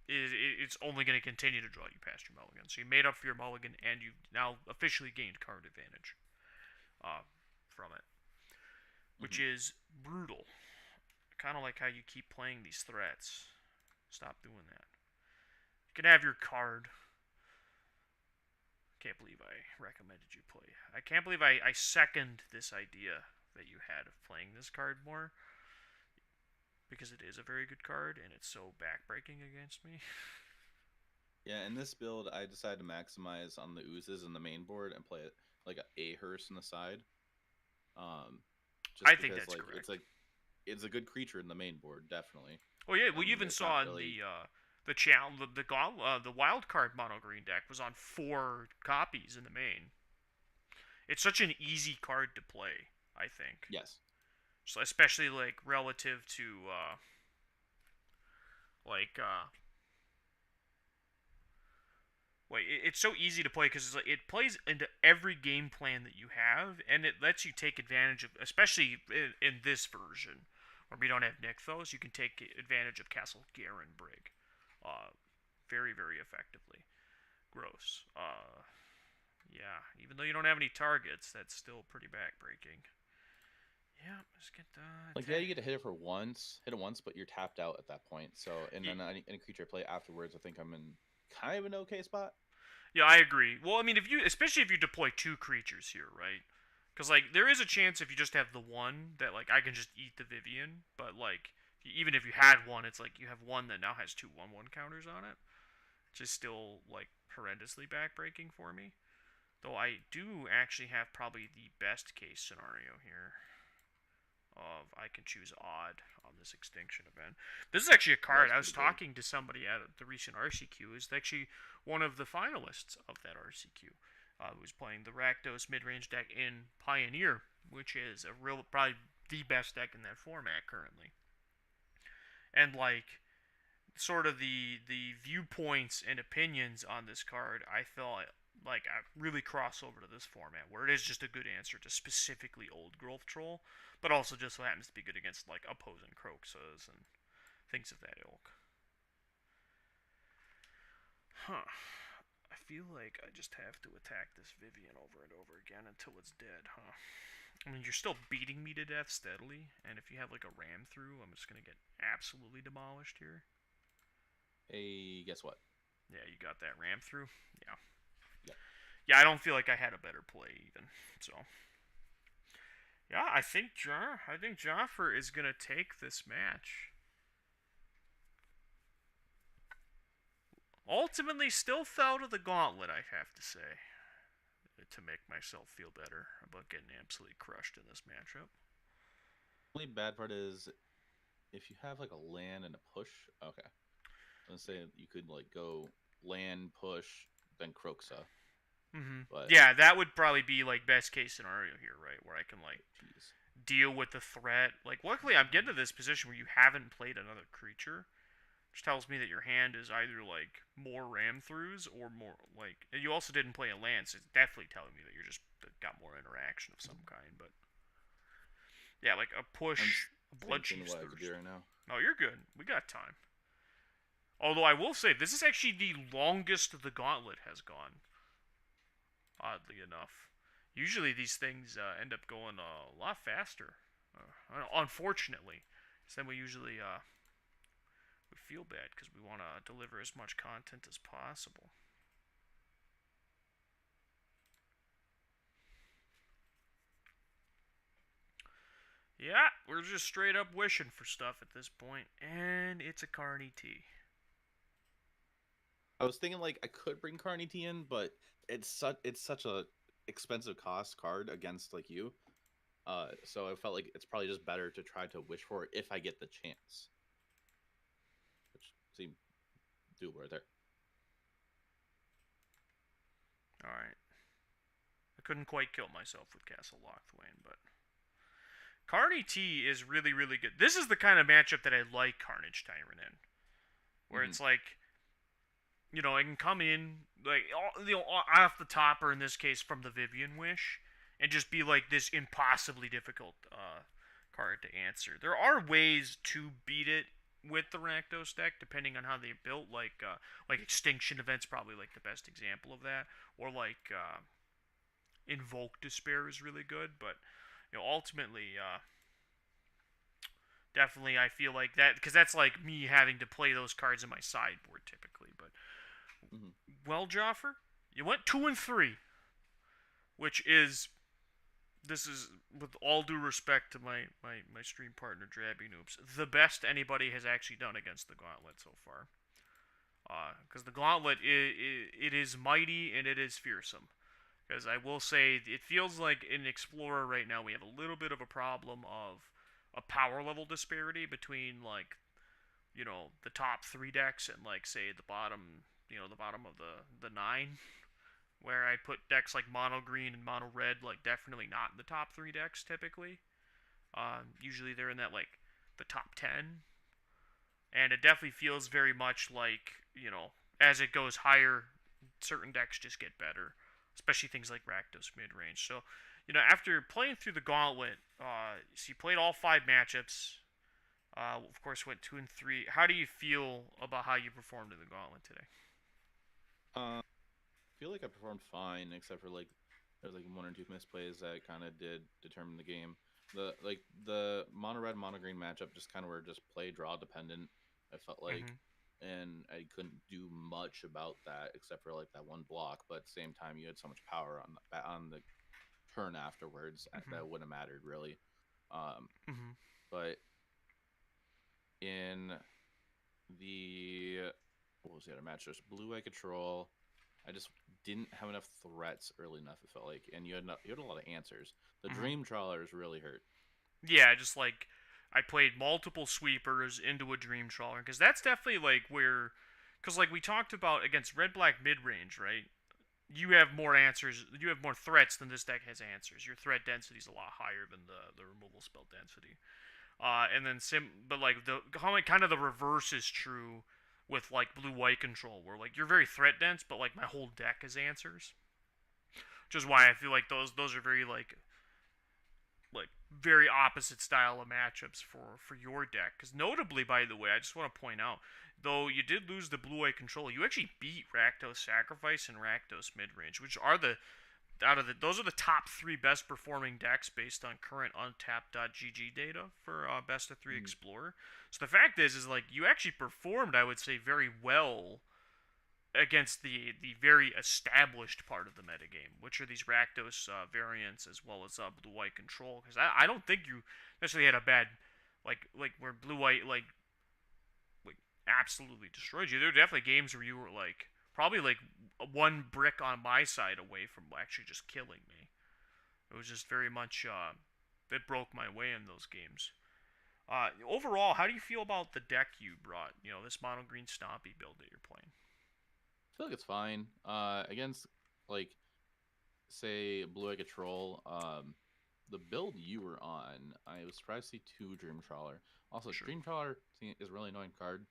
[SPEAKER 1] it's only going to continue to draw you past your mulligan. So you made up for your mulligan, and you've now officially gained card advantage from it, which
[SPEAKER 2] Hmm.
[SPEAKER 1] is brutal. Kind of like how you keep playing these threats. Stop doing that. You can have your card. Can't believe I recommended you play. I can't believe I second this idea that you had of playing this card more, because it is a very good card and it's so backbreaking against me.
[SPEAKER 2] Yeah, in this build, I decided to maximize on the oozes in the main board and play it like a hearse in the side. Um,
[SPEAKER 1] I
[SPEAKER 2] just
[SPEAKER 1] think
[SPEAKER 2] because
[SPEAKER 1] that's
[SPEAKER 2] like it's
[SPEAKER 1] correct.
[SPEAKER 2] like it's a good creature in the main board, definitely,
[SPEAKER 1] Oh yeah, we
[SPEAKER 2] and
[SPEAKER 1] even
[SPEAKER 2] it's not
[SPEAKER 1] saw in
[SPEAKER 2] really.
[SPEAKER 1] the challenge the wild card mono green deck was on 4 copies in the main. It's such an easy card to play, I think.
[SPEAKER 2] Yes.
[SPEAKER 1] So especially like relative to like it's so easy to play because it plays into every game plan that you have, and it lets you take advantage of, especially in this version where we don't have Nykthos, you can take advantage of Castle Garenbrig, very very effectively. Gross. Yeah, even though you don't have any targets, that's still pretty backbreaking. Yeah, let's get the
[SPEAKER 2] Like yeah,
[SPEAKER 1] attack.
[SPEAKER 2] you get to hit it once, but you're tapped out at that point. So and then any creature I play afterwards, I think I'm in kind of an okay spot.
[SPEAKER 1] Yeah, I agree. Well, I mean, especially if you deploy 2 creatures here, right? Because like there is a chance if you just have the one that like I can just eat the Vivian, but like even if you had one, it's like you have one that now has 2/1/1 counters on it, which is still like horrendously backbreaking for me. Though I do actually have probably the best case scenario here of I can choose odd on this extinction event. This is actually a
[SPEAKER 2] Yeah,
[SPEAKER 1] card
[SPEAKER 2] it's
[SPEAKER 1] I was
[SPEAKER 2] pretty good.
[SPEAKER 1] talking to somebody at the recent RCQ. Is actually one of the finalists of that RCQ. Who was playing the Rakdos mid-range deck in Pioneer, which is a real probably the best deck in that format currently. And like sort of the viewpoints and opinions on this card, I felt like really cross over to this format where it is just a good answer to specifically old growth troll, but also just so happens to be good against like opposing Croxas and things of that ilk. Huh. I feel like I just have to attack this Vivian over and over again until it's dead, huh? I mean, you're still beating me to death steadily, and if you have like a ram through, I'm just gonna get absolutely demolished here.
[SPEAKER 2] Hey, guess what?
[SPEAKER 1] Yeah, you got that ram through. Yeah,
[SPEAKER 2] Yep.
[SPEAKER 1] yeah. I don't feel like I had a better play even. So yeah, I think Jaffer is gonna take this match. Ultimately, still fell to the gauntlet, I have to say, to make myself feel better about getting absolutely crushed in this matchup.
[SPEAKER 2] Only bad part is if you have like a land and a push. Okay, let's say you could like go land push then Croxa, but
[SPEAKER 1] Yeah, that would probably be like best case scenario here, right? Where I can like
[SPEAKER 2] jeez,
[SPEAKER 1] deal with the threat. Like, luckily, I'm getting to this position where you haven't played another creature, which tells me that your hand is either like more ram throughs or more like. And you also didn't play a land, so it's definitely telling me that you're just got more interaction of some kind. But yeah, like a
[SPEAKER 2] I'm just
[SPEAKER 1] push, a blood
[SPEAKER 2] thinking
[SPEAKER 1] chief's
[SPEAKER 2] what I could do
[SPEAKER 1] thirst.
[SPEAKER 2] right now.
[SPEAKER 1] No, you're good. We got time. Although I will say this is actually the longest the gauntlet has gone. Oddly enough, usually these things end up going a lot faster. Unfortunately, so then we usually we feel bad because we want to deliver as much content as possible. Yeah, we're just straight up wishing for stuff at this point, and it's a Carney T.
[SPEAKER 2] I was thinking like I could bring Carney T in, but it's such a expensive cost card against like you. So I felt like it's probably just better to try to wish for it if I get the chance, which seemed doable right there.
[SPEAKER 1] All right, I couldn't quite kill myself with Castle Lochthwain, but Carney T is really really good. This is the kind of matchup that I like Carnage Tyrant in, where
[SPEAKER 2] Hmm.
[SPEAKER 1] it's like I can come in like off the top, or in this case from the Vivian Wish, and just be like this impossibly difficult card to answer. There are ways to beat it with the Rakdos deck, depending on how they're built. Like Extinction Event's probably like the best example of that, or like Invoke Despair is really good, but ultimately, definitely I feel like that because that's like me having to play those cards in my sideboard typically, but.
[SPEAKER 2] Hmm.
[SPEAKER 1] Well, Jaffer, you went 2-3, which is this is with all due respect to my stream partner Drabby Noobs, the best anybody has actually done against the Gauntlet so far. Because the Gauntlet it is mighty and it is fearsome. Because I will say it feels like in Explorer right now we have a little bit of a problem of a power level disparity between like the top three decks and like say the bottom of the nine, where I put decks like mono green and mono red like definitely not in the top three decks typically. Usually they're in that like the top 10, and it definitely feels very much like as it goes higher, certain decks just get better, especially things like Rakdos mid range. So after playing through the Gauntlet, so you played all five matchups. Of course, went 2-3. How do you feel about how you performed in the Gauntlet today?
[SPEAKER 2] I feel like I performed fine, except for like there's like one or two misplays that kind of did determine the game. The mono red mono green matchup just kind of were just play draw dependent. I felt like,
[SPEAKER 1] Mm-hmm.
[SPEAKER 2] and I couldn't do much about that except for like that one block. But at the same time, you had so much power on the turn afterwards
[SPEAKER 1] Mm-hmm.
[SPEAKER 2] that wouldn't have mattered really. Um,
[SPEAKER 1] Mm-hmm.
[SPEAKER 2] but in the what was the other match? Just blue eye control. I just didn't have enough threats early enough. It felt like, and you had a lot of answers. The
[SPEAKER 1] Mm-hmm.
[SPEAKER 2] dream trawlers really hurt.
[SPEAKER 1] Yeah, just like I played multiple sweepers into a Dream Trawler because that's definitely like where, because like we talked about against red black mid range, right? You have more answers. You have more threats than this deck has answers. Your threat density is a lot higher than the removal spell density. And then but like kind of the reverse is true with like blue white control, where like you're very threat dense, but like my whole deck is answers. which is why I feel like those are very like very opposite style of matchups for your deck. Because notably, by the way, I just want to point out, though you did lose the blue white control, you actually beat Rakdos Sacrifice and Rakdos Midrange, which are those are the top three best performing decks based on current untapped.gg data for best of three
[SPEAKER 2] Mm.
[SPEAKER 1] Explorer. So the fact is like you actually performed, I would say, very well against the very established part of the metagame, which are these Rakdos variants as well as blue white control. Because I don't think you necessarily had a bad like where blue white like absolutely destroyed you. There were definitely games where you were like probably like one brick on my side away from actually just killing me. It was just very much it broke my way in those games. Overall, how do you feel about the deck you brought? You know, this mono green stompy build that you're playing.
[SPEAKER 2] I feel like it's fine. Against like say Blue Eye Control, the build you were on, I was surprised to see two Dream Trawler. Also,
[SPEAKER 1] Sure.
[SPEAKER 2] Dream Trawler is a really annoying card,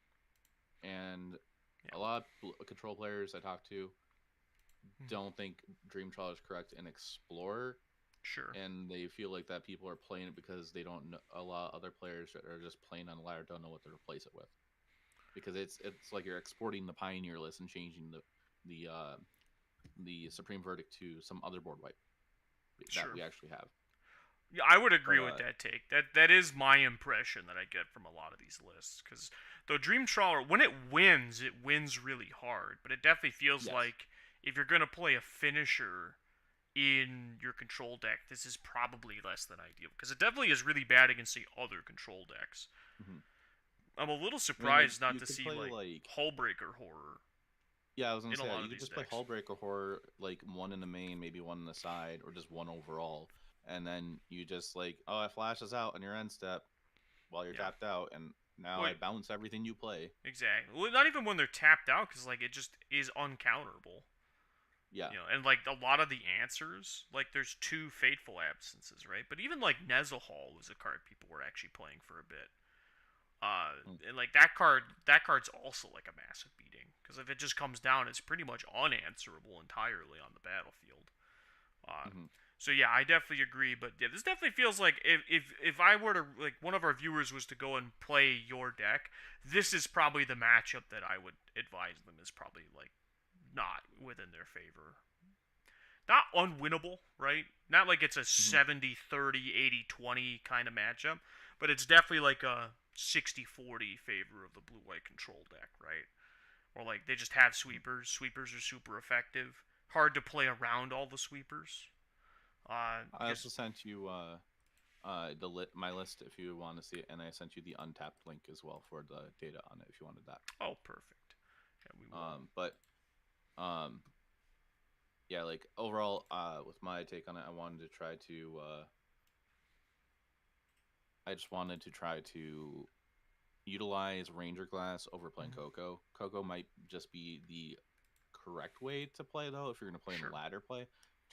[SPEAKER 2] and
[SPEAKER 1] Yeah.
[SPEAKER 2] a lot of control players I talk to
[SPEAKER 1] Mhm.
[SPEAKER 2] don't think Dream Trawler is correct in Explorer,
[SPEAKER 1] Sure.
[SPEAKER 2] and they feel like that people are playing it because they don't know. A lot of other players that are just playing on ladder don't know what to replace it with, because it's like you're exporting the Pioneer list and changing the uh, the Supreme Verdict to some other board wipe that
[SPEAKER 1] Sure.
[SPEAKER 2] we actually have.
[SPEAKER 1] Yeah, I would
[SPEAKER 2] But
[SPEAKER 1] agree with that take. That is my impression that I get from a lot of these lists. Because though Dream Trawler, when it wins really hard. But it definitely feels
[SPEAKER 2] yes,
[SPEAKER 1] like if you're gonna play a finisher in your control deck, this is probably less than ideal. Because it definitely is really bad against the other control decks.
[SPEAKER 2] hmm
[SPEAKER 1] I'm a little
[SPEAKER 2] I mean, like
[SPEAKER 1] surprised not
[SPEAKER 2] you
[SPEAKER 1] to
[SPEAKER 2] could
[SPEAKER 1] see
[SPEAKER 2] play
[SPEAKER 1] like
[SPEAKER 2] like
[SPEAKER 1] Hullbreaker Horror
[SPEAKER 2] yeah, I was gonna
[SPEAKER 1] in a
[SPEAKER 2] say that
[SPEAKER 1] lot
[SPEAKER 2] you
[SPEAKER 1] of
[SPEAKER 2] could
[SPEAKER 1] these
[SPEAKER 2] just play
[SPEAKER 1] decks.
[SPEAKER 2] Hullbreaker Horror like one in the main, maybe one in the side, or just one overall, and then you just like it flashes out on your end step while you're
[SPEAKER 1] Yeah.
[SPEAKER 2] tapped out, and now
[SPEAKER 1] Well,
[SPEAKER 2] I bounce everything you play.
[SPEAKER 1] exactly. Well, not even when they're tapped out, because like it just is uncounterable.
[SPEAKER 2] Yeah.
[SPEAKER 1] You know, and like a lot of the answers, like there's two fateful absences, right? But even like Nezahal was a card people were actually playing for a bit.
[SPEAKER 2] Mm.
[SPEAKER 1] And like that card's also like a massive beating because if it just comes down, it's pretty much unanswerable entirely on the battlefield. Uh,
[SPEAKER 2] hmm
[SPEAKER 1] so yeah, I definitely agree. But yeah, this definitely feels like if I were to like one of our viewers was to go and play your deck, this is probably the matchup that I would advise them is probably like not within their favor. Not unwinnable, right? Not like it's a
[SPEAKER 2] hmm
[SPEAKER 1] 70-30, 80-20 kind of matchup, but it's definitely like a 60-40 favor of the blue white control deck, right? Or like they just have sweepers. Sweepers are super effective. Hard to play around all the sweepers.
[SPEAKER 2] I
[SPEAKER 1] Because
[SPEAKER 2] also sent you my list if you want to see it, and I sent you the untapped link as well for the data on it if you wanted that.
[SPEAKER 1] oh, perfect. Yeah, we will.
[SPEAKER 2] But um, yeah, like overall, with my take on it, I just wanted to try to utilize Ranger Glass over playing
[SPEAKER 1] Mhm.
[SPEAKER 2] Coco. Coco might just be the correct way to play though if you're going to play in
[SPEAKER 1] Sure.
[SPEAKER 2] ladder play.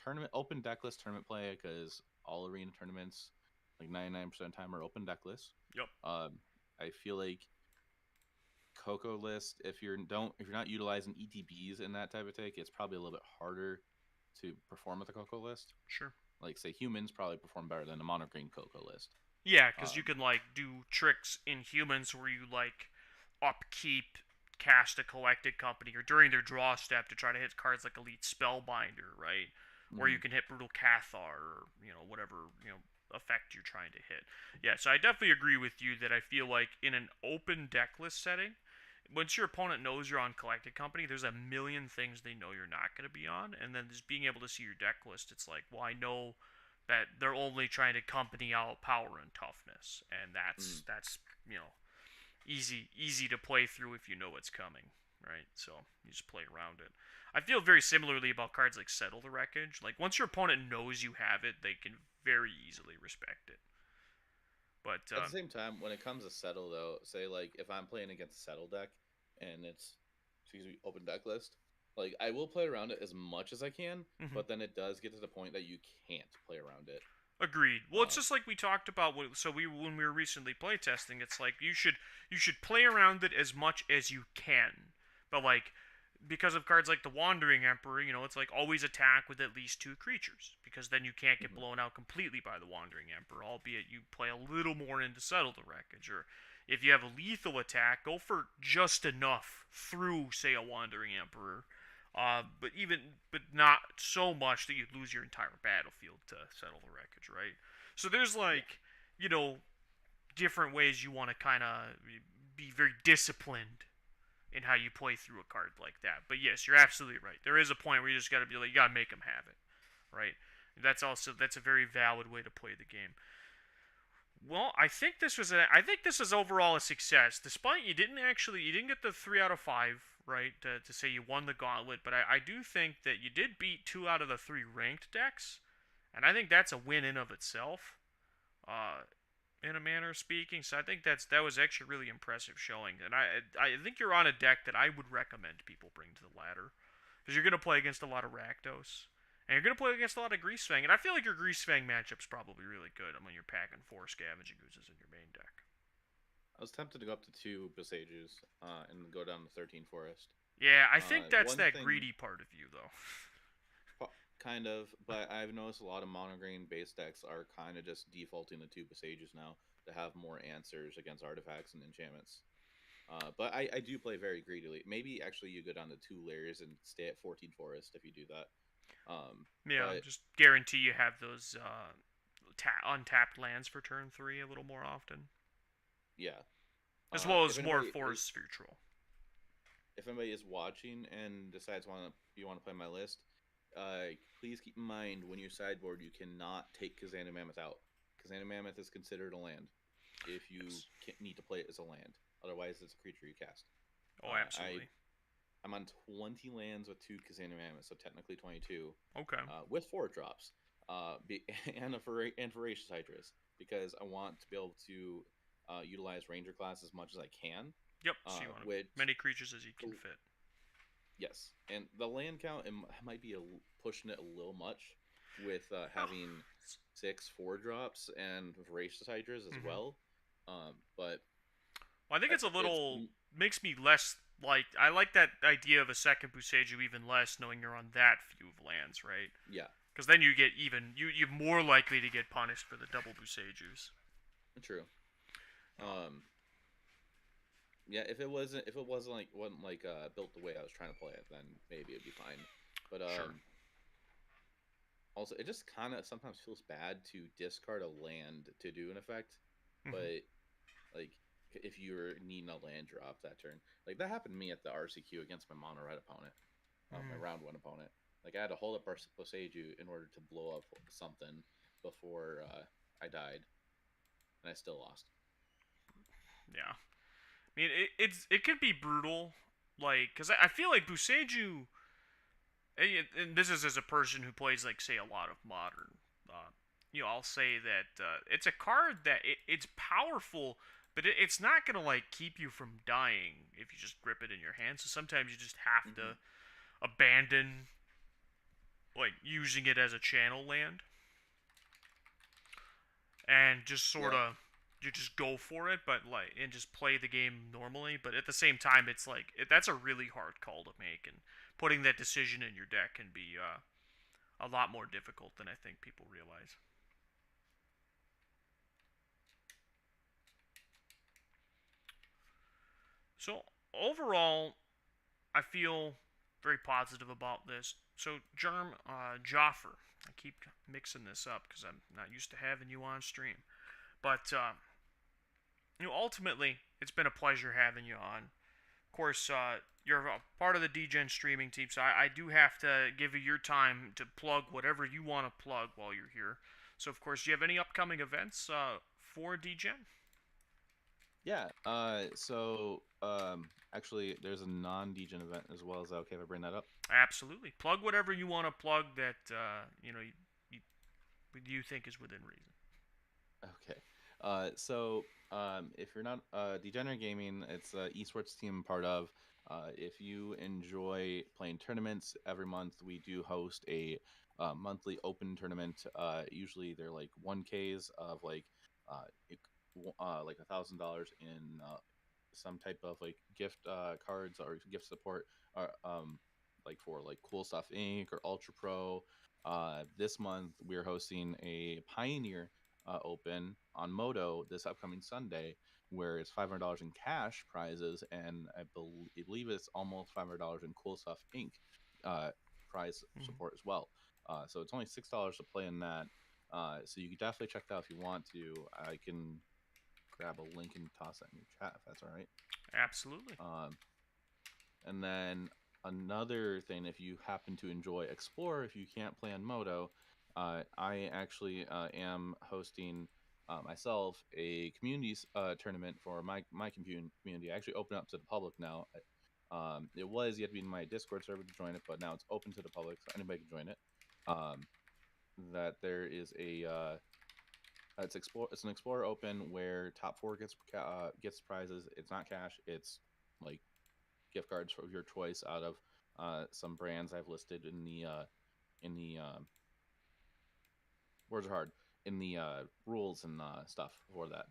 [SPEAKER 2] Tournament open decklist tournament play because all arena tournaments like 99% of the time are open decklist.
[SPEAKER 1] Yep.
[SPEAKER 2] I feel like Coco list if you're not utilizing ETBs in that type of take, it's probably a little bit harder to perform with the Coco list.
[SPEAKER 1] Sure.
[SPEAKER 2] Like say humans probably perform better than a mono green Coco list.
[SPEAKER 1] Yeah, because you
[SPEAKER 2] Um,
[SPEAKER 1] can like do tricks in humans where you like upkeep, cast a collected company, or during their draw step to try to hit cards like Elite Spellbinder, right? Or you
[SPEAKER 2] mhm,
[SPEAKER 1] can hit Brutal Cathar, or whatever effect you're trying to hit. Yeah, so I definitely agree with you that I feel like in an open deck list setting, once your opponent knows you're on collected company, there's a million things they know you're not going to be on, and then just being able to see your deck list, it's like, well, I know that they're only trying to company out power and toughness, and
[SPEAKER 2] mhm.
[SPEAKER 1] that's easy to play through if you know what's coming, right? So you just play around it. I feel very similarly about cards like Settle the Wreckage. Like once your opponent knows you have it, they can very easily respect it. But
[SPEAKER 2] At the same time, when it comes to settle though, say like if I'm playing against a settle deck and it's excuse me open deck list, like I will play around it as much as I can,
[SPEAKER 1] mhm.
[SPEAKER 2] but then it does get to the point that you can't play around it.
[SPEAKER 1] Agreed. Well, it's
[SPEAKER 2] Um,
[SPEAKER 1] just like we talked about. So we when we were recently playtesting, it's like you should play around it as much as you can, but like because of cards like the Wandering Emperor, it's like always attack with at least 2 creatures, because then you can't get
[SPEAKER 2] Mhm.
[SPEAKER 1] blown out completely by the Wandering Emperor, albeit you play a little more in to settle the wreckage. Or if you have a lethal attack, go for just enough through, say, a Wandering Emperor. But not so much that you lose your entire battlefield to settle the wreckage, right? So there's
[SPEAKER 2] Yeah.
[SPEAKER 1] like, you know, different ways you want to kind of be very disciplined in how you play through a card like that. But yes, you're absolutely right. There is a point where you just got to be like, you got to make them have it, right? That's a very valid way to play the game. Well, I think this is overall a success. Despite you didn't get the 3 out of 5 right to say you won the gauntlet, but I do think that you did beat 2 out of the 3 ranked decks, and I think that's a win in of itself. Uh, in a manner of speaking. So I think that was actually really impressive showing, and I think you're on a deck that I would recommend people bring to the ladder, because you're gonna play against a lot of Rakdos, and you're gonna play against a lot of Greasefang, and I feel like your Greasefang matchup's probably really good. I mean, you're packing 4 Scavenging Oozes in your main deck.
[SPEAKER 2] I was tempted to go up to 2 Besages and go down to 13 Forest.
[SPEAKER 1] Yeah, I think that's
[SPEAKER 2] One
[SPEAKER 1] that
[SPEAKER 2] thing,
[SPEAKER 1] greedy part of you though.
[SPEAKER 2] kind of, but I've noticed a lot of monogreen base decks are kind of just defaulting to 2 Besages now to have more answers against artifacts and enchantments. But I do play very greedily. Maybe actually you go down to 2 layers and stay at 14 Forest if you do that.
[SPEAKER 1] Yeah,
[SPEAKER 2] But
[SPEAKER 1] just guarantee you have those untapped lands for turn 3 a little more often,
[SPEAKER 2] yeah,
[SPEAKER 1] as well
[SPEAKER 2] if
[SPEAKER 1] as more
[SPEAKER 2] anybody
[SPEAKER 1] Forest Spiritual.
[SPEAKER 2] if anybody is watching and decides you want to play my list, please keep in mind when you sideboard you cannot take Kazana Mammoth out. Kazana Mammoth is considered a land if you
[SPEAKER 1] Yes.
[SPEAKER 2] need to play it as a land. Otherwise, it's a creature you cast.
[SPEAKER 1] Oh,
[SPEAKER 2] I
[SPEAKER 1] absolutely.
[SPEAKER 2] I'm on 20 lands with 2 Kazana Mammoths, so technically 22,
[SPEAKER 1] Okay.
[SPEAKER 2] with 4 drops, and Voracious Hydras, because I want to be able to utilize Ranger class as much as I can.
[SPEAKER 1] Yep. So you want
[SPEAKER 2] Which
[SPEAKER 1] many creatures as you can fit.
[SPEAKER 2] Yes, and the land count might be pushing it a little much with
[SPEAKER 1] Oh.
[SPEAKER 2] having 6 4 drops and Voracious Hydras as
[SPEAKER 1] Mm-hmm.
[SPEAKER 2] well. But
[SPEAKER 1] Well, I think it's a
[SPEAKER 2] it's
[SPEAKER 1] little makes me less like I like that idea of a second Buseju even less, knowing you're on that few of lands, right?
[SPEAKER 2] yeah,
[SPEAKER 1] Because then you get even you're more likely to get punished for the double Busejus.
[SPEAKER 2] true.
[SPEAKER 1] Oh,
[SPEAKER 2] Um, yeah, if it wasn't like built the way I was trying to play it, then maybe it'd be fine. But
[SPEAKER 1] sure.
[SPEAKER 2] also it just kind of sometimes feels bad to discard a land to do an effect,
[SPEAKER 1] Mm-hmm.
[SPEAKER 2] but like if you're needing a land drop that turn, like that happened to me at the RCQ against my mono red opponent, my
[SPEAKER 1] Mm,
[SPEAKER 2] round 1 opponent. Like I had to hold up our Boseiju in order to blow up something before I died, and I still lost.
[SPEAKER 1] yeah. I mean, it can be brutal, like because I feel like Buseju, and this is as a person who plays like say a lot of modern. I'll say that it's a card that it's powerful, but it's not gonna like keep you from dying if you just grip it in your hand. So sometimes you just have
[SPEAKER 2] Hmm.
[SPEAKER 1] to abandon like using it as a channel land and just sort
[SPEAKER 2] Yeah,
[SPEAKER 1] of you just go for it, but like and just play the game normally. But at the same time, it's like that's a really hard call to make, and putting that decision in your deck can be a lot more difficult than I think people realize. So overall, I feel very positive about this. So Jaffer, I keep mixing this up because I'm not used to having you on stream, but ultimately, it's been a pleasure having you on. Of course, you're a part of the DGen streaming team, so I do have to give you your time to plug whatever you want to plug while you're here. So, of course, do you have any upcoming events for DGen?
[SPEAKER 2] yeah. Actually, there's a non-Degen event as well. Is that okay if I bring that up?
[SPEAKER 1] Absolutely. Plug whatever you want to plug that you, you think is within reason.
[SPEAKER 2] Okay. If you're not Degenerate Gaming, it's a esports team I'm part of. If you enjoy playing tournaments every month, we do host a monthly open tournament. Usually they're like 1Ks of like $1,000 in some type of like gift cards or gift support, or like for like Cool Stuff Inc. or Ultra Pro. This month we're hosting a Pioneer Open on Moto this upcoming Sunday, where it's $500 in cash prizes, and I believe it's almost $500 in Cool Stuff Inc. Uh, prize
[SPEAKER 1] Mhm.
[SPEAKER 2] support as well. So it's only $6 to play in that. So you can definitely check that out if you want to. I can grab a link and toss that in your chat if that's all right.
[SPEAKER 1] Absolutely.
[SPEAKER 2] Um, and then another thing, if you happen to enjoy Explore, if you can't play on Moto, I actually am hosting myself a community tournament for my community. I actually open up to the public now. It was you had to be in my Discord server to join it, but now it's open to the public, so anybody can join it. Um, that there is a it's an Explorer Open where top four gets prizes. It's not cash. It's like gift cards of your choice out of some brands I've listed in the words are hard in the rules and stuff for that.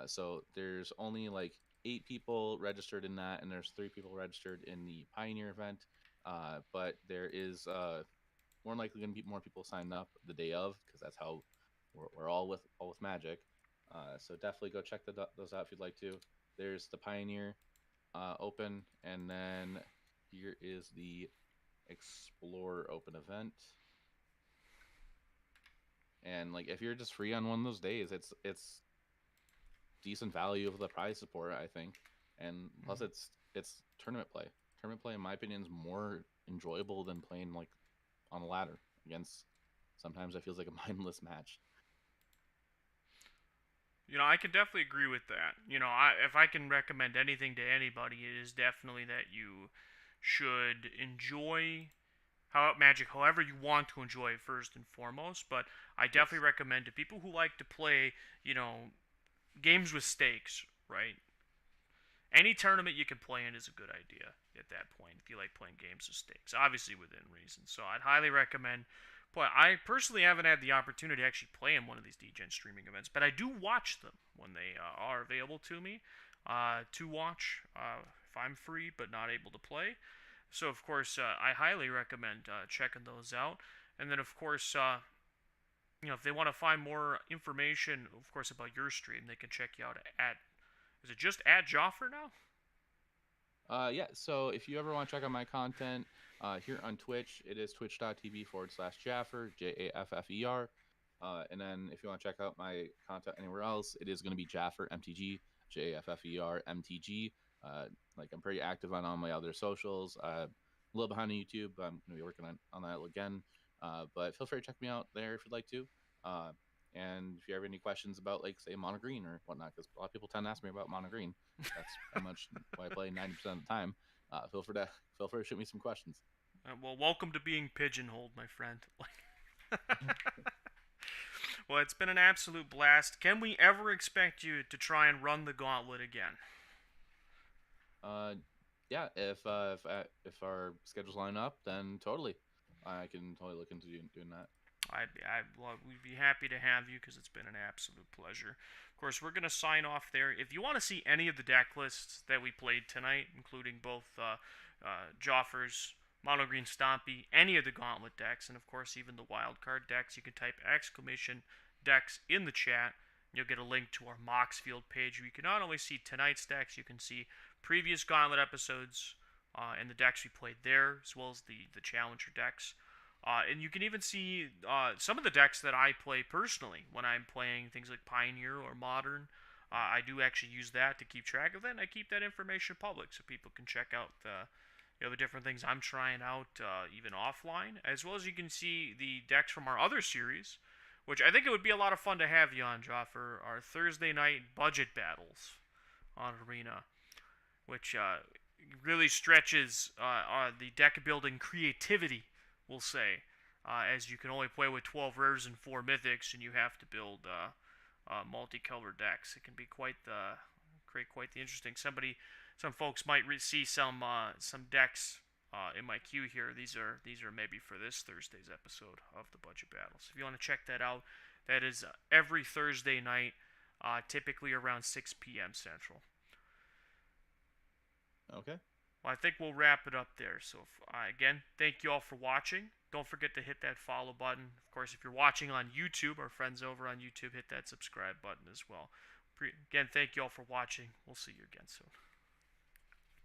[SPEAKER 2] So there's only like 8 people registered in that, and there's 3 people registered in the Pioneer event. But there is more than likely going to be more people signing up the day of, because that's how we're all with Magic. So definitely go check those out if you'd like to. There's the Pioneer Open, and then here is the Explorer Open event. And like if you're just free on one of those days, it's decent value of the prize support, I think. And plus,
[SPEAKER 1] Mhm.
[SPEAKER 2] it's tournament play. Tournament play, in my opinion, is more enjoyable than playing like on a ladder against. Sometimes it feels like a mindless match.
[SPEAKER 1] I can definitely agree with that. If I can recommend anything to anybody, it is definitely that you should enjoy how Magic however you want to enjoy it first and foremost. But I definitely
[SPEAKER 2] Yes.
[SPEAKER 1] recommend to people who like to play, games with stakes, right? Any tournament you can play in is a good idea at that point if you like playing games with stakes, obviously within reason. So I'd highly recommend. Boy, I personally haven't had the opportunity to actually play in one of these DGen streaming events, but I do watch them when they are available to me to watch if I'm free but not able to play. So of course, I highly recommend checking those out. And then of course, if they want to find more information, of course, about your stream, they can check you out at. Is it just at Jaffer now?
[SPEAKER 2] Yeah, so if you ever want to check out my content here on Twitch, it is twitch.tv/Jaffer, Jaffer. And then if you want to check out my content anywhere else, it is going to be Jaffer MTG, Jaffer MTG. Like I'm pretty active on all my other socials. A little behind on YouTube, but I'm going to be working on that again. But feel free to check me out there if you'd like to. Uh, and if you have any questions about, like, say, mono green or whatnot, because a lot of people tend to ask me about mono green. That's pretty much what I play 90% of the time. Feel free to shoot me some questions.
[SPEAKER 1] Well, welcome to being pigeonholed, my friend. Well, it's been an absolute blast. Can we ever expect you to try and run the gauntlet again?
[SPEAKER 2] Uh, yeah, if our schedules line up, then totally, I can totally look into doing that.
[SPEAKER 1] We'd be happy to have you because it's been an absolute pleasure. Of course, we're going to sign off there. If you want to see any of the deck lists that we played tonight, including both Joffer's Mono Green Stompy, any of the Gauntlet decks, and of course even the wild card decks, you can type exclamation decks in the chat. You'll get a link to our Moxfield page where you can not only see tonight's decks, you can see previous Gauntlet episodes and the decks we played there, as well as the Challenger decks. And you can even see some of the decks that I play personally when I'm playing things like Pioneer or Modern. I do actually use that to keep track of that, and I keep that information public so people can check out the different things I'm trying out, even offline, as well as you can see the decks from our other series, which I think it would be a lot of fun to have you on, Joff, for our Thursday night budget battles on Arena, which really stretches the deck building creativity, we'll say, as you can only play with 12 rares and 4 mythics, and you have to build multicolored decks. It can be create quite the interesting. Some folks might see some decks in my queue here. These are maybe for this Thursday's episode of the Budget Battles. If you want to check that out, that is every Thursday night, typically around 6 p.m. Central.
[SPEAKER 2] Okay.
[SPEAKER 1] Well, I think we'll wrap it up there. So, again, thank you all for watching. Don't forget to hit that follow button. Of course, if you're watching on YouTube, our friends over on YouTube, hit that subscribe button as well. Again, thank you all for watching. We'll see you again soon.